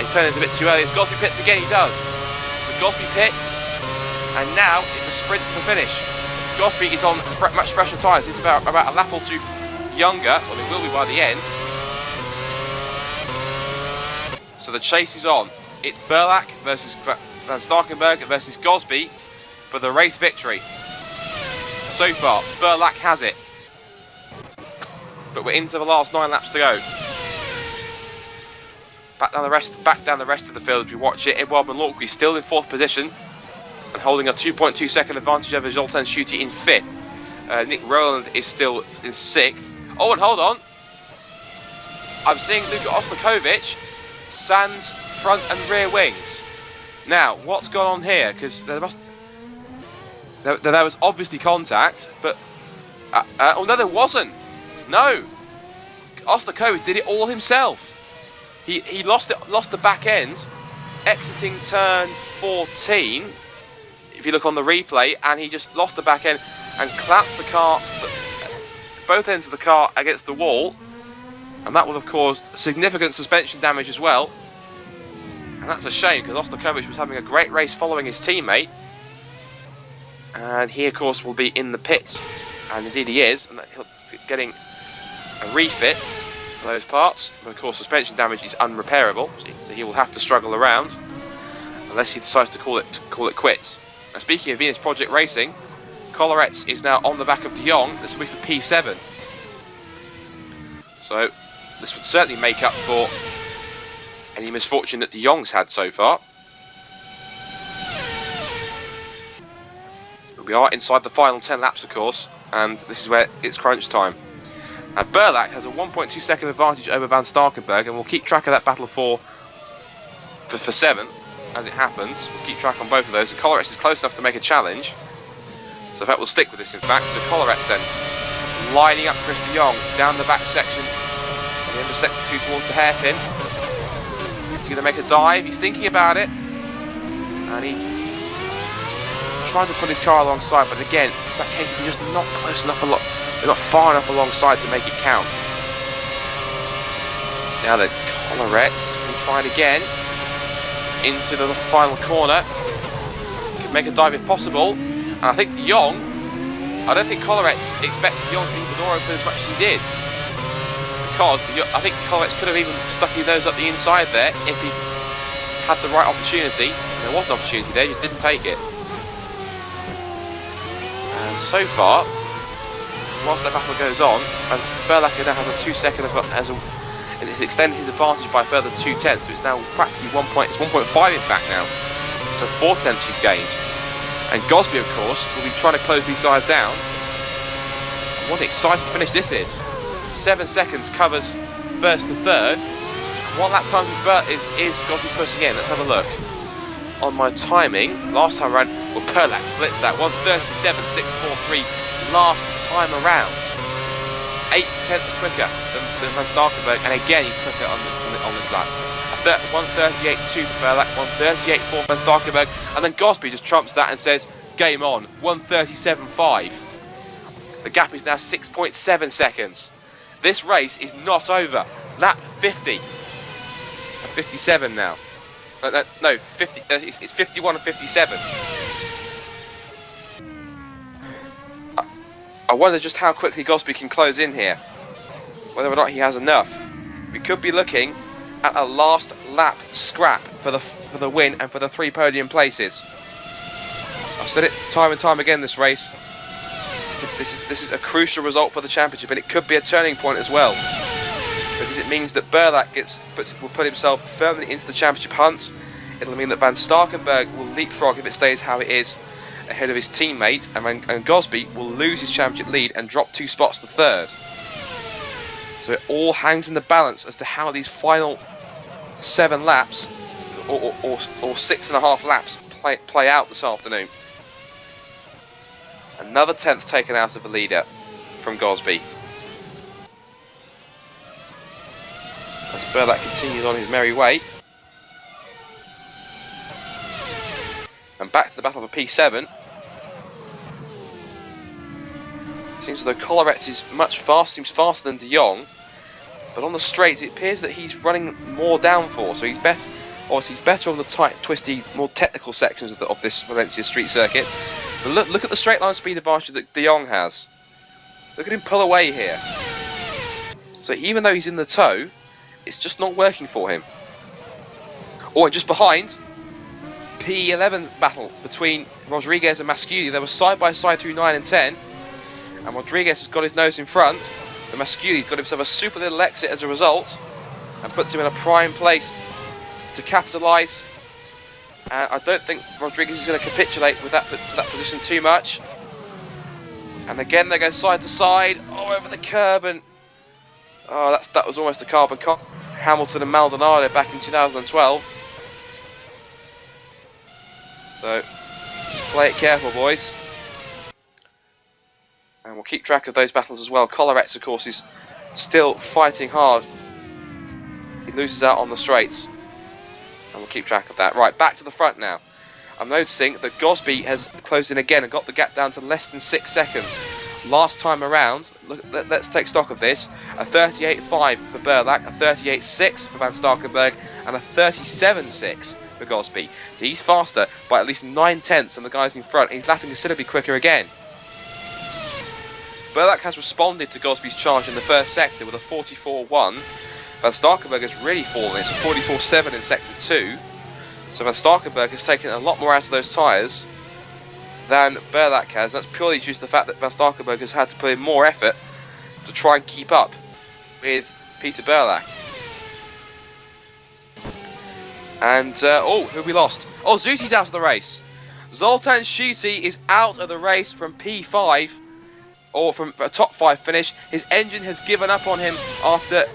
He turned it a bit too early. As Gosby pits again, he does. So Gosby pits, and now it's a sprint to the finish. Gosby is on much fresher tyres. He's about a lap or two younger, or he will be by the end. So the chase is on. It's Berlac versus Van Starkenburg versus Gosby for the race victory. So far, Berlac has it. But we're into the last 9 laps to go. Back down the rest of the field as we watch it. Edouard Malorque still in 4th position and holding a 2.2 second advantage over Zoltan Schutte in 5th. Nick Rowland is still in 6th. Oh, and hold on. I'm seeing Luka Ostakovic sans front and rear wings. Now, what's gone on here? Because there must... There was obviously contact, but oh no, there wasn't. No, Ostakovic did it all himself. He lost the back end, exiting turn 14. If you look on the replay, and he just lost the back end and collapsed the car, both ends of the car against the wall, and that would have caused significant suspension damage as well. And that's a shame, because Ostakovic was having a great race following his teammate. And he, of course, will be in the pits. And indeed he is. And he'll be getting a refit for those parts. But of course, suspension damage is unrepairable. So he will have to struggle around. Unless he decides to call it quits. Now, speaking of Venus Project Racing, Colleretts is now on the back of de Jong. This will be for P7. So this would certainly make up for any misfortune that de Jong's had so far. We are inside the final 10 laps, of course, and this is where it's crunch time. Now, Berlak has a 1.2 second advantage over Van Starkenberg, and we'll keep track of that battle for 7th as it happens. We'll keep track on both of those. And Colleretts is close enough to make a challenge, so that will stick with this, in fact. So Colleretts then lining up Chris de Jong down the back section at the end of sector 2 towards the hairpin. He's going to make a dive. He's thinking about it, and he trying to put his car alongside, but again, it's that case of you're just not close enough, not far enough alongside to make it count. Now then, Colleretts will try it again into the final corner. Can make a dive if possible, and I think de Jong. I don't think Colleretts expected de Jong to leave the door open as much as he did, because I think Colleretts could have even stuck his nose up the inside there if he had the right opportunity. There was an opportunity there, he just didn't take it. And so far, whilst that battle goes on, and Berlak now has a 2 second, and it's extended his advantage by a further 2/10, so it's now practically 1.5 in fact now. So 4/10 he's gained. And Gosby, of course, will be trying to close these guys down. And what an exciting finish this is. 7 seconds covers first to third. What lap times is Gosby putting in? Let's have a look. On my timing, last time around, well, Berlak splits that 1:37.643 last time around. 8/10 quicker than Van Starkenberg, and again he's quicker on this lap. 1:38.2 for Berlak, 1:38.4 Van Starkenberg, and then Gosby just trumps that and says, game on, 1:37.5. The gap is now 6.7 seconds. This race is not over. Lap 50. 57 now. No, 50. It's 51 and 57. I wonder just how quickly Gosby can close in here. Whether or not he has enough. We could be looking at a last lap scrap for the win and for the 3 podium places. I've said it time and time again this race. This is a crucial result for the championship, and it could be a turning point as well, because it means that Berlak will put himself firmly into the championship hunt. It'll mean that Van Starkenberg will leapfrog if it stays how it is ahead of his teammate, and Gosby will lose his championship lead and drop 2 spots to third. So it all hangs in the balance as to how these final 7 laps or 6.5 laps play out this afternoon. Another 10th taken out of the leader from Gosby. As Berlak continues on his merry way. And back to the battle for P7. It seems as though Colleretts is seems faster than de Jong. But on the straights, it appears that he's running more downforce, so he's better. Obviously, he's better on the tight, twisty, more technical sections of this Valencia street circuit. But look at the straight line speed advantage that de Jong has. Look at him pull away here. So even though he's in the tow, it's just not working for him. Oh, and just behind, P11 battle between Rodriguez and Masciuli. They were side by side through 9 and 10, and Rodriguez has got his nose in front. And Masciuli got himself a super little exit as a result, and puts him in a prime place to capitalise. And I don't think Rodriguez is going to capitulate with that position too much. And again they go side to side, over the curb, and that was almost a carbon copy. Hamilton and Maldonado back in 2012. So just play it careful, boys. And we'll keep track of those battles as well. Colleretts, of course, is still fighting hard. He loses out on the straights. And we'll keep track of that. Right, back to the front now. I'm noticing that Gosby has closed in again and got the gap down to less than 6 seconds. Last time around, let's take stock of this. A 38.5 for Berlak, a 38.6 for Van Starkenberg, and a 37.6 for Gosby. So he's faster by at least 9/10 than the guys in front. He's lapping considerably quicker again. Berlak has responded to Gosby's charge in the first sector with a 44.1. Van Starkenberg has really fallen. It's a 44.7 in sector 2. So Van Starkenberg has taken a lot more out of those tyres than Berlak has. That's purely due to the fact that Van Starkenberg has had to put in more effort to try and keep up with Peter Berlak. And, who have we lost? Oh, Zuti's out of the race. Zoltan Schutte is out of the race from P5, or from a top 5 finish. His engine has given up on him after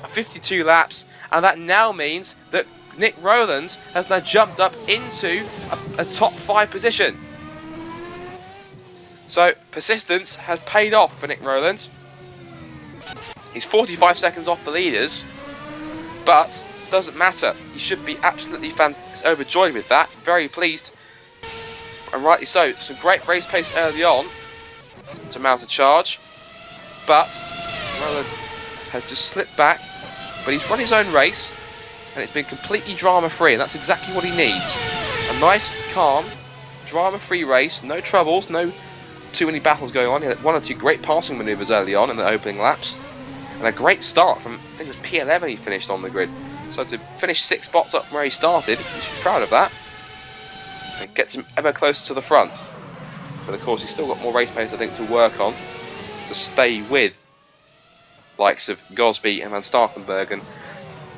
52 laps, and that now means that Nick Rowland has now jumped up into a top 5 position. So persistence has paid off for Nick Rowland. He's 45 seconds off the leaders, but doesn't matter. He should be absolutely overjoyed with that. Very pleased, and rightly so. Some great race pace early on to mount a charge, but Rowland has just slipped back. But he's run his own race, and it's been completely drama-free, and that's exactly what he needs. A nice, calm, drama-free race, no troubles, no too many battles going on. He had 1 or 2 great passing manoeuvres early on in the opening laps, and a great start from, I think it was P11 he finished on the grid. So to finish 6 spots up where he started, he should be proud of that. It gets him ever closer to the front. But of course he's still got more race pace, I think, to work on, to stay with likes of Gosby and Van Starkenberg and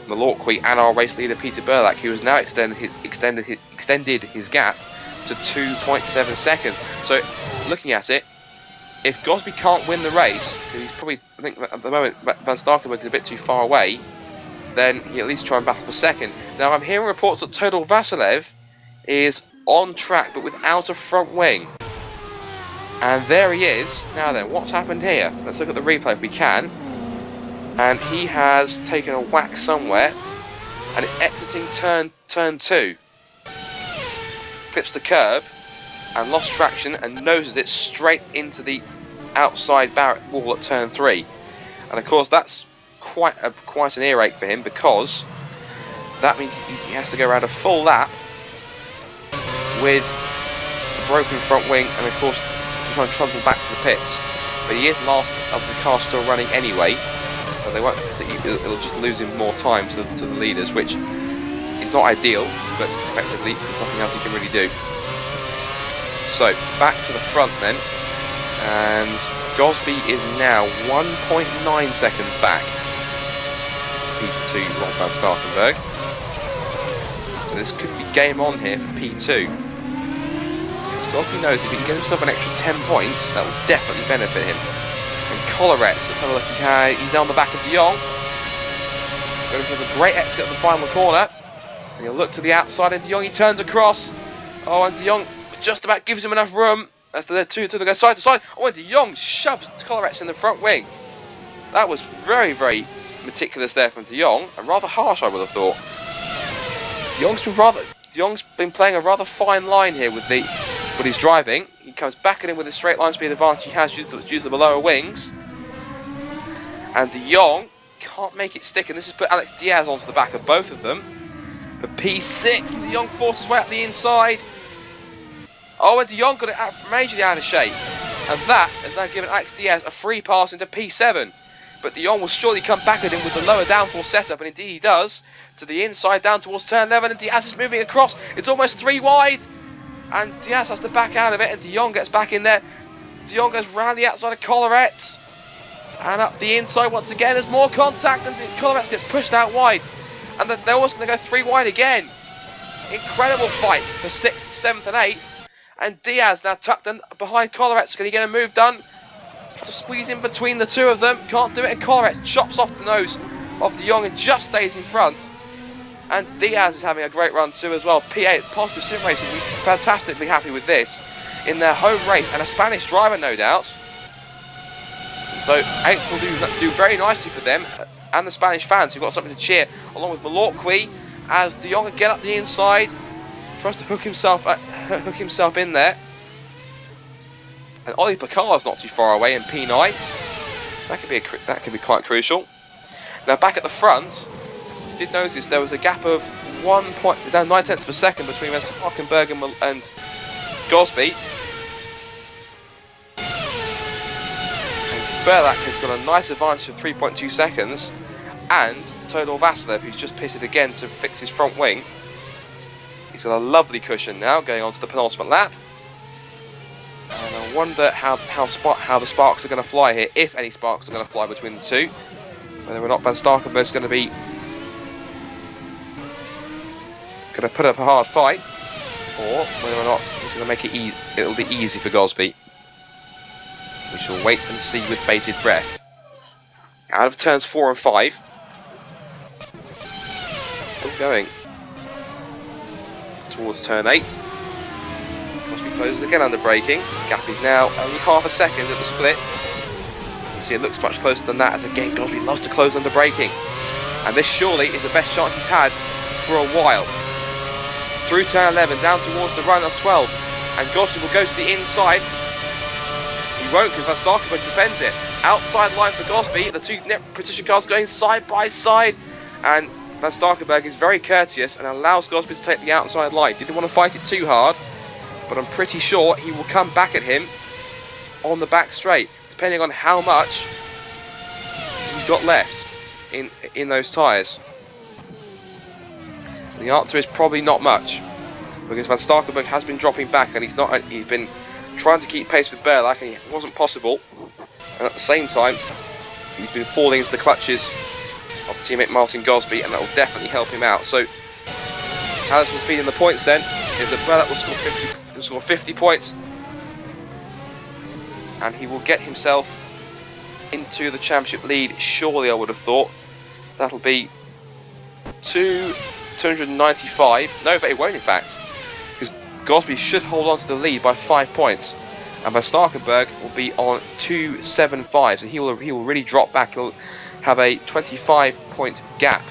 Malorqui and our race leader Peter Berlak, who has now extended his gap to 2.7 seconds. So looking at it, if Gosby can't win the race, he's probably, I think at the moment Van Starkenberg is a bit too far away, then he at least try and battle for second. Now I'm hearing reports that Todor Vasilev is on track but without a front wing. And there he is. Now then, what's happened here? Let's look at the replay if we can. And he has taken a whack somewhere, and it's exiting turn 2. Clips the curb and lost traction and noses it straight into the outside barrier wall at turn 3. And of course that's quite an earache for him, because that means he has to go around a full lap with a broken front wing, and of course to try and trundle back to the pits. But he is last of the car still running anyway. So they won't. It'll just lose him more time to the leaders, which is not ideal, but effectively there's nothing else he can really do. So back to the front then, and Gosby is now 1.9 seconds back to Ron Van Starkenberg. So this could be game on here for P2. Because Gosby knows if he can get himself an extra 10 points, that will definitely benefit him. And Colleretts, let's have a look. He's on the back of De Jong. Going for the great exit of the final corner. And he'll look to the outside, and De Jong, he turns across. Oh, and De Jong just about gives him enough room. As the two go side to side. Oh, and De Jong shoves Colleretts in the front wing. That was very, very meticulous there from De Jong, and rather harsh, I would have thought. De Jong's been playing a rather fine line here with his driving. He comes back at him with the straight line speed advantage he has due to the lower wings. And De Jong can't make it stick, and this has put Alex Diaz onto the back of both of them. But P6, and De Jong forces his way up the inside. Oh, and De Jong got it majorly out of shape. And that has now given Alex Diaz a free pass into P7. But De Jong will surely come back at him with the lower downforce setup, and indeed he does. To the inside, down towards turn 11, and Diaz is moving across. It's almost 3 wide. And Diaz has to back out of it, and De Jong gets back in there. De Jong goes round the outside of Colleretts. And up the inside once again, there's more contact, and Colleretts gets pushed out wide. And they're almost going to go 3 wide again. Incredible fight for 6th, 7th and 8th. And Diaz now tucked in behind Colleretts. Can he get a move done? Tries to squeeze in between the two of them. Can't do it, and Colleretts chops off the nose of De Jong and just stays in front. And Diaz is having a great run too as well. P8, Positive Sim Racing, fantastically happy with this. In their home race, and a Spanish driver no doubt. So 8th will do very nicely for them and the Spanish fans who've got something to cheer, along with Malorqui, as De Jong get up the inside, tries to hook himself in there. And Ollie Bakala's not too far away in P9. That could be quite crucial. Now back at the front, did notice there was a gap of 1 point, down 9/10 of a second between Starkenberg and Gosby. Berlak has got a nice advantage of 3.2 seconds, and Todor Vasilev, who's just pitted again to fix his front wing. He's got a lovely cushion now going on to the penultimate lap. And I wonder how the sparks are going to fly here, if any sparks are going to fly between the two. Whether or not Van Starkenberg's going to put up a hard fight, or whether or not he's going to make it easy. It'll be easy for Gosby. We shall wait and see with bated breath. Out of turns 4 and 5. Still going towards turn 8. Gosby closes again under braking. Gap is now only half a second at the split. You see it looks much closer than that, as again Gosby loves to close under braking. And this surely is the best chance he's had for a while. Through turn 11, down towards the run of 12. And Gosby will go to the inside. He won't, because Van Starkenberg defends it. Outside line for Gosby, the two Precision cars going side by side, and Van Starkenberg is very courteous and allows Gosby to take the outside line. Didn't want to fight it too hard, but I'm pretty sure he will come back at him on the back straight, depending on how much he's got left in those tyres. The answer is probably not much, because Van Starkenberg has been dropping back, and he's been trying to keep pace with Berlak, and it wasn't possible. And at the same time, he's been falling into the clutches of teammate Martin Gosby, and that will definitely help him out. So, how this will feed in the points then is that Berlak will score 50 points, and he will get himself into the championship lead, surely, I would have thought. So that'll be 295. No, but it won't, in fact, because Gosby should hold on to the lead by 5 points, and Van Starkenberg will be on 275. So he will really drop back. He'll have a 25-point gap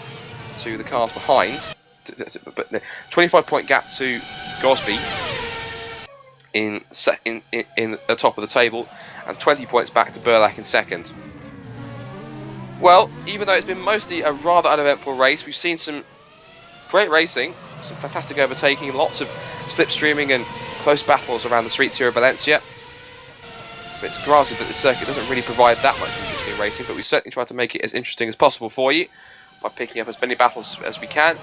to the cars behind, but 25-point gap to Gosby in the top of the table, and 20 points back to Berlak in second. Well, even though it's been mostly a rather uneventful race, we've seen some great racing, some fantastic overtaking, lots of slipstreaming and close battles around the streets here of Valencia. But it's granted that the circuit doesn't really provide that much interesting racing, but we certainly try to make it as interesting as possible for you by picking up as many battles as we can.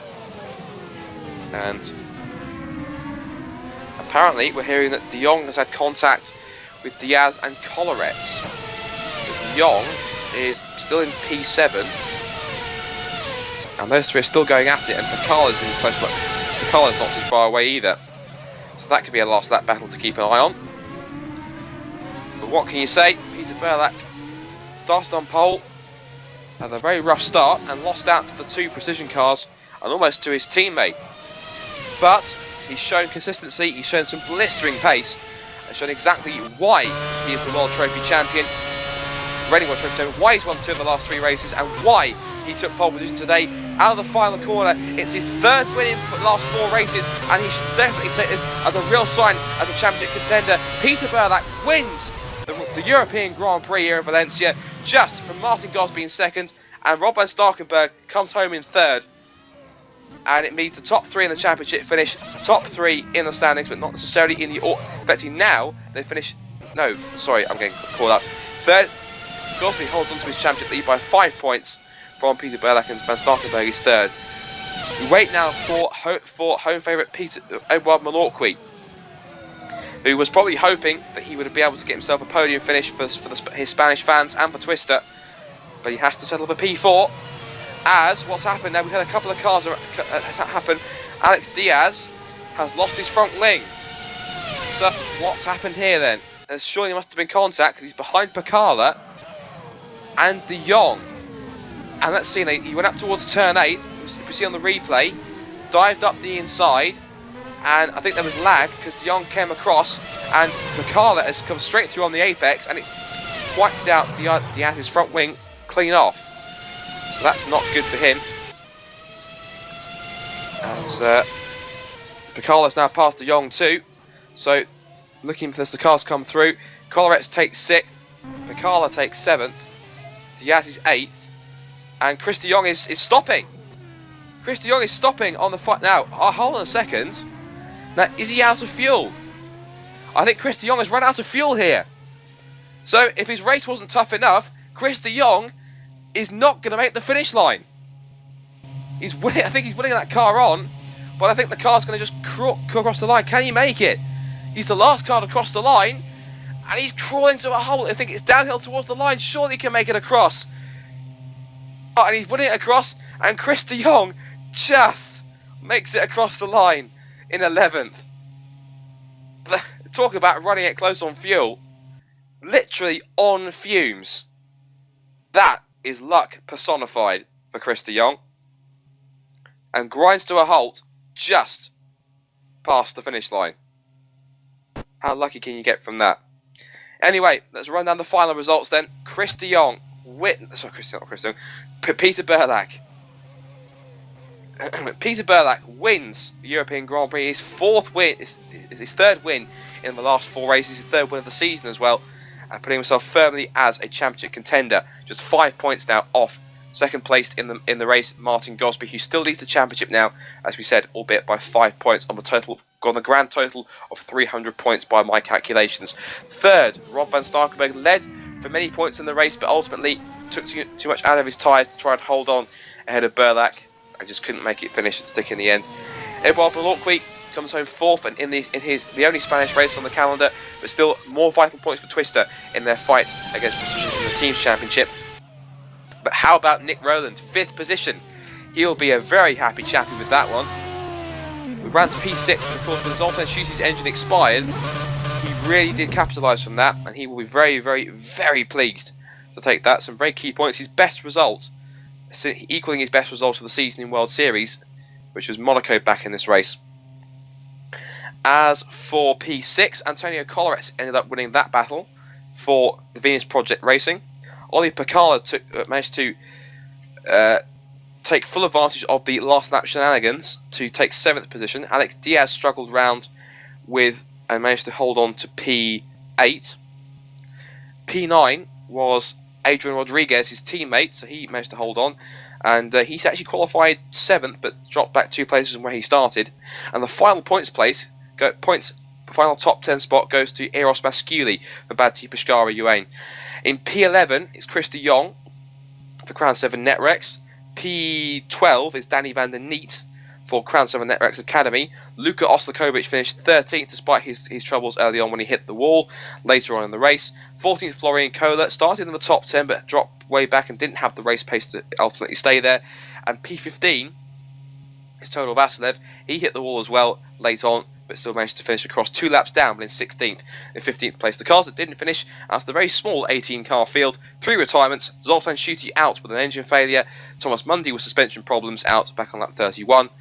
And apparently we're hearing that De Jong has had contact with Diaz and Collarets. So De Jong is still in P7, and those three are still going at it, and Pacala's in close, but Pacala's not too far away either. So that could be a last lap battle to keep an eye on. But what can you say? Peter Berlak started on pole, had a very rough start, and lost out to the two Precision cars and almost to his teammate. But he's shown consistency, he's shown some blistering pace, and shown exactly why he is the World Trophy Champion, reigning World Trophy Champion, why he's won 2 of the last 3 races, and why he took pole position today out of the final corner. It's his 3rd win in the last 4 races, and he should definitely take this as a real sign as a championship contender. Peter Berlak wins the European Grand Prix here in Valencia, just from Martin Gosby in 2nd, and Rob Van Starkenberg comes home in 3rd. And it means the top 3 in the championship finish, top 3 in the standings, but not necessarily in the order. Effectively now, they finish... No, sorry, I'm getting caught up. 3rd, Gosby holds on to his championship lead by 5 points from Peter Berlak, and Van Starkenberg is 3rd. We wait now for home favourite Eduard Malorqui, who was probably hoping that he would be able to get himself a podium finish for his Spanish fans and for Twister, but he has to settle for P4. As what's happened now, we've had a couple of cars happen. Alex Diaz has lost his front wing. So what's happened here then? There surely must have been contact, because he's behind Pacala and De Jong. And let's see, he went up towards turn 8, if we see on the replay, dived up the inside, and I think there was lag because De Jong came across, and Pacala has come straight through on the apex, and it's wiped out Diaz's front wing clean off. So that's not good for him. As Picolo's now passed de Jong too. So looking for the cars come through. Collarets takes 6th. Picala takes 7th. Diaz is 8th. And Chris de Jong is stopping. Chris de Jong is stopping on the fight now. Hold on a second. Now, is he out of fuel? I think Chris de Jong has run out of fuel here. So if his race wasn't tough enough, Chris de Jong is not going to make the finish line. I think he's winning that car on, but I think the car's going to just crawl across the line. Can he make it? He's the last car to cross the line, and he's crawling to a hole. I think it's downhill towards the line. Surely he can make it across. Oh, and he's winning it across, and Chris de Jong just makes it across the line in 11th. Talk about running it close on fuel. Literally on fumes. That is luck personified for Chris de Jong. And grinds to a halt just past the finish line. How lucky can you get from that? Anyway, let's run down the final results then. Chris de Jong Peter Burlak. Peter Burlak wins the European Grand Prix. His 4th win, his 3rd win in the last 4 races, his 3rd win of the season as well, and putting himself firmly as a championship contender. Just 5 points now off second placed in the race, Martin Gosby, who still leads the championship now, as we said, albeit by 5 points on the grand total of 300 points by my calculations. 3rd, Rob van Starkenberg led for many points in the race, but ultimately took too much out of his tyres to try and hold on ahead of Burlak. I just couldn't make it finish and stick in the end. Edouard Balorqui comes home 4th and in the only Spanish race on the calendar, but still more vital points for Twister in their fight against Precision in the Teams Championship. But how about Nick Rowland, 5th position? He'll be a very happy chappy with that one. We ran to P6, and of course when Zoltan Schutti's engine expired, he really did capitalise from that, and he will be very, very, very pleased to take that. Some very key points. His best result, equaling his best result of the season in World Series, which was Monaco back in this race. As for P6, Antonio Collarets ended up winning that battle for the Venus Project Racing. Ollie Picala managed to take full advantage of the last lap shenanigans to take 7th position. Alex Diaz struggled round with and managed to hold on to P8. P9 was Adrian Rodriguez, his teammate, so he managed to hold on. And he's actually qualified 7th, but dropped back 2 places from where he started. And the final final top 10 spot goes to Eros Masculi for Bad Pescara Uain. In P11 is Chris de Jong for Crown 7 Netrex. P12 is Danny van der Neet for Crown 7 Netrex Academy. Luka Oslakovic finished 13th despite his troubles early on when he hit the wall later on in the race. 14th Florian Kohler started in the top 10 but dropped way back and didn't have the race pace to ultimately stay there. And P15 is Todor Vasilev. He hit the wall as well late on, but still managed to finish across 2 laps down, but in 16th and 15th place. The cars that didn't finish out of the very small 18-car field, 3 retirements, Zoltan Schutti out with an engine failure, Thomas Mundy with suspension problems out back on lap 31,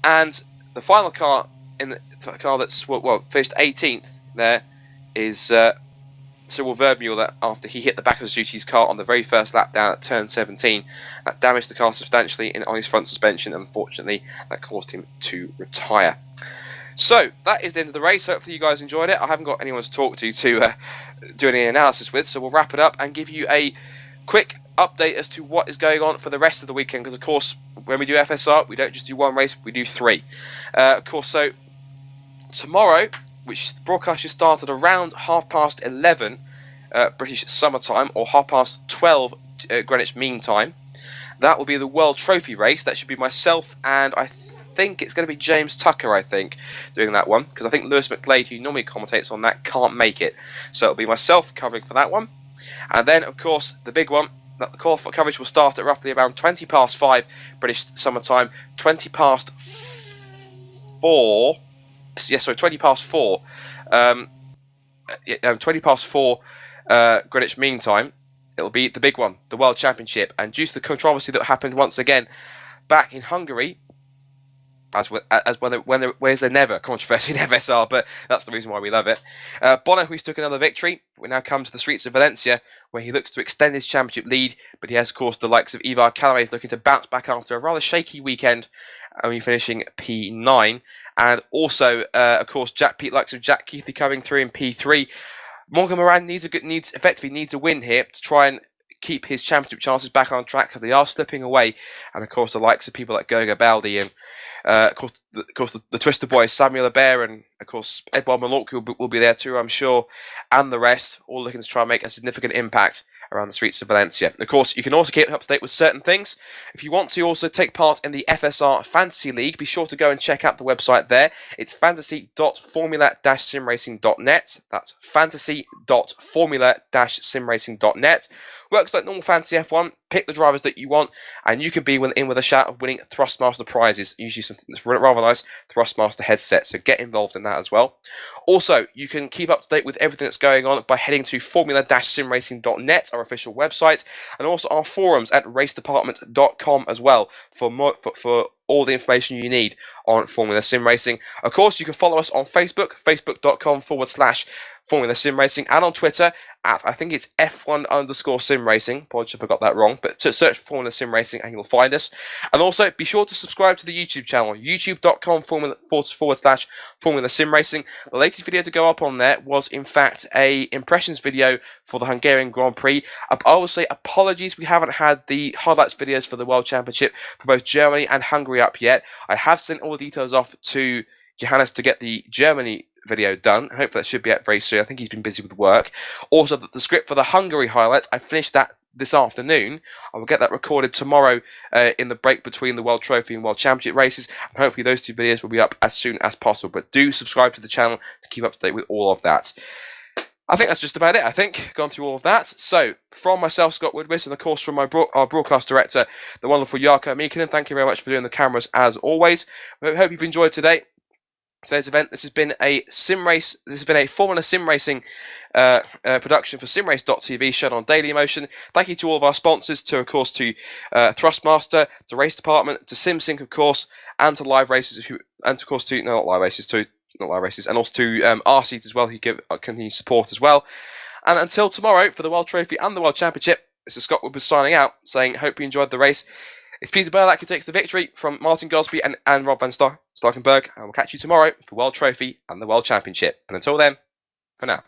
and the final car that's finished 18th there is Cyril Vermeulen after he hit the back of Schutti's car on the very first lap down at turn 17. That damaged the car substantially on his front suspension, and unfortunately that caused him to retire. So, that is the end of the race. Hopefully you guys enjoyed it. I haven't got anyone to talk to do any analysis with, so we'll wrap it up and give you a quick update as to what is going on for the rest of the weekend, because of course, when we do FSR, we don't just do 1 race, we do 3. Of course, so tomorrow, which the broadcast should start at around 11:30 British Summer Time, or 12:30 Greenwich Mean Time, that will be the World Trophy race. That should be myself and I think it's going to be James Tucker, doing that one, because I think Lewis McGlade, who normally commentates on that, can't make it. So it'll be myself covering for that one. And then, of course, the big one, the call for coverage will start at roughly around 5:20 British Summer Time, 4:20. 4:20 Greenwich Mean Time. It'll be the big one, the World Championship. And due to the controversy that happened once again back in Hungary, where's there never controversy in FSR, but that's the reason why we love it. Bono, who's took another victory, we now come to the streets of Valencia, where he looks to extend his championship lead, but he has, of course, the likes of Ivar Callaway looking to bounce back after a rather shaky weekend, only finishing P9, and also, of course, likes of Jack Keithley coming through in P3. Morgan Moran needs a win here to try and keep his championship chances back on track, because they are slipping away. And of course, the likes of people like Goga Baldi and of course the Twister boys, Samuel Aber, and of course Edouard Malonk will be there too, I'm sure, and the rest, all looking to try and make a significant impact around the streets of Valencia. Of course, you can also keep up to date with certain things. If you want to also take part in the FSR Fantasy League, be sure to go and check out the website there. It's fantasy.formula-simracing.net. That's fantasy.formula-simracing.net. Works like normal fantasy F1. Pick the drivers that you want, and you can be in with a shout of winning Thrustmaster prizes. Usually something that's rather nice, Thrustmaster headset. So get involved in that as well. Also, you can keep up to date with everything that's going on by heading to formula-simracing.net, our official website, and also our forums at racedepartment.com as well for all the information you need on Formula Sim Racing. Of course, you can follow us on Facebook, facebook.com/Formula Sim Racing, and on Twitter at, I think it's F1_Sim Racing. Apologies if I got that wrong, but search Formula Sim Racing and you'll find us. And also, be sure to subscribe to the YouTube channel, youtube.com/Formula Sim Racing. The latest video to go up on there was, in fact, a impressions video for the Hungarian Grand Prix. I will say apologies, we haven't had the highlights videos for the World Championship for both Germany and Hungary up yet. I have sent all the details off to Johannes to get the Germany video done. Hopefully that should be out very soon. I think he's been busy with work. Also, the script for the Hungary highlights, I finished that this afternoon. I will get that recorded tomorrow in the break between the World Trophy and World Championship races, and hopefully those two videos will be up as soon as possible. But do subscribe to the channel to keep up to date with all of that. I think that's just about it, gone through all of that. So, from myself, Scott Woodwis, and of course from our broadcast director, the wonderful Jarkko Miekkinen, thank you very much for doing the cameras as always. I hope you've enjoyed today's event. This has been a Formula Sim Racing production for simrace.tv, shown on Daily Motion. Thank you to all of our sponsors, to Thrustmaster, to Race Department, to SimSync, of course, and to Live Races, and of course to and also to RC as well, who give continued support as well. And until tomorrow for the World Trophy and the World Championship, this is Scott Woodward signing out, saying hope you enjoyed the race. It's Peter Burlack who takes the victory from Martin Gosby and Rob van Starkenberg, and we'll catch you tomorrow for World Trophy and the World Championship. And until then, for now.